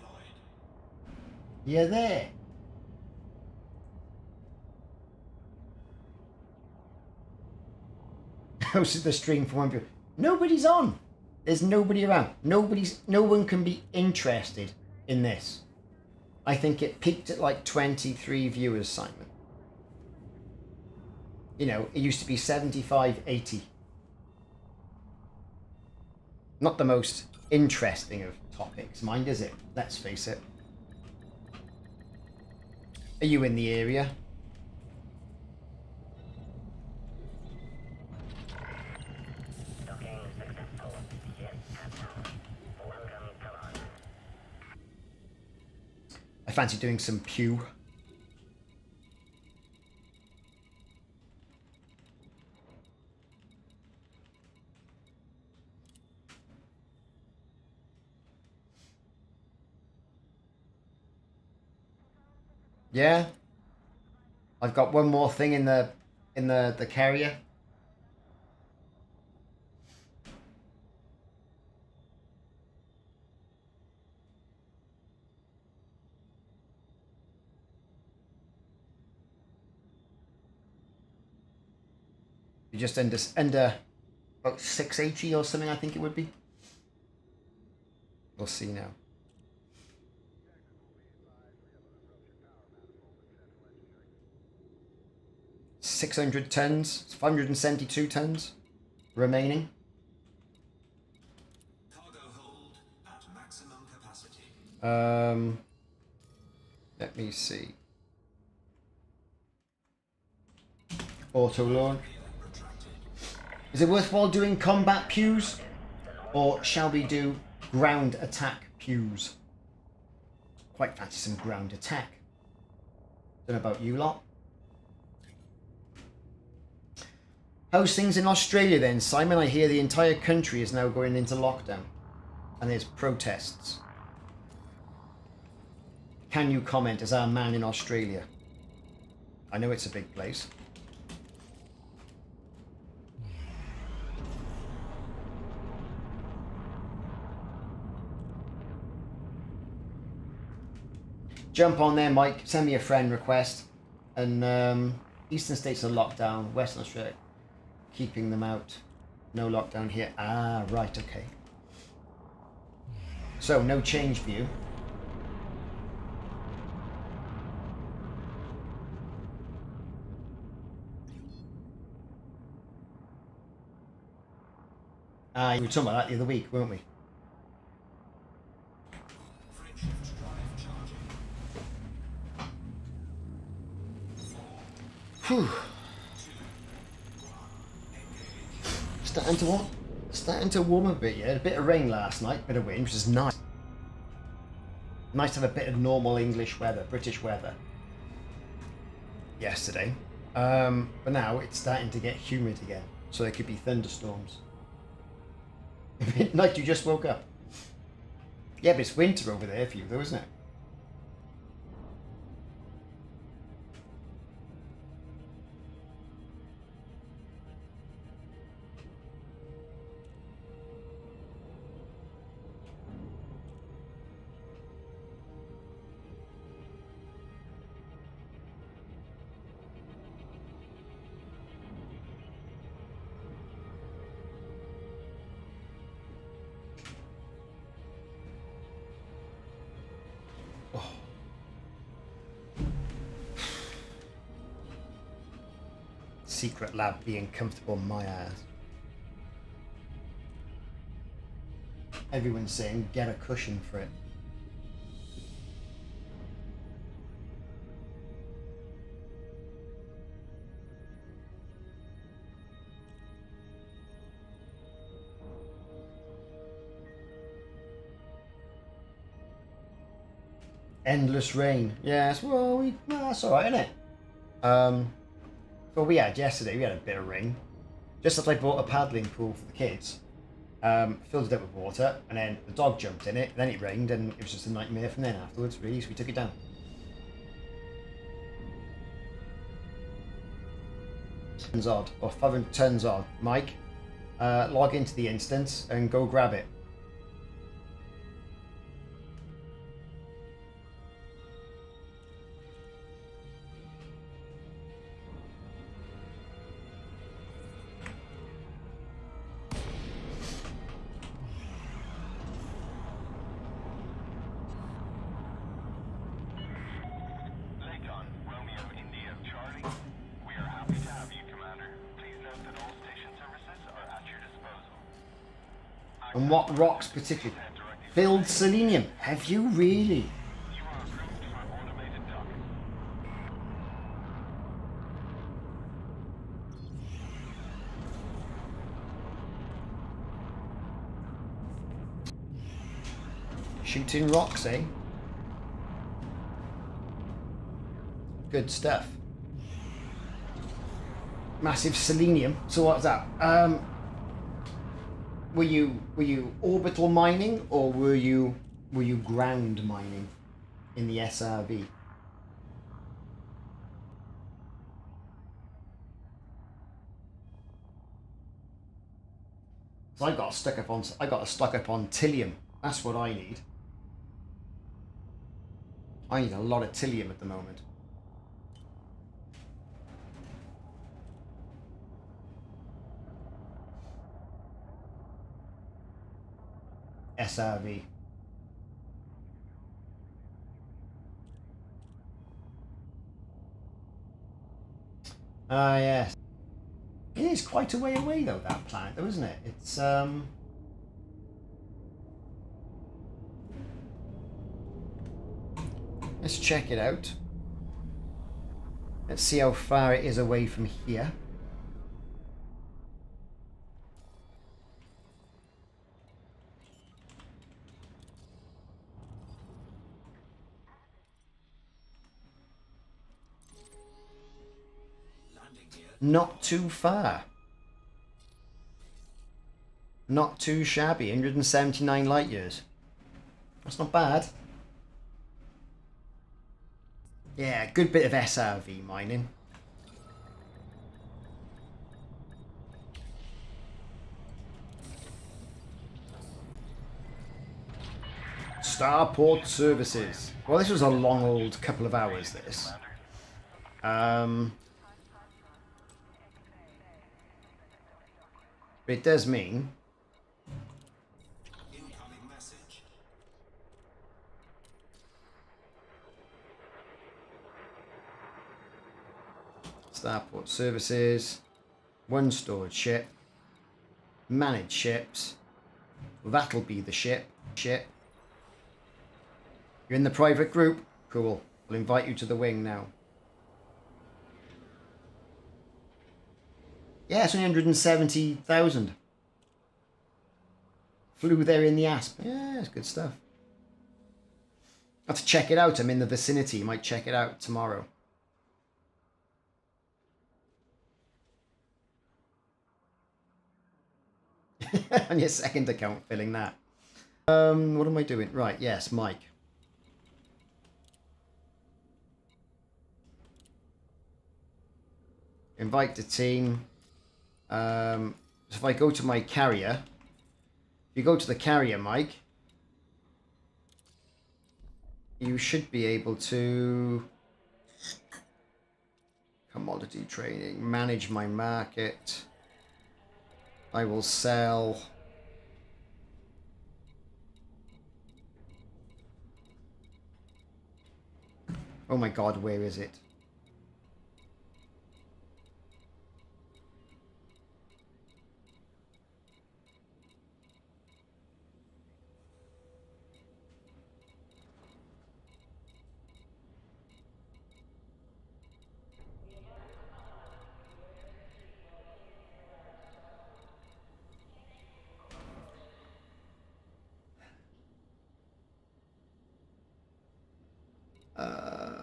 you're there. Hosted the stream for one view. Nobody's on. There's nobody around. No one can be interested in this. I think it peaked at like 23 viewers, Simon. You know, it used to be 75, 80. Not the most interesting of topics, mind, is it? Let's face it. Are you in the area? Docking successful. Ship at power. Welcome to launch. I fancy doing some pew. Yeah. I've got one more thing in the carrier. You just under about 680 or something, I think it would be. We'll see now. $600 tons, 572 tons remaining. Cargo hold at maximum capacity. Let me see. Auto launch. Is it worthwhile doing combat pews, or shall we do ground attack pews? Quite fancy some ground attack. Don't know about you lot. How's things in Australia then, Simon? I hear the entire country is now going into lockdown, and there's protests. Can you comment as our man in Australia? I know it's a big place. Jump on there, Mike. Send me a friend request. And Eastern states are locked down. Western Australia, keeping them out. No lockdown here. Ah, right, okay. So, no change for you. Ah, we were talking about that the other week, weren't we? Frameshift drive charging. Whew. Starting to warm a bit, yeah. A bit of rain last night, bit of wind, which is nice. Nice to have a bit of normal English weather, British weather. Yesterday. But now it's starting to get humid again. So there could be thunderstorms. Midnight, you just woke up. Yeah, but it's winter over there for you though, isn't it? Secret lab being comfortable in my ass. Everyone's saying get a cushion for it. Endless rain. Yes, well, that's alright, isn't it? Well, we had yesterday, we had a bit of rain. Just as I bought a paddling pool for the kids. Filled it up with water, and then the dog jumped in it, then it rained, and it was just a nightmare from then afterwards, really, so we took it down. Tons odd, or 500 tons odd. Mike, log into the instance and go grab it. And what rocks particularly? Filled selenium. Have you really? You are approved for automated dock. Shooting rocks, eh? Good stuff. Massive selenium. So what's that? Were you orbital mining or were you ground mining in the SRV? So I got stuck up on tillium. That's what I need. I need a lot of tillium at the moment. SRV. Ah, yes. It is quite a way away though, that planet though, isn't it? It's let's check it out. Let's see how far it is away from here. Landing gear. Not too far. Not too shabby. 179 light years. That's not bad. Yeah, good bit of SRV mining. Starport services. Well, this was a long old couple of hours, this. But it does mean Incoming message. Starport services, one stored ship, manage ships. That'll be the ship. You're in the private group? Cool. I'll invite you to the wing now. Yeah, it's only 170,000. Flew there in the Asp. Yeah, it's good stuff. I have to check it out. I'm in the vicinity. Might check it out tomorrow. On your second account, filling that. What am I doing? Right, yes, Mike. Invite the team. So if I go to my carrier, if you go to the carrier, Mike, you should be able to commodity trading, manage my market. I will sell. Oh my God, where is it?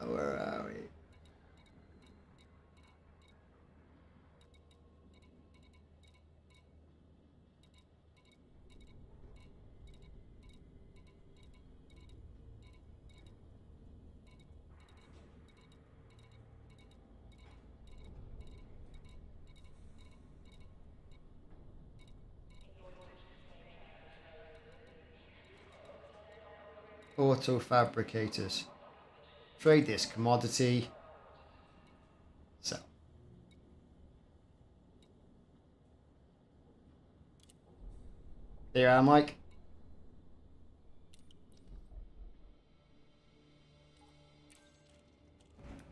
Where are we? Auto fabricators. Trade this commodity. Sell. There you are, Mike.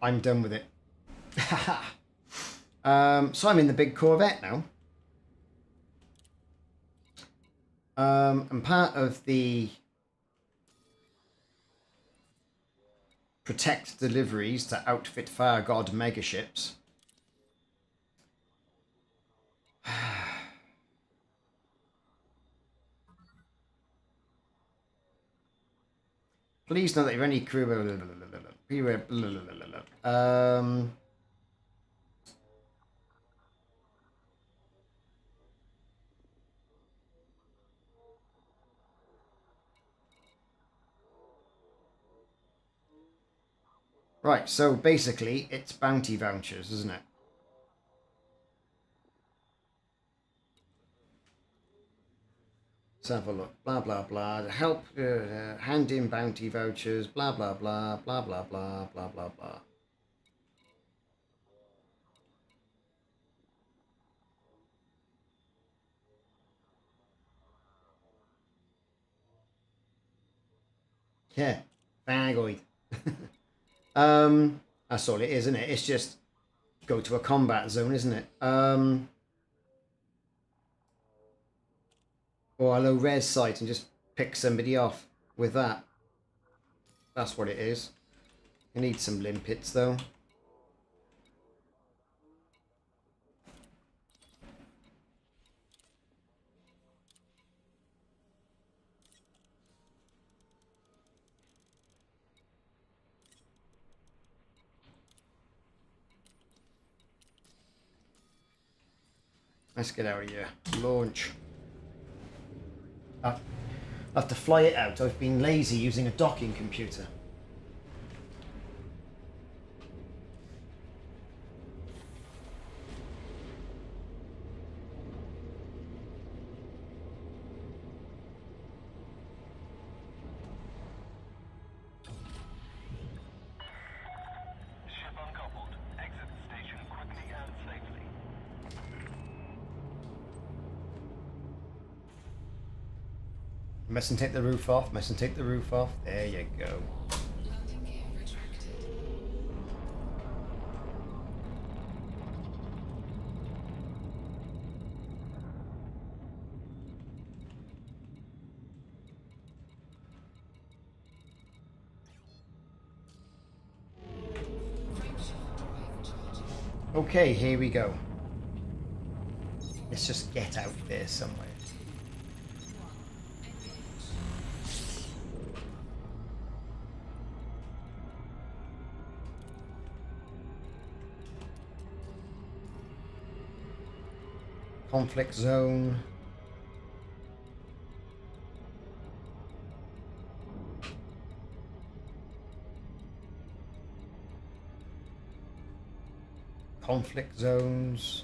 I'm done with it. So I'm in the big Corvette now. And part of the protect deliveries to outfit FarGod megaships. Please know that if any crew... Right, so basically it's bounty vouchers, isn't it? Let's have a look. Blah, blah, blah. Help, hand in bounty vouchers, blah, blah, blah, blah, blah, blah, blah, blah, blah. Yeah, FarGod. That's all it is, isn't it? It's just go to a combat zone, isn't it? Or a low res site and just pick somebody off with that. That's what it is. You need some limpets though. Let's get out of here. Launch. I have to fly it out. I've been lazy using a docking computer. Ship uncoupled. Exit the station quickly and safely. Mustn't take the roof off. Mustn't take the roof off. There you go. Landing gear retracted. Frameshift drive charging. Okay, here we go. Let's just get out there somewhere. 1. Engage. Conflict zone. Conflict zones.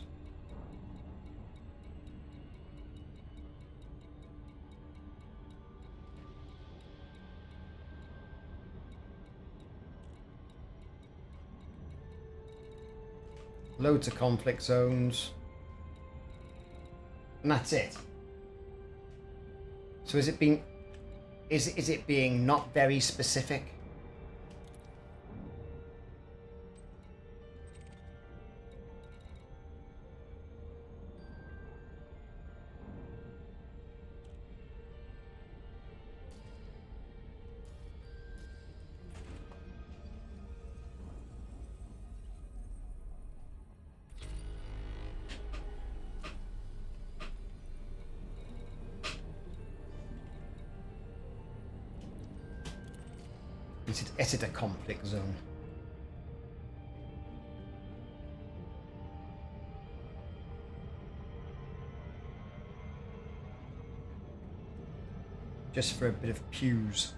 Loads of conflict zones. And that's it. So is it being is it being not very specific? Is it a conflict zone? Just for a bit of pews.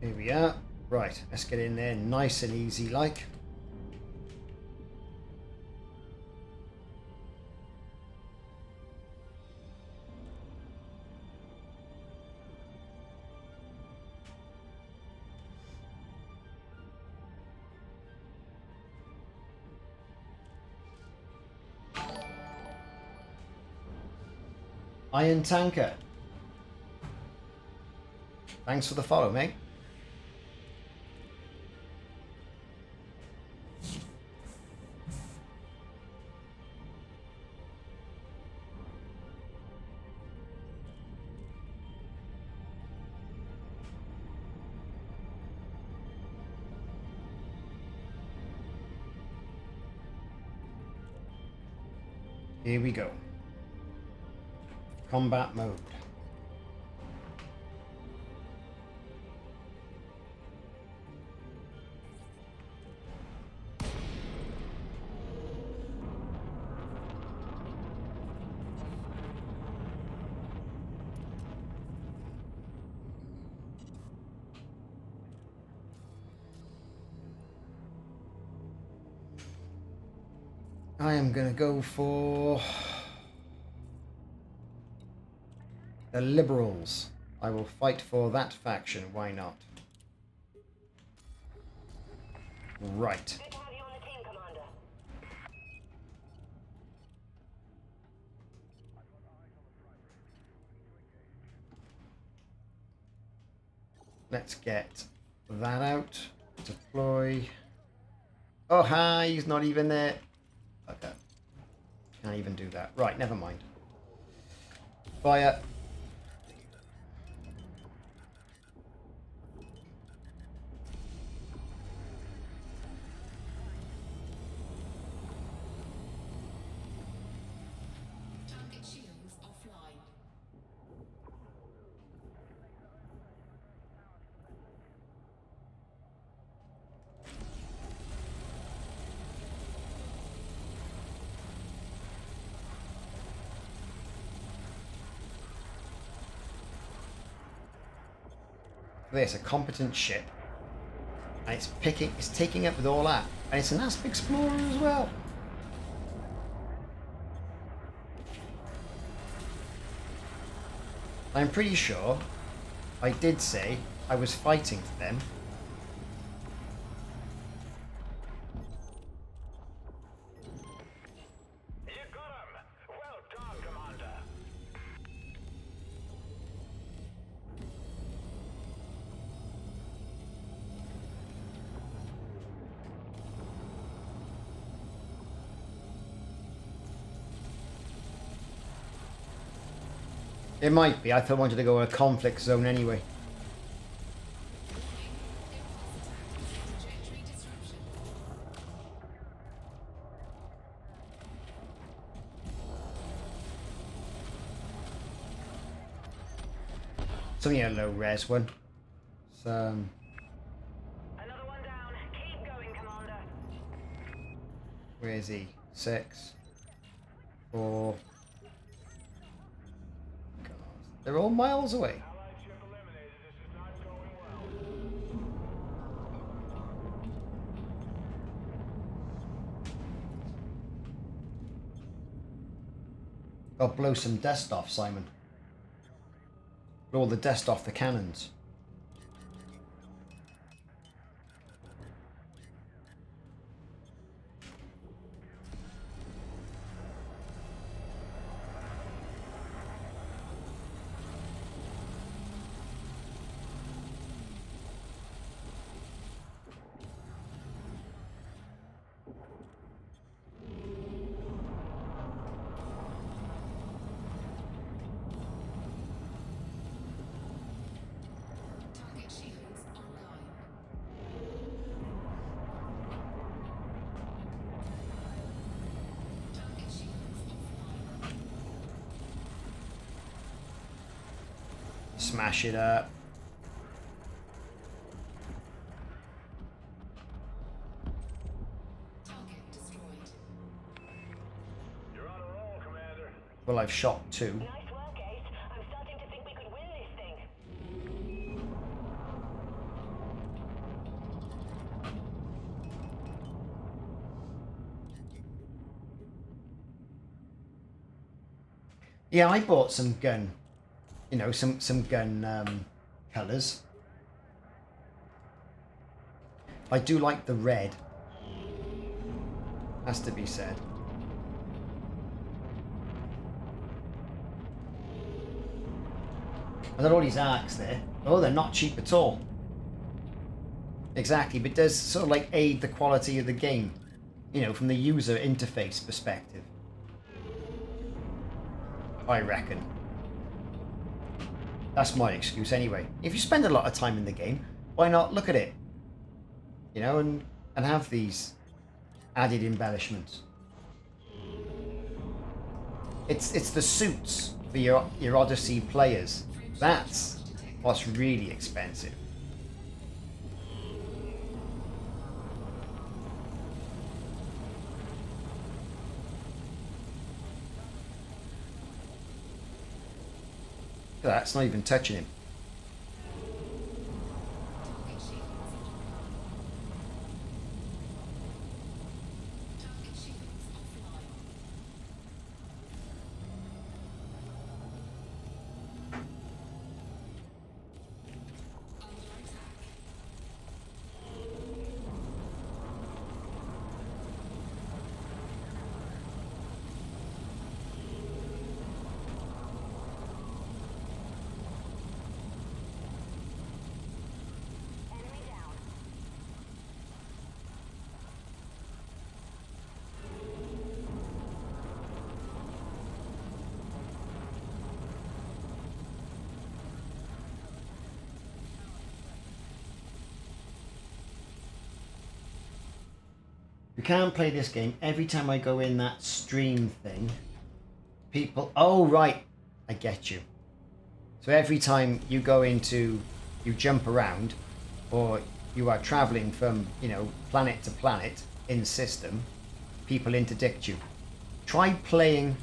Here we are. Right, let's get in there nice and easy like. Iron Tanker. Thanks for the follow, mate. Here we go. Combat mode. I am going to go for the Liberals. I will fight for that faction. Why not? Right. Good to have you on the team, Commander. Let's get that out. Deploy. Oh, hi. He's not even there. Okay. Can't even do that. Right, never mind. Fire. Target shields offline. This, a competent ship. And it's taking up with all that. And it's an Asp Explorer as well. I'm pretty sure I did say I was fighting for them. You got him! Well done, Commander. It might be. I thought I wanted to go in a conflict zone anyway. Trajectory disruption. It's only a low res one. Some. Another one down. Keep going, Commander. Where is he? 6, 4. God, they're all miles away. Allied ship eliminated. This is not going well. I'll blow some dust off, Simon. Blow all the dust off the cannons. Target shields online. Target shields offline. Smash it up. Target destroyed. You're on a roll, Commander. Well, I've shot 2. Nice work, Ace. I'm starting to think we could win this thing. Yeah, I bought some gun. You know, some gun colours. I do like the red. Has to be said. And there are all these arcs there. Oh, they're not cheap at all. Exactly, but it does sort of like aid the quality of the game, you know, from the user interface perspective. I reckon. That's my excuse anyway. If you spend a lot of time in the game, why not look at it? You know, and have these added embellishments. It's the suits for your Odyssey players. That's what's really expensive. Look at that, it's not even touching him. Target shields offline. Target shields offline. Under attack. You can't play this game. Every time I go in that stream thing, people... Oh, right. I get you. So every time you go into... You jump around, or you are travelling from, you know, planet to planet in system, people interdict you. Try playing...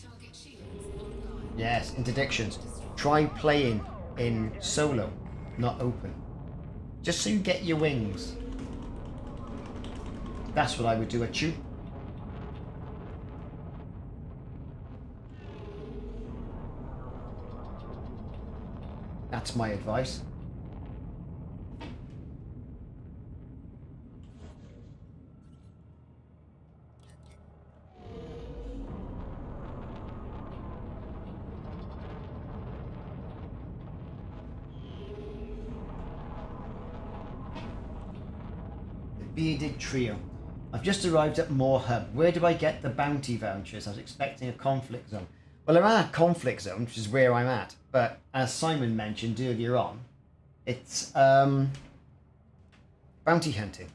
Target shields online. Yes, interdictions. Try playing in solo, not open. Just so you get your wings. That's what I would do at you. That's my advice. The bearded trio. I've just arrived at Moore Hub. Where do I get the bounty vouchers? I was expecting a conflict zone. Well, there are conflict zones, which is where I'm at. But as Simon mentioned earlier on, it's bounty hunting.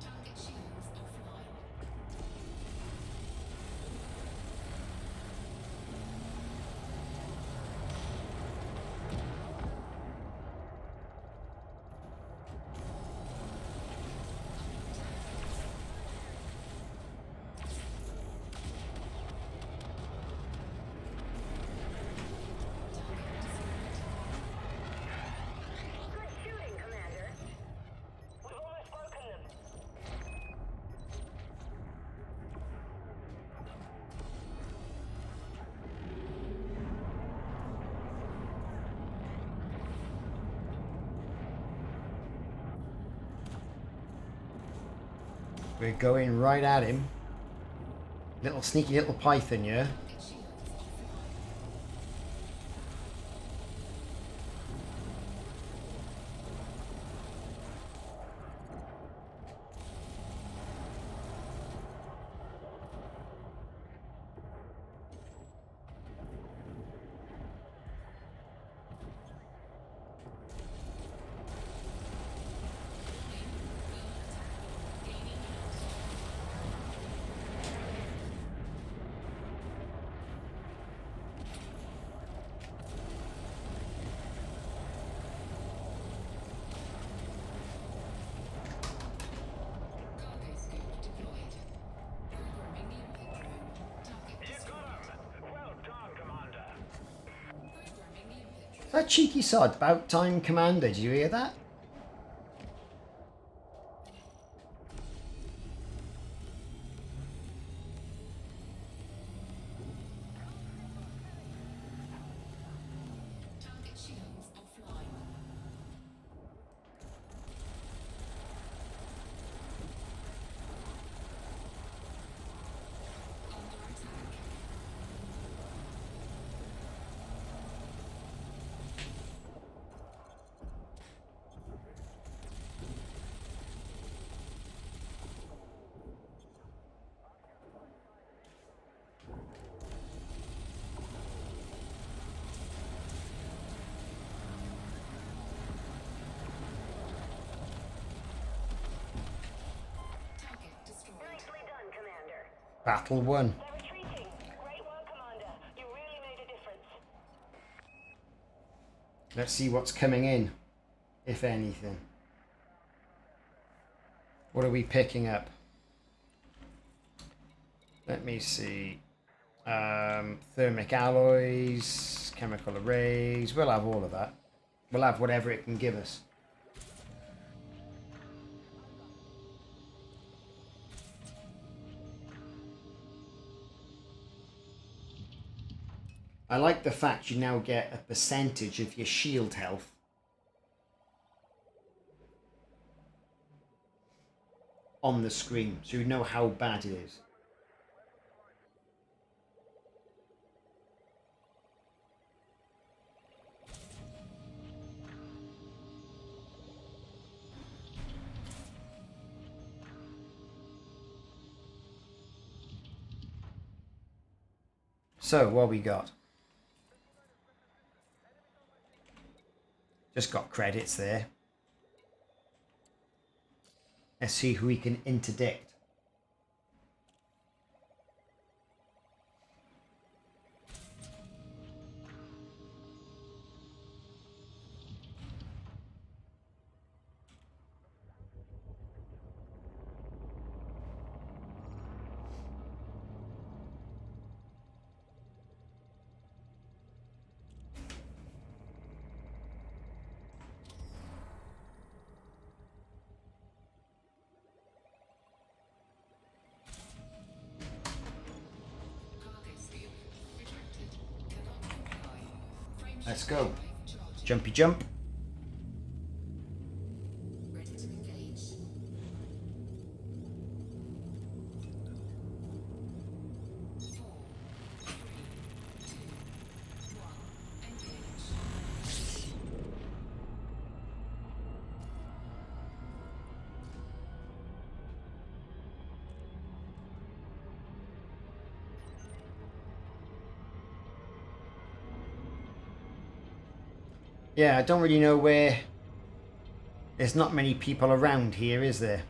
Target shields offline. Good shooting, Commander. We've almost broken them. We're going right at him. Little sneaky little python, yeah? Target shields offline. That cheeky sod, about time commander, did you hear that? Target shields offline. Under attack. Target destroyed. Nicely done, Commander. Battle won. They're retreating. Great work, Commander. You really made a difference. Let's see what's coming in, if anything. What are we picking up? Let me see. Thermic alloys, chemical arrays. We'll have all of that. We'll have whatever it can give us. I like the fact you now get a percentage of your shield health on the screen, so you know how bad it is. So, what we got? Just got credits there. Let's see who we can interdict. Cargo scoop retracted. Cannot comply. Frame Let's shift go. relay for charging. Jumpy jump. Ready to engage. 4, 3, 2, 1. Engage. Yeah, I don't really know where. There's not many people around here, is there?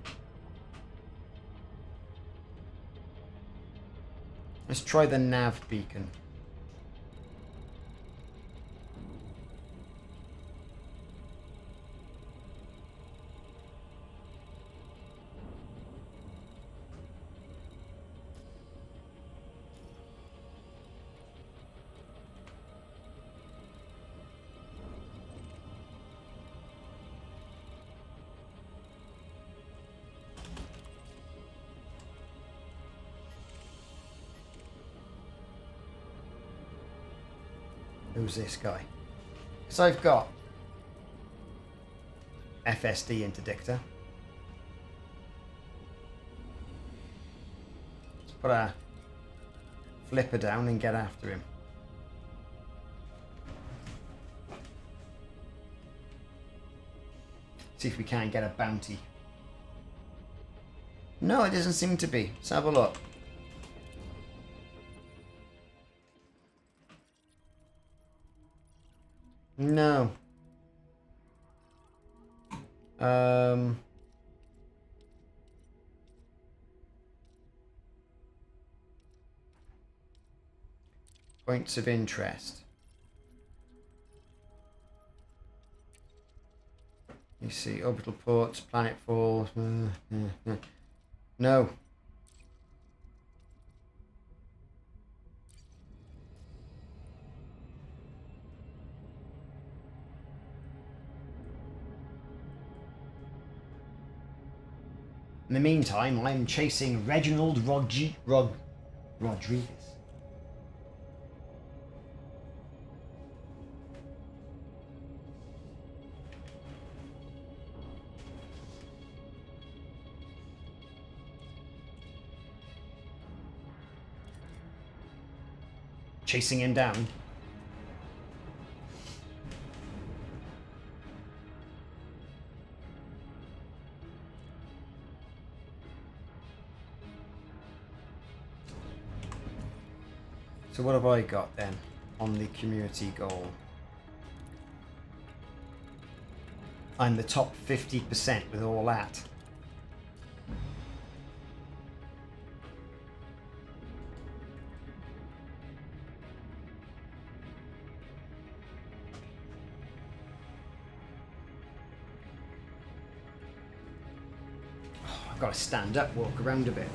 Let's try the nav beacon. Who's this guy? So I've got FSD interdictor. Let's put a flipper down and get after him. See if we can get a bounty. No, it doesn't seem to be. Let's have a look. No. Points of interest. You see, orbital ports, planet falls. No. In the meantime, I'm chasing Reginald Rodriguez. Chasing him down. So what have I got then on the community goal? I'm the top 50% with all that. Oh, I've got to stand up, walk around a bit.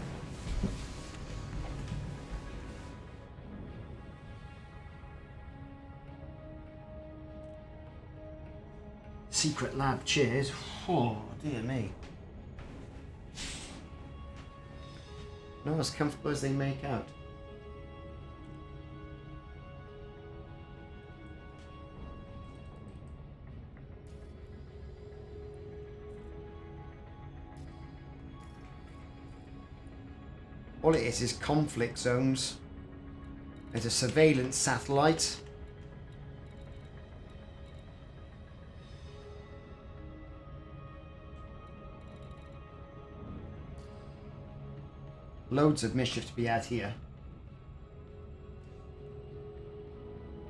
Secret lab chairs. Oh, dear me. Not as comfortable as they make out. All it is conflict zones. There's a surveillance satellite. Loads of mischief to be had here.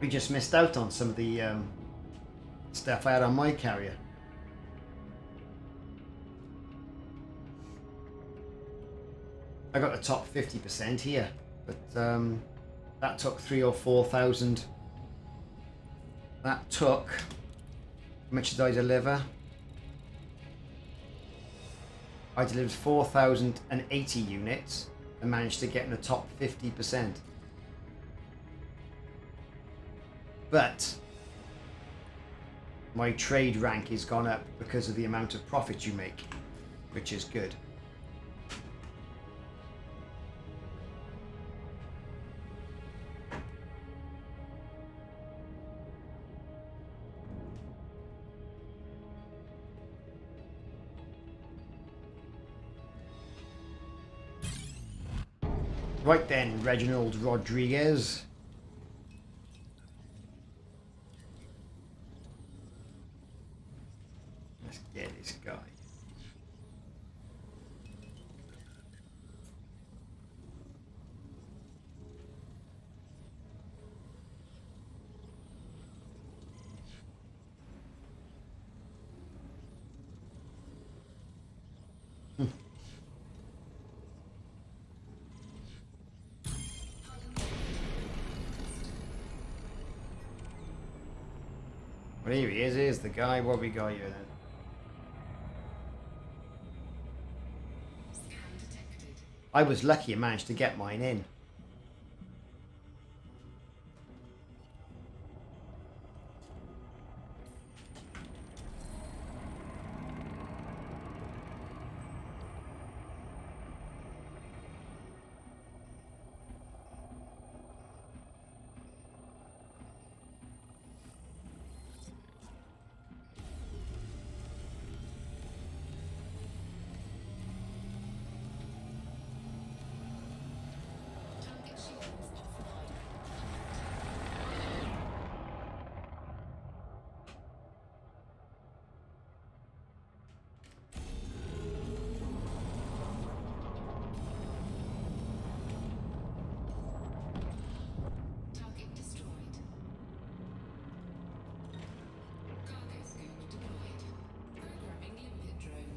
We just missed out on some of the stuff I had on my carrier. I got the top 50% here, but that took 3,000 or 4,000. That took, how much did I deliver? I delivered 4,080 units and managed to get in the top 50%. But my trade rank has gone up because of the amount of profit you make, which is good. Right then, Reginald Rodriguez. Let's get this guy. Well, here he is. Here's the guy. What we got here then? Scan detected. I was lucky I managed to get mine in. Target shields offline. Target destroyed. Cargo scoop deployed. Programming limpet drone.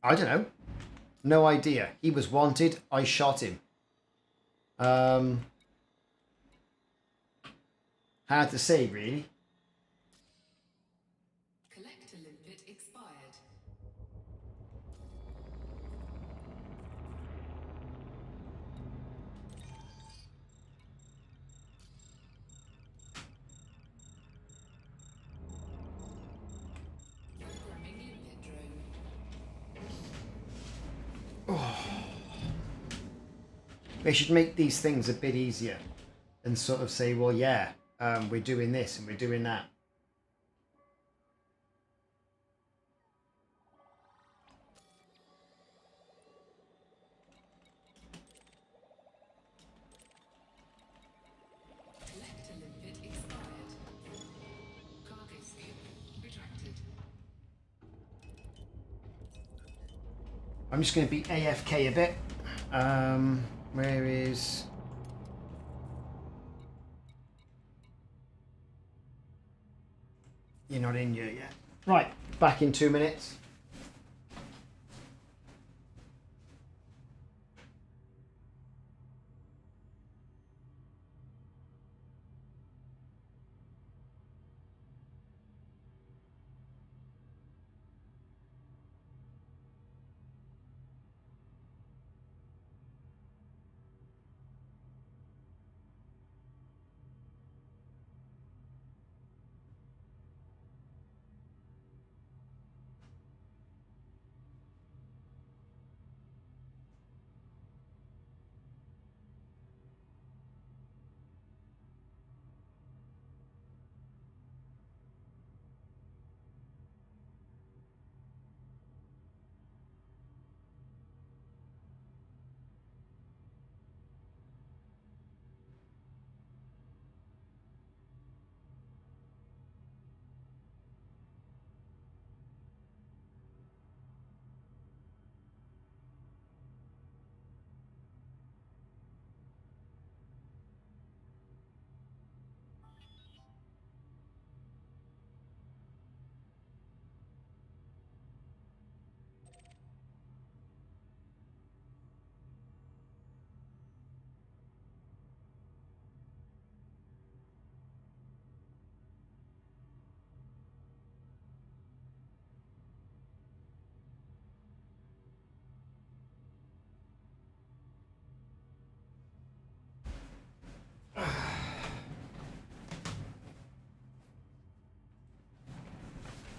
I don't know. No idea. He was wanted. I shot him. Hard to say, really. Collector limpet expired. They should make these things a bit easier and sort of say, well, yeah, we're doing this and we're doing that. Collector limpet expired. Cargo scoop retracted. I'm just going to be AFK a bit. Where is... You're not in here yet. Right, back in 2 minutes.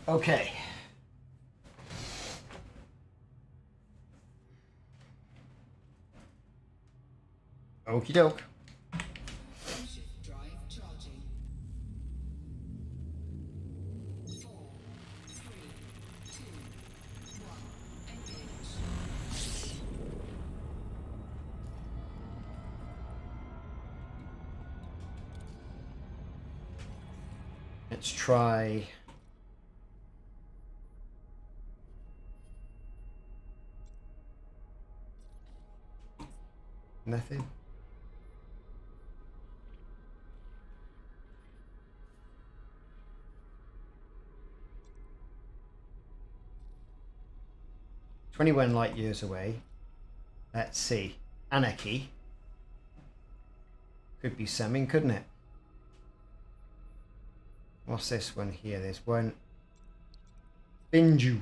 Okay. Okie doke. Shift drive charging. 4, 3, 2, 1. Engage. Let's try... Nothing. "21 light years away." Let's see. Anarchy. Could be something, couldn't it? What's this one here? There's one. Binju.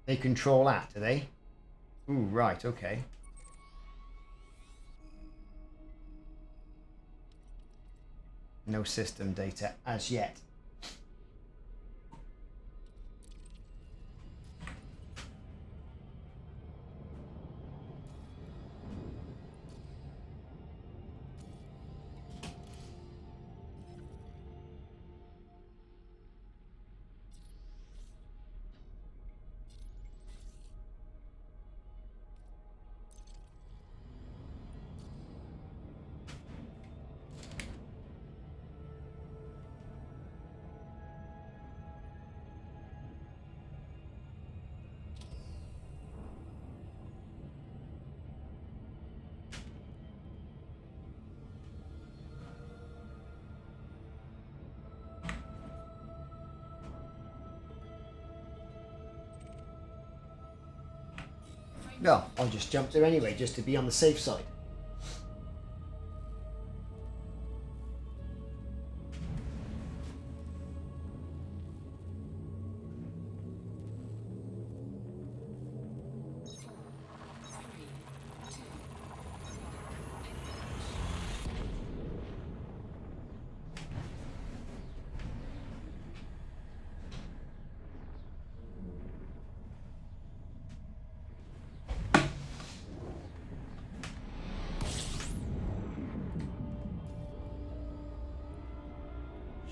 They control that, do they? Ooh, right, okay. No system data as yet. No, I'll just jump there anyway, just to be on the safe side.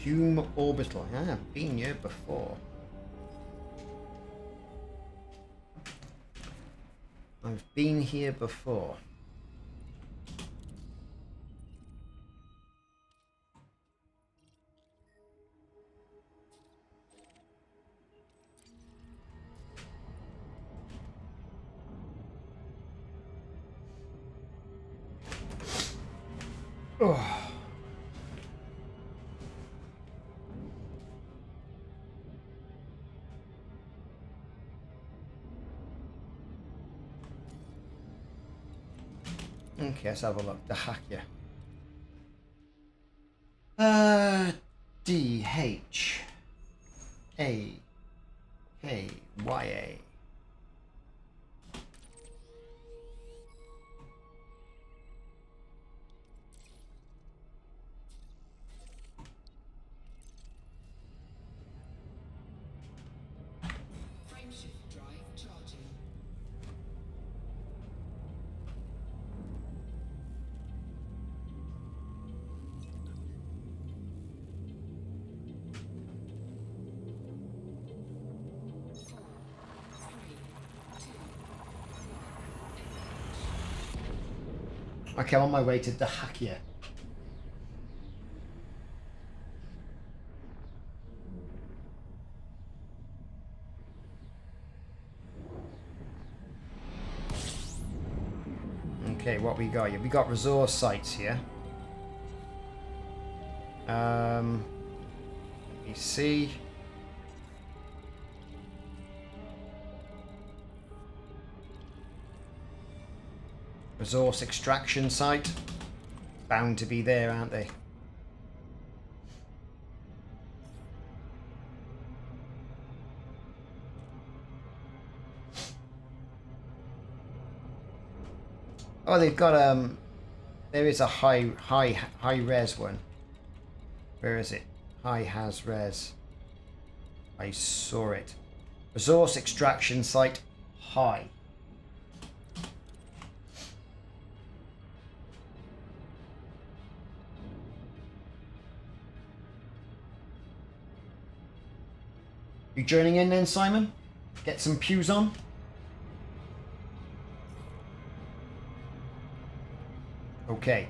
Hume Orbital. Ah, I've been here before. I've been here before. Oh. Okay, let's have a look. The Hakya. DHAKYA. Frameshift drive charging. Four, three, two, Okay, I'm on my way to the Hakya. Okay, what we got here? We got resource sites here. Let me see. Resource extraction site. Bound to be there, aren't they? Oh, they've got there is a high res one. Where is it? High has res. I saw it. Resource extraction site high. You joining in then, Simon? Get some pews on? Okay.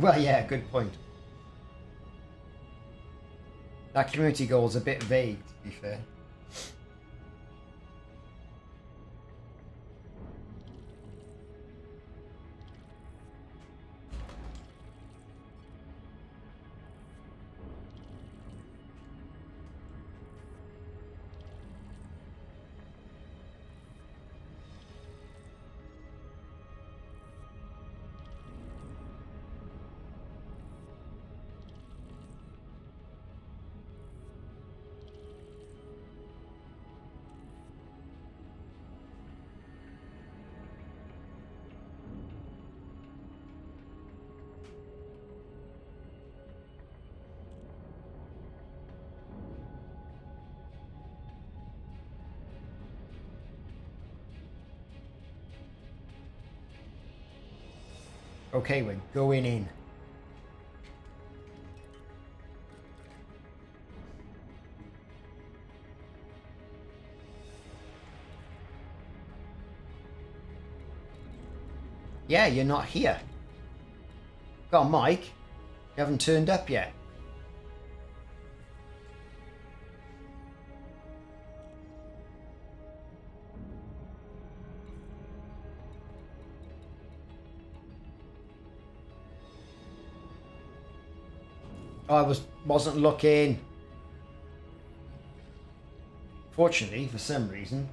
Well, yeah, good point. That community goal is a bit vague, to be fair. Okay, we're going in. Yeah, you're not here. Go on, Mike. You haven't turned up yet. I wasn't looking. Fortunately, for some reason.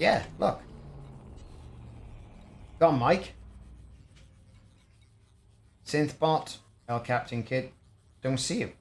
Yeah, look. Go on, Mike. Synthbot. El Captain Kid. Don't see you.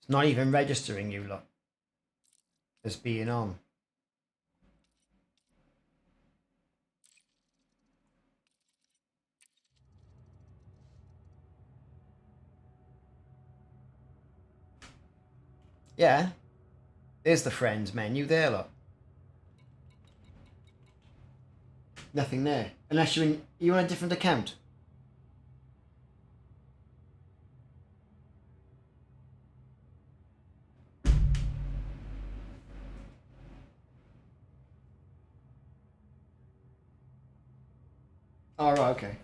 It's not even registering you, look. As being on. Yeah. There's the friends menu there, look. Nothing there. Unless you're on a different account. Oh, right, okay.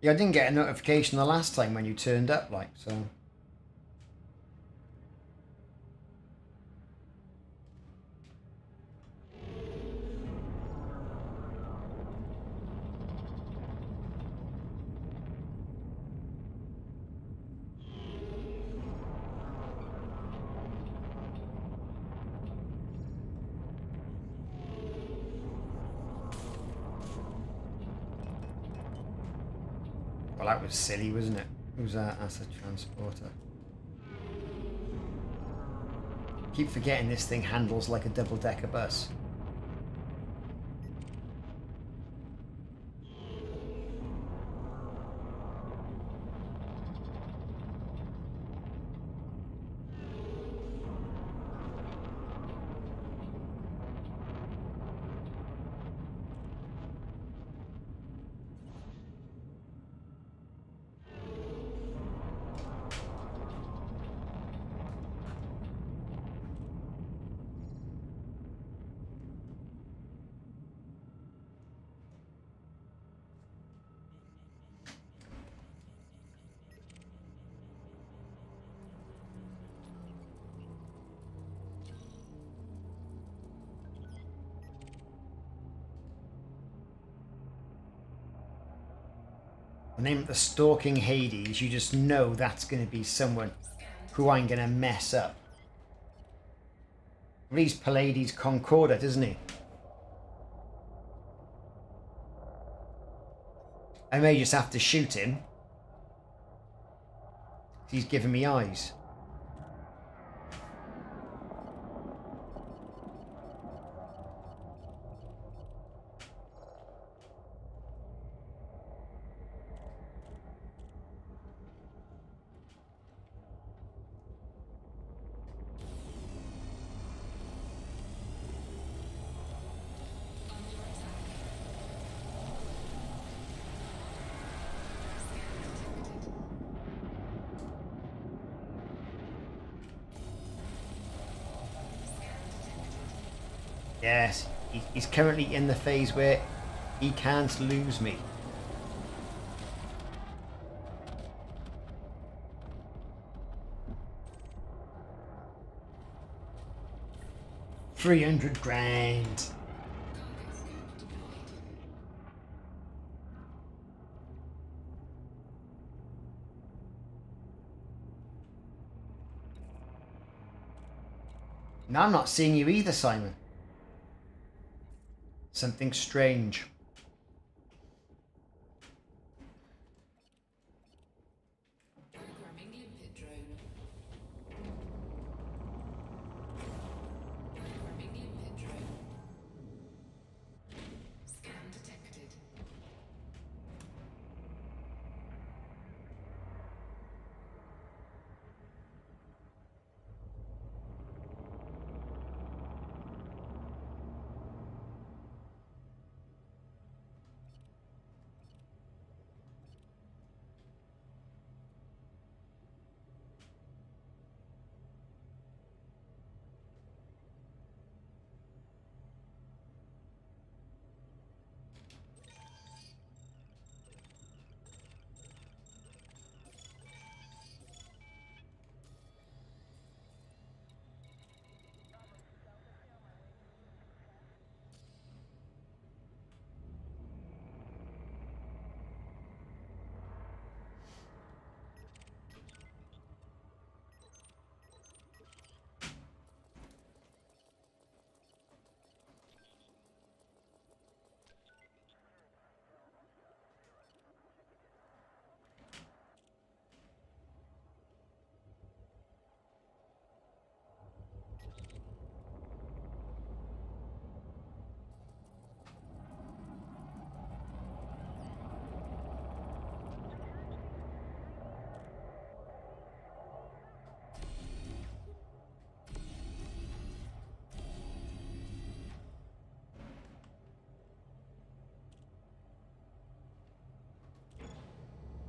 Yeah, I didn't get a notification the last time when you turned up, like, so... Well, that was silly, wasn't it? Who's that? That's a transporter. Keep forgetting this thing handles like a double-decker bus. The name of the stalking Hades, you just know that's going to be someone who I'm going to mess up. Well, he's Pallades Concordat, isn't he? I may just have to shoot him. He's giving me eyes. Yes, he's currently in the phase where he can't lose me. $300,000. No, I'm not seeing you either, Simon. Something strange. Programming limpet drone. Programming limpet drone. Scan detected.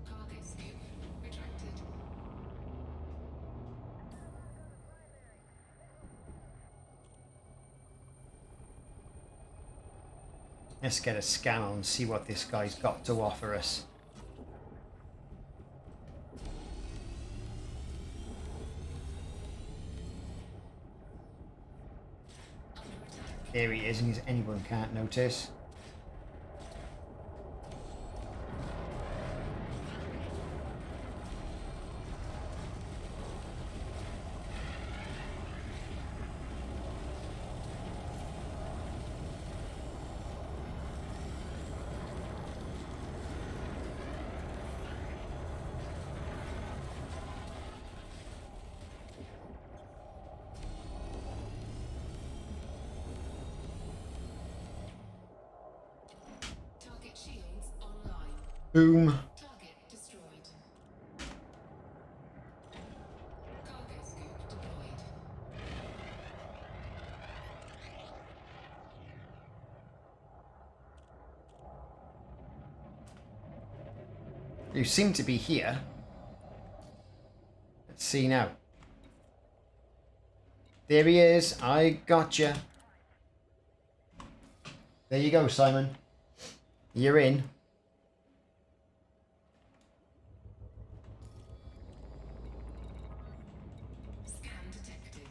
Cargo scoop retracted. Let's get a scan on and see what this guy's got to offer us. There he is, and anyone can't notice. Target shields online. Boom. Target destroyed. Cargo scoop deployed. You seem to be here. Let's see now. There he is. I gotcha. There you go, Simon. You're in. Scan detected.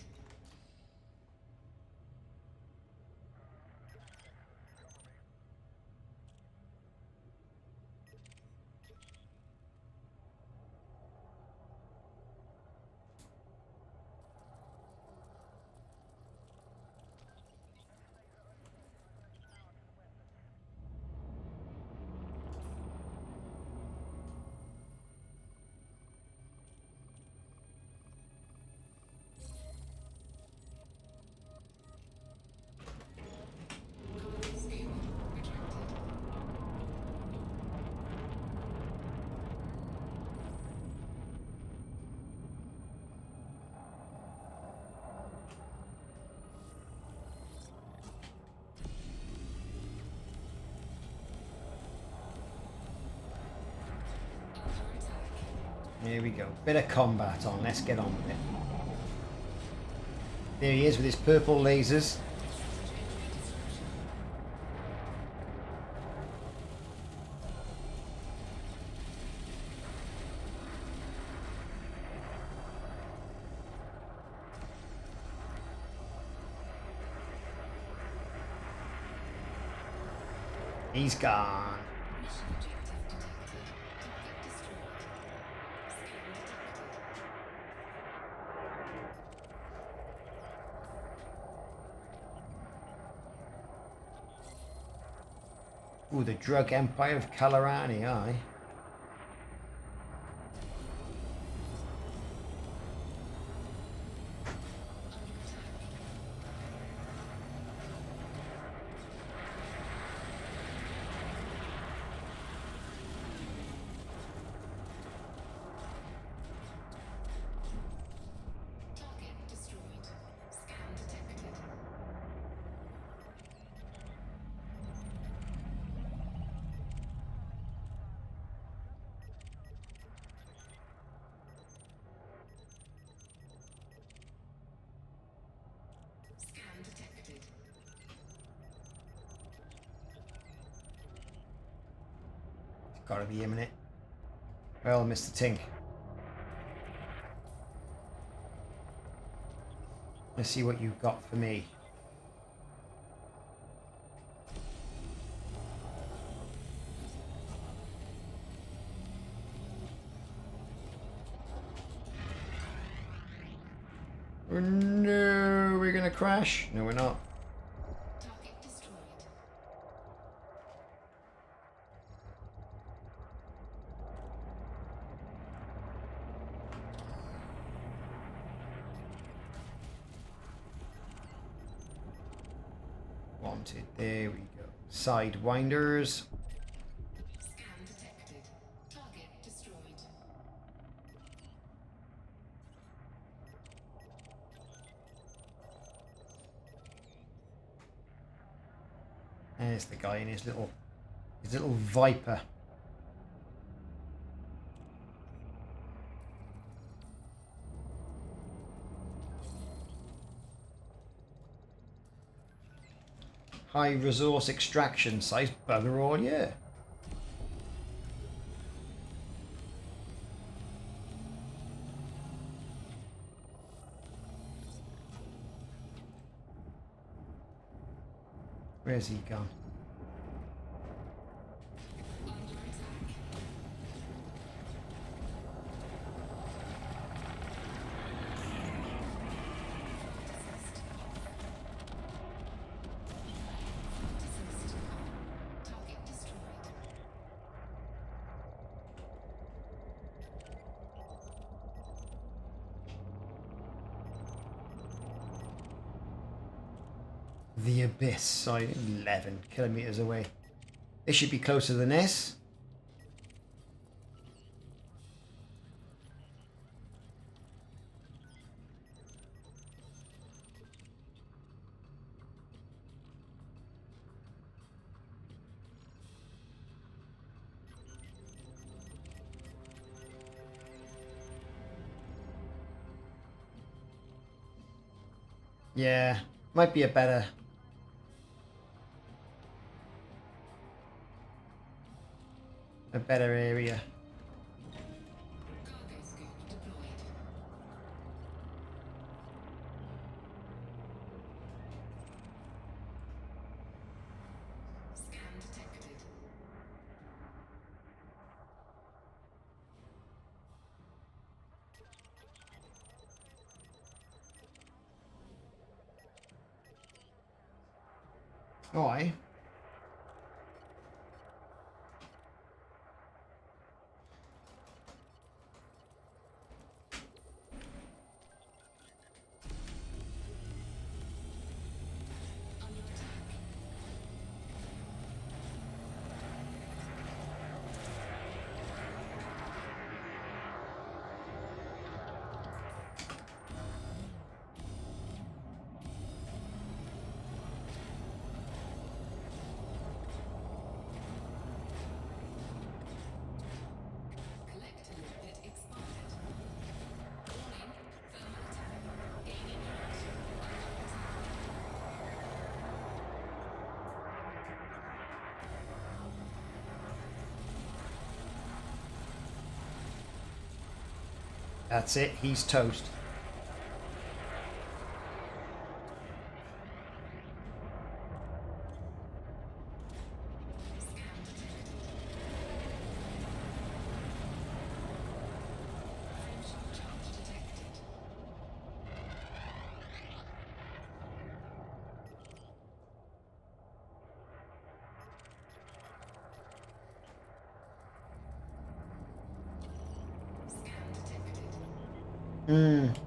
Cargo scoop retracted. Under attack. Here we go. Bit of combat on. Let's get on with it. There he is with his purple lasers. He's gone. Mission objective detected. Target destroyed. Scan detected. Ooh, the drug empire of Kalarani, aye. Target destroyed. Scan detected. Scan detected. It's gotta be imminent. Well, Mr. Tink. Let's see what you've got for me. Oh no, we're gonna crash. No, we're not. Target destroyed. Wanted. There we go. Sidewinders. Scan detected. Target destroyed. There's the guy in his little Viper. High resource extraction size, bugger all, yeah. Where's he gone? Under attack. Assist off. Assist on. Target destroyed. The Abyss, side 11 kilometers away. This should be closer than this. Yeah, might be a better area. Cargo scoop deployed. Scan detected. Why? Under attack. Collector bit expired. Warning, thermal attack. Gaining ground. Under attack. That's it, he's toast. Scan detected. Frame shot charge detected.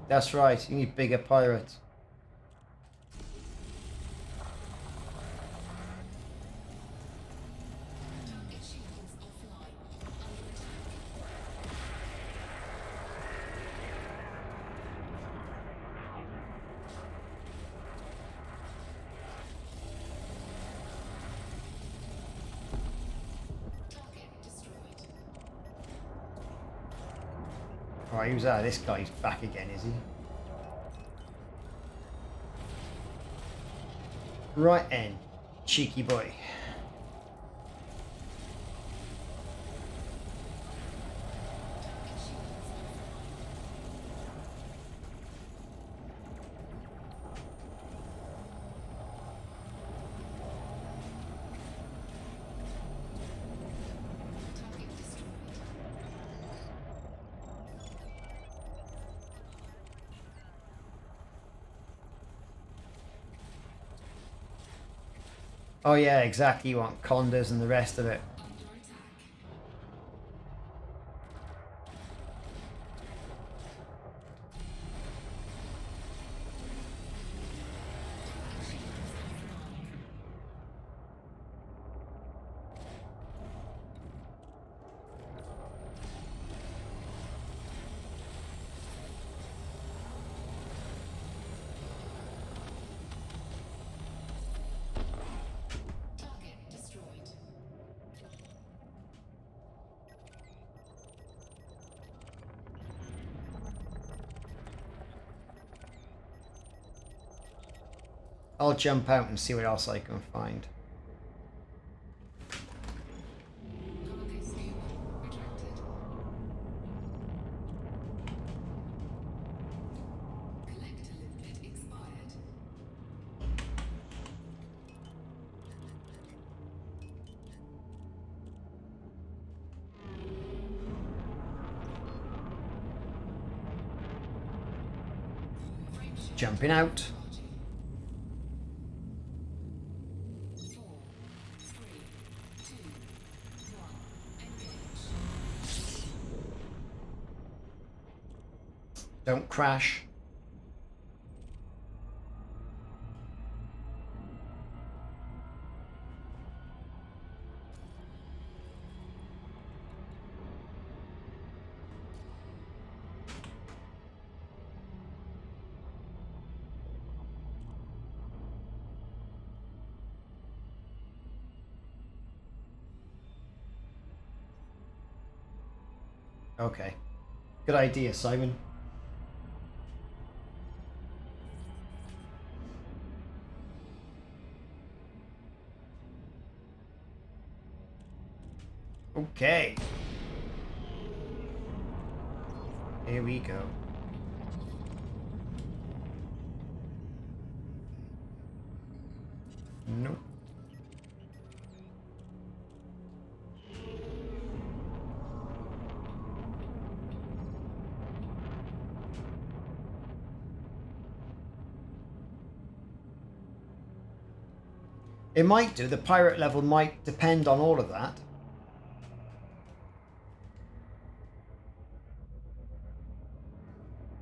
That's right. You need bigger pirates. Target shields offline. Under attack. Target destroyed. Alright, who's that? This guy's back again, is he? Right then, cheeky boy. Target shields offline. Target destroyed. Oh yeah, exactly. You want condos and the rest of it. Under attack. Target shields offline. Target destroyed. I'll jump out and see what else I can find. Cargo scoop retracted. Collector limit expired. Frameshift Jumping out. charging. 4, 3, 2, 1. Engage. Don't crash. Okay. Good idea, Simon. Okay. Here we go. Nope. It might do. The pirate level might depend on all of that.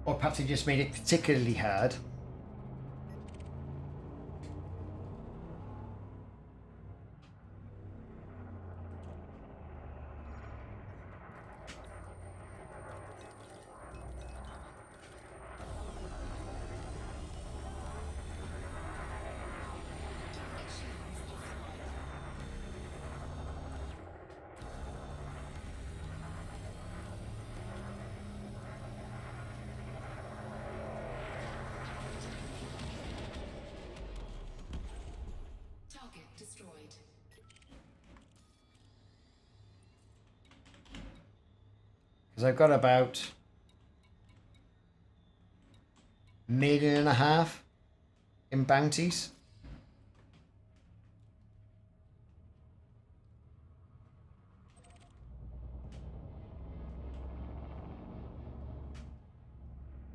Or perhaps he just made it particularly hard. Target shields offline. Target destroyed. Because I've got about 1.5 million in bounties.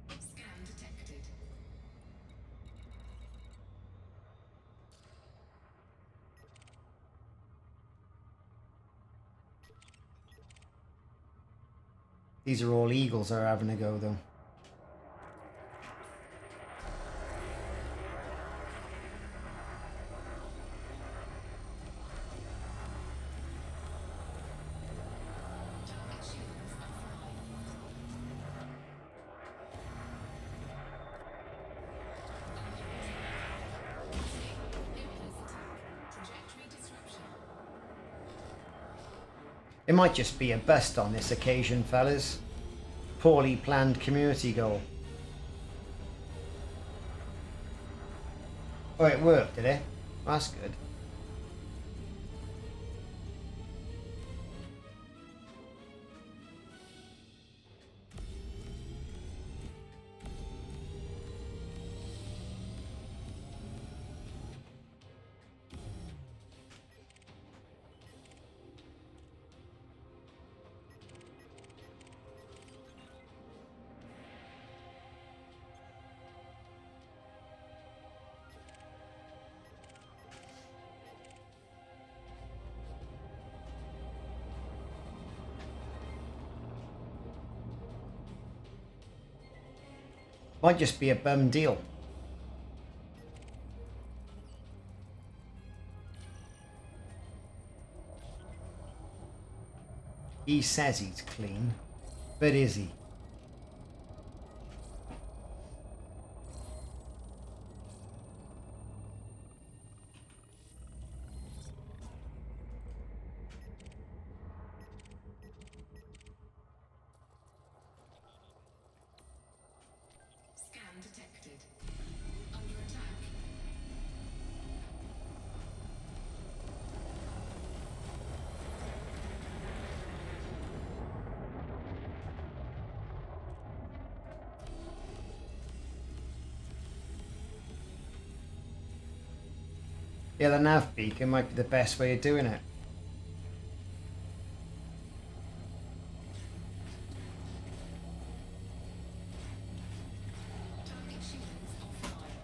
Scan detected. These are all eagles that are having a go, though. It might just be a bust on this occasion, fellas. Poorly planned community goal. Oh, it worked, did it? That's good. Might just be a bum deal. He says he's clean, but is he? Scan detected. Under attack. Yeah, the nav beacon might be the best way of doing it. Target shields offline.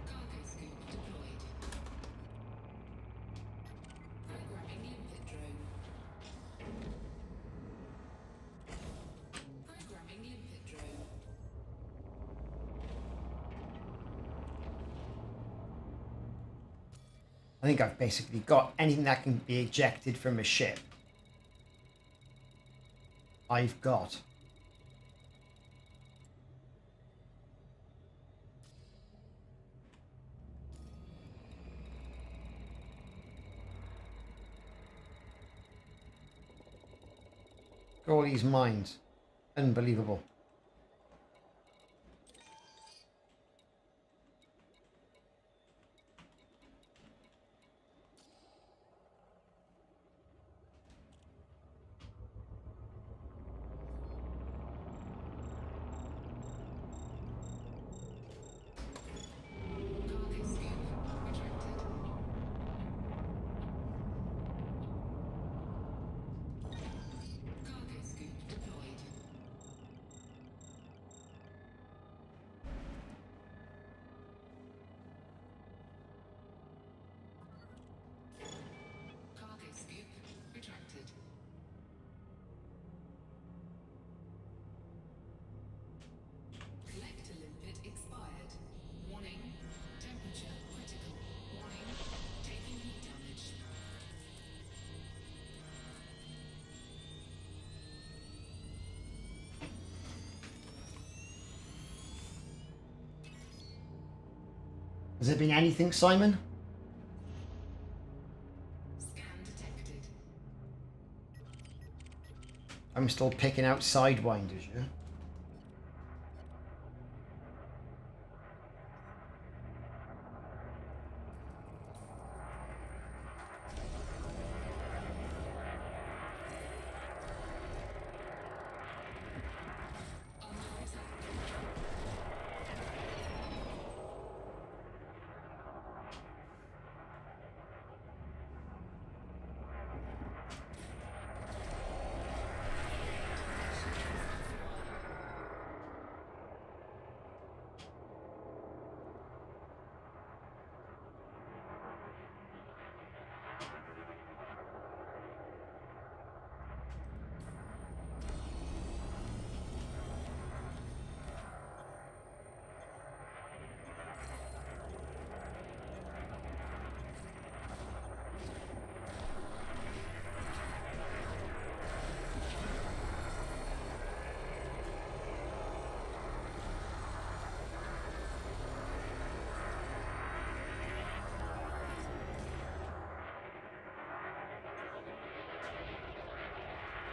Cargo scoop deployed. Programming limpet drone. Programming limpet drone. I think I've basically got anything that can be ejected from a ship. I've got. All these mines. Unbelievable. Cargo scoop retracted. Cargo scoop deployed. Cargo scoop retracted. Collector limpet expired. Warning. Temperature critical. Warning. Taking heat damage. Has there been anything, Simon? Scan detected. I'm still picking out sidewinders, yeah? Under attack. Shields offline.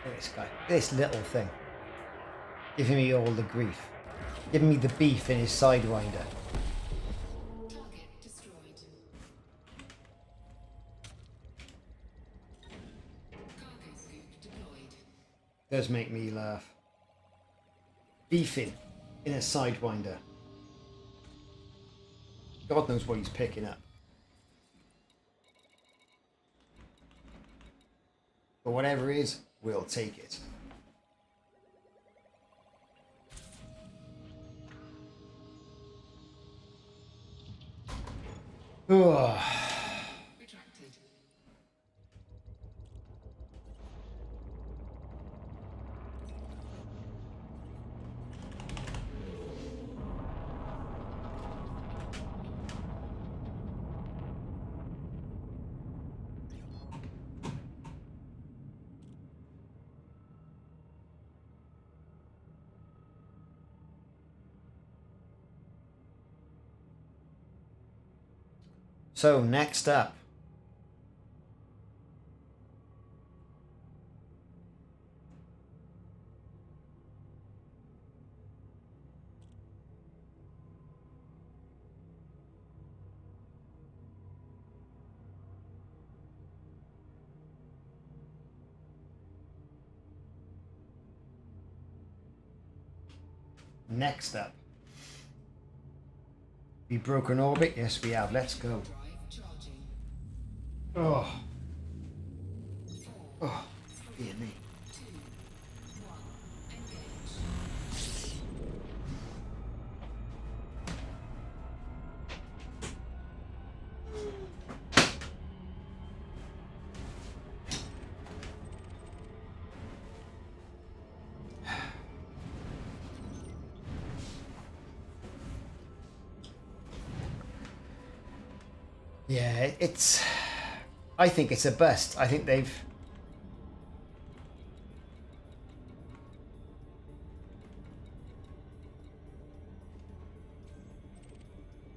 This guy. This little thing. Giving me all the grief. Giving me the beef in his sidewinder. Target destroyed. Cargo scoop deployed. Does make me laugh. Beefing in a sidewinder. God knows what he's picking up. But whatever it is, we'll take it. Ugh. Retracted. So, next up. Next up. We broken orbit? Yes, we have. Let's go. Drive charging. Oh. Oh, dear me. 2, 1. Engage. Yeah, it's... I think it's a bust. I think they've...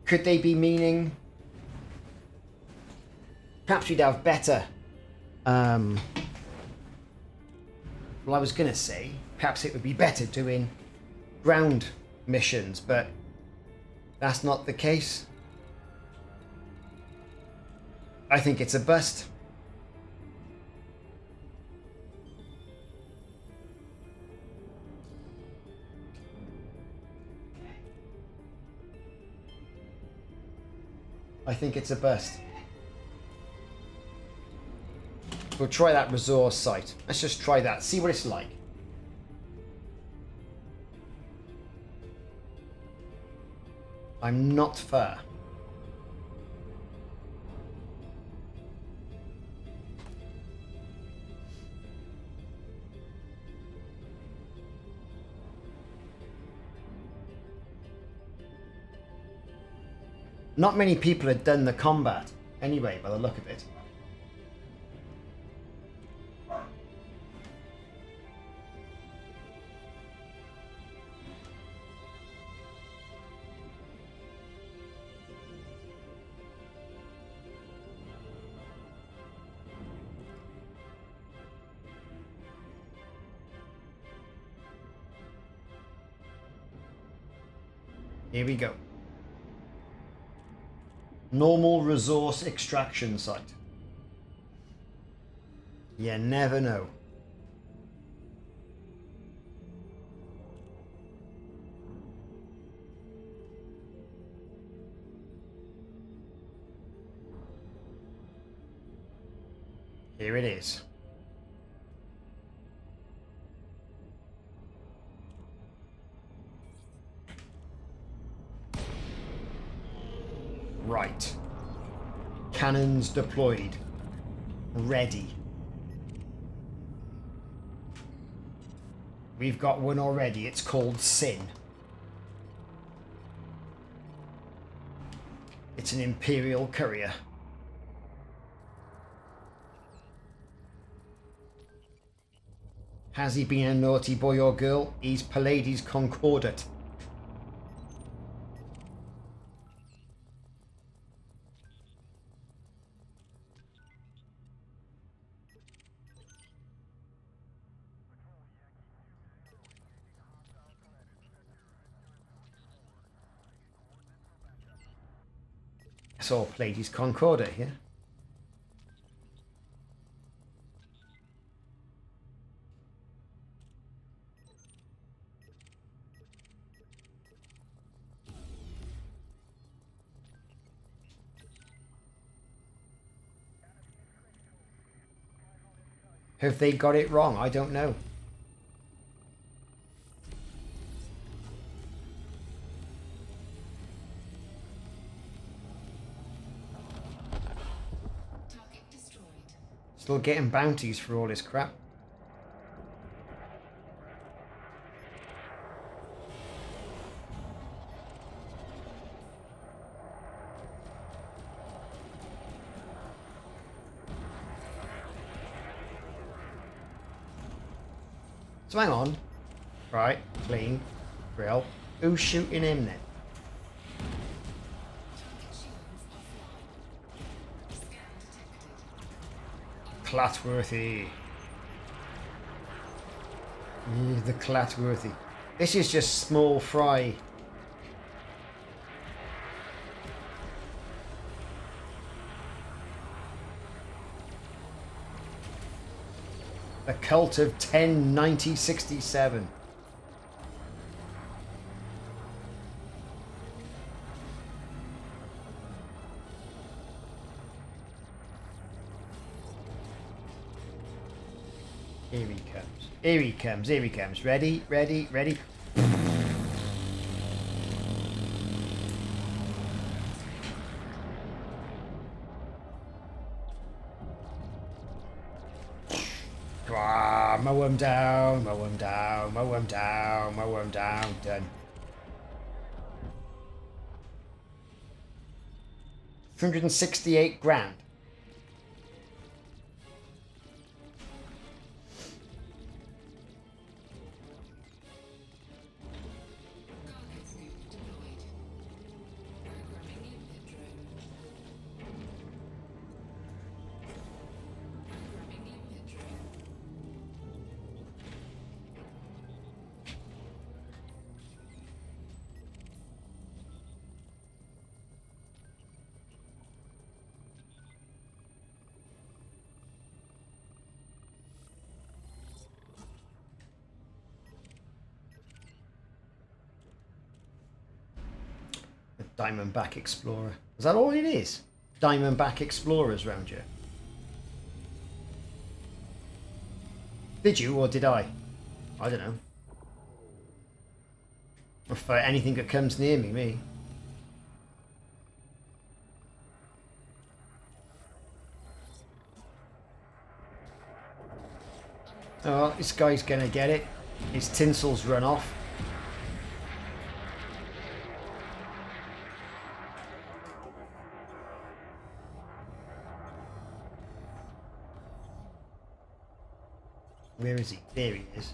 Could they be meaning... Perhaps we'd have better... Well, I was going to say, perhaps it would be better doing ground missions, but that's not the case. I think it's a bust. I think it's a bust. We'll try that resource site. Let's just try that. See what it's like. I'm not fair. Not many people had done the combat, anyway, by the look of it. Here we go. Normal resource extraction site. You never know. Here it is. Right. Cannons deployed. Ready. We've got one already. It's called Sin. It's an Imperial courier. Has he been a naughty boy or girl? He's Pallades Concordate. Hacksaw Pleiades Concorder here. Have they got it wrong? I don't know. Target destroyed. Still getting bounties for all this crap. So hang on. Right, clean, grill. Who's shooting him then? Target shields offline. Scan detected. Clatworthy. The Clatworthy. This is just small fry. The Cult of 109067. Here he comes. Here he comes. Here he comes. Ready, ready, ready. Mow him down, mow him down, mow him down, mow him down. Done. 368 grand. Cargo scoop deployed. Programming limpet drone. Programming limpet drone. The Diamondback Explorer. Is that all it is? Diamondback Explorers round here. Did you or did I? I don't know. If anything that comes near me. Oh, this guy's gonna get it. His tinsel's run off. Where is he? There he is.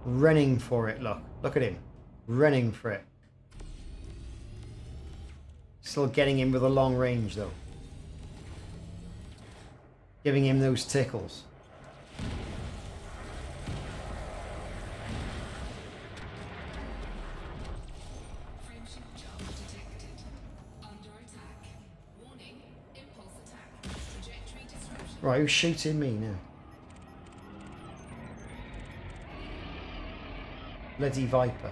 Running for it, look. Look at him. Running for it. Still getting him with a long range, though. Giving him those tickles. Frameshift jump detected. Under attack. Warning. Impulse attack. Trajectory disruption. Right, who's shooting me now? Bloody Viper.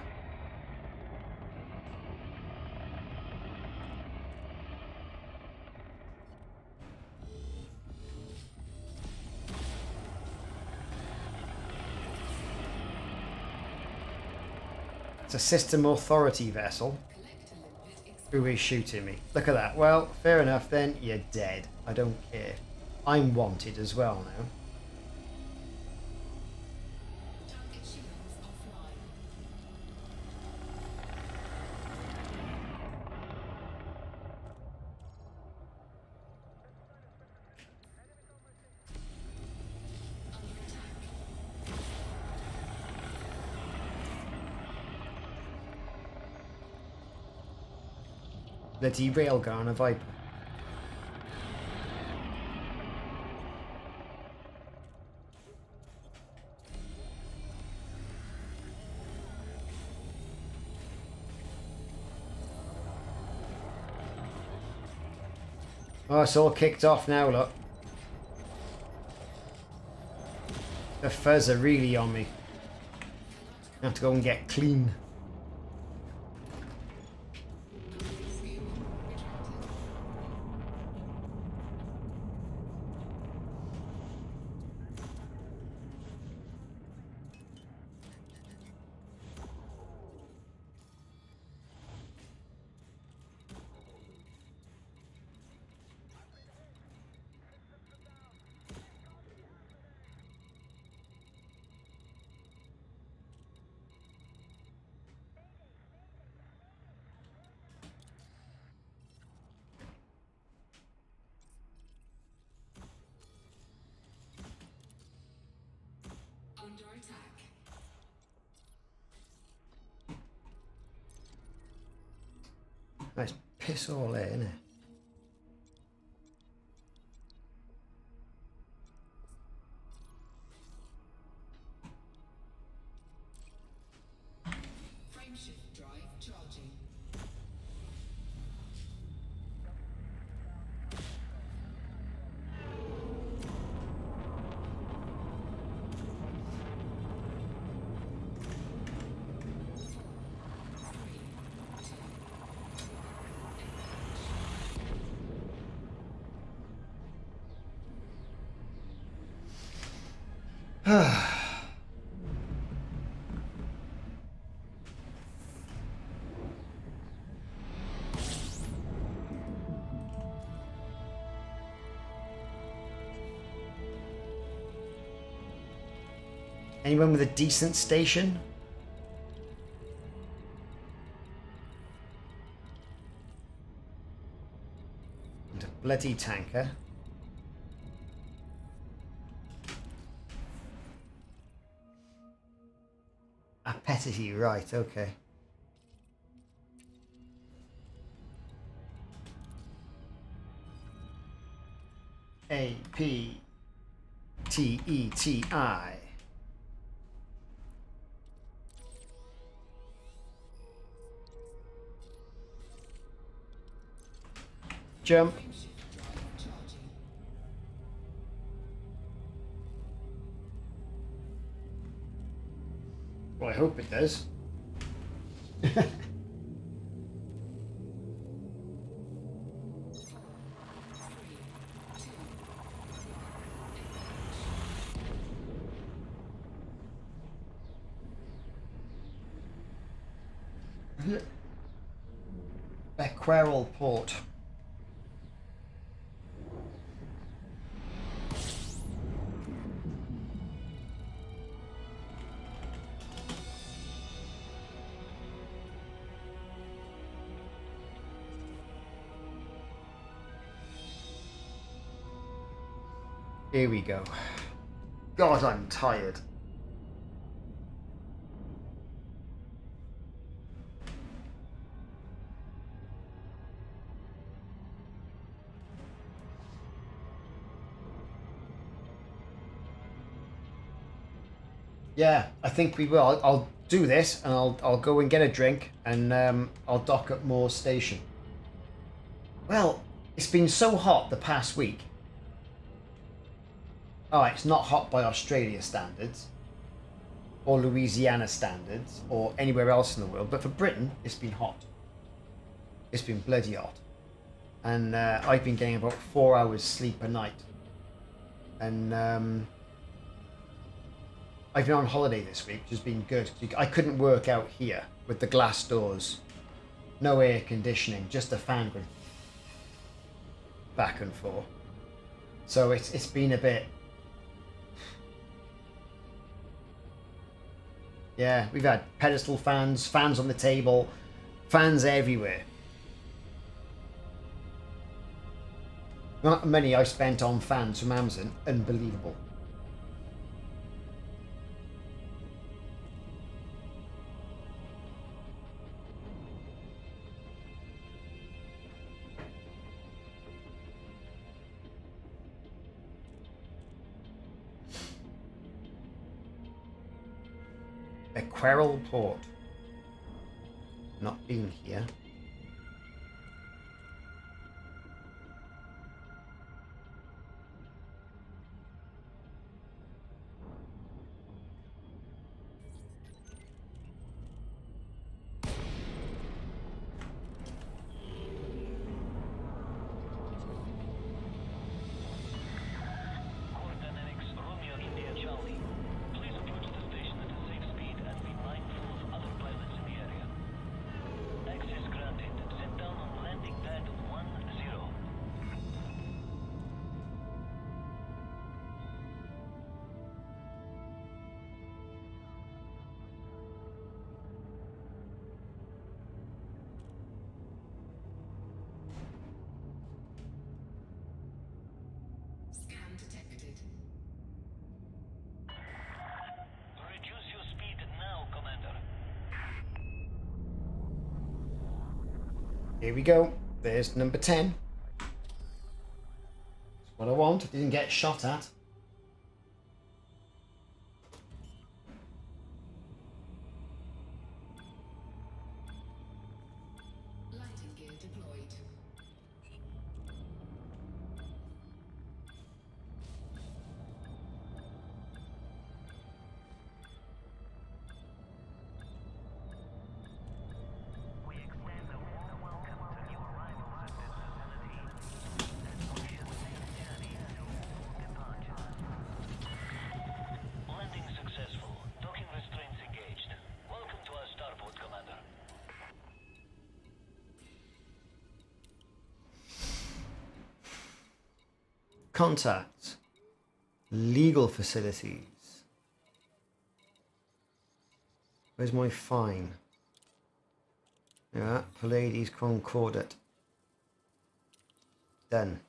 It's a system authority vessel. Collector limpet exposed. Who is shooting me? Look at that. Well, fair enough then. You're dead. I don't care. I'm wanted as well now. Target shields offline. Under attack. Bloody railgun on a Viper. Oh, it's all kicked off now, look. The fuzz are really on me. I have to go and get clean. Under attack. Nice piss all there, isn't it? Frameshift drive charging. Anyone with a decent station? And a bloody tanker. A petty, right, okay. A-P-T-E-T-I. Jump. Frameshift drive charging. Well, I hope it does. Bequerel Port. Here we go. God, I'm tired. Yeah, I think we will. I'll do this, and I'll go and get a drink, and I'll dock at Moore's station. Well, it's been so hot the past week. Oh, it's not hot by Australia standards, or Louisiana standards, or anywhere else in the world, but for Britain, it's been hot. It's been bloody hot. And I've been getting about 4 hours sleep a night. And I've been on holiday this week, which has been good. I couldn't work out here with the glass doors. No air conditioning, just a fan going back and forth. So it's been a bit... Yeah, we've had pedestal fans, fans on the table, fans everywhere. Not many I spent on fans from Amazon. Unbelievable. Bequerel Port. Not been here. Here we go. There's number 10. That's what I want. I didn't get shot at. Lighting gear deployed. We extend a warm welcome to new arrivals at this facility. Let's push a safe journey to departure. Landing successful. Docking restraints engaged. Welcome to our starport, Commander. Contact. Legal facilities. Where's my fine? Yeah, Pallades Concordat. Done.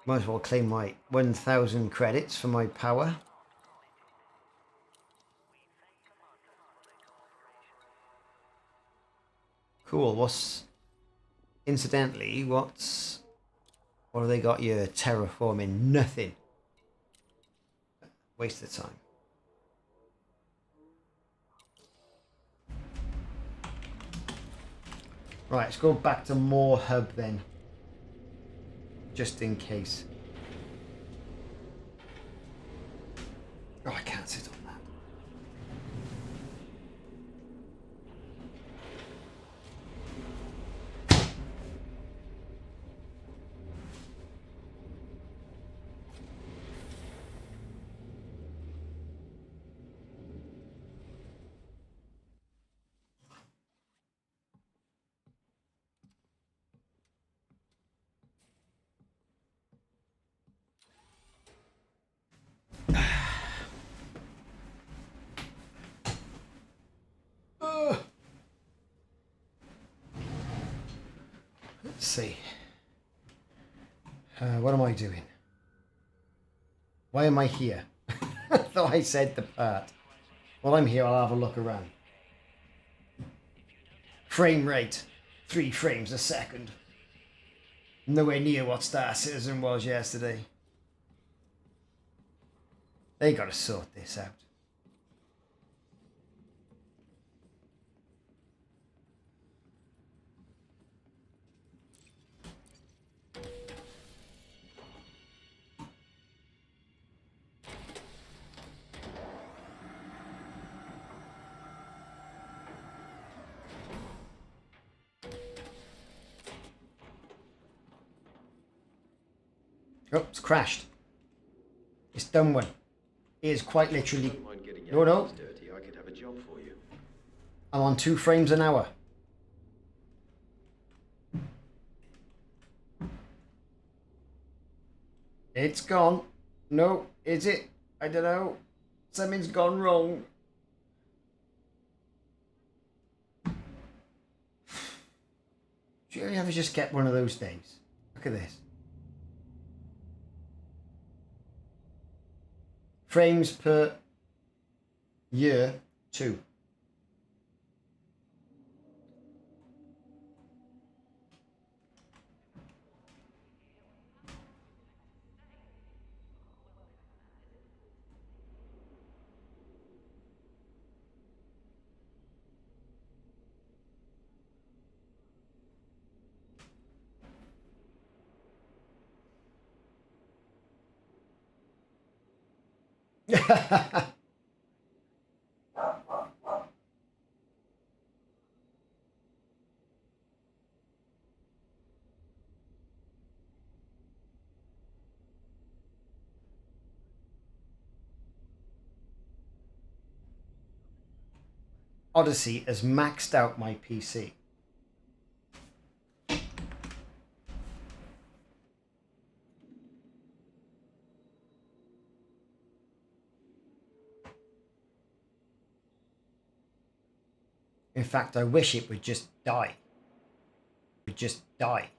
Might as well claim my 1,000 credits for my power. Cool. What's... Incidentally, what have they got here? Terraforming? Nothing. Waste of time. Right, let's go back to more hub then. Just in case. Oh, I can't sit on that. Let's see. What am I doing? Why am I here? I thought I said the part. While I'm here, I'll have a look around. Frame rate. 3 frames a second. Nowhere near what Star Citizen was yesterday. They gotta sort this out. Oh, it's crashed. It's done one. It is quite literally... No, no. Dirty. I could have a job for you. I'm on 2 frames an hour. It's gone. No, is it? I don't know. Something's gone wrong. Do you ever just get one of those days? Look at this. Frames per year, 2. Odyssey has maxed out my PC. In fact, I wish it would just die. It would just die.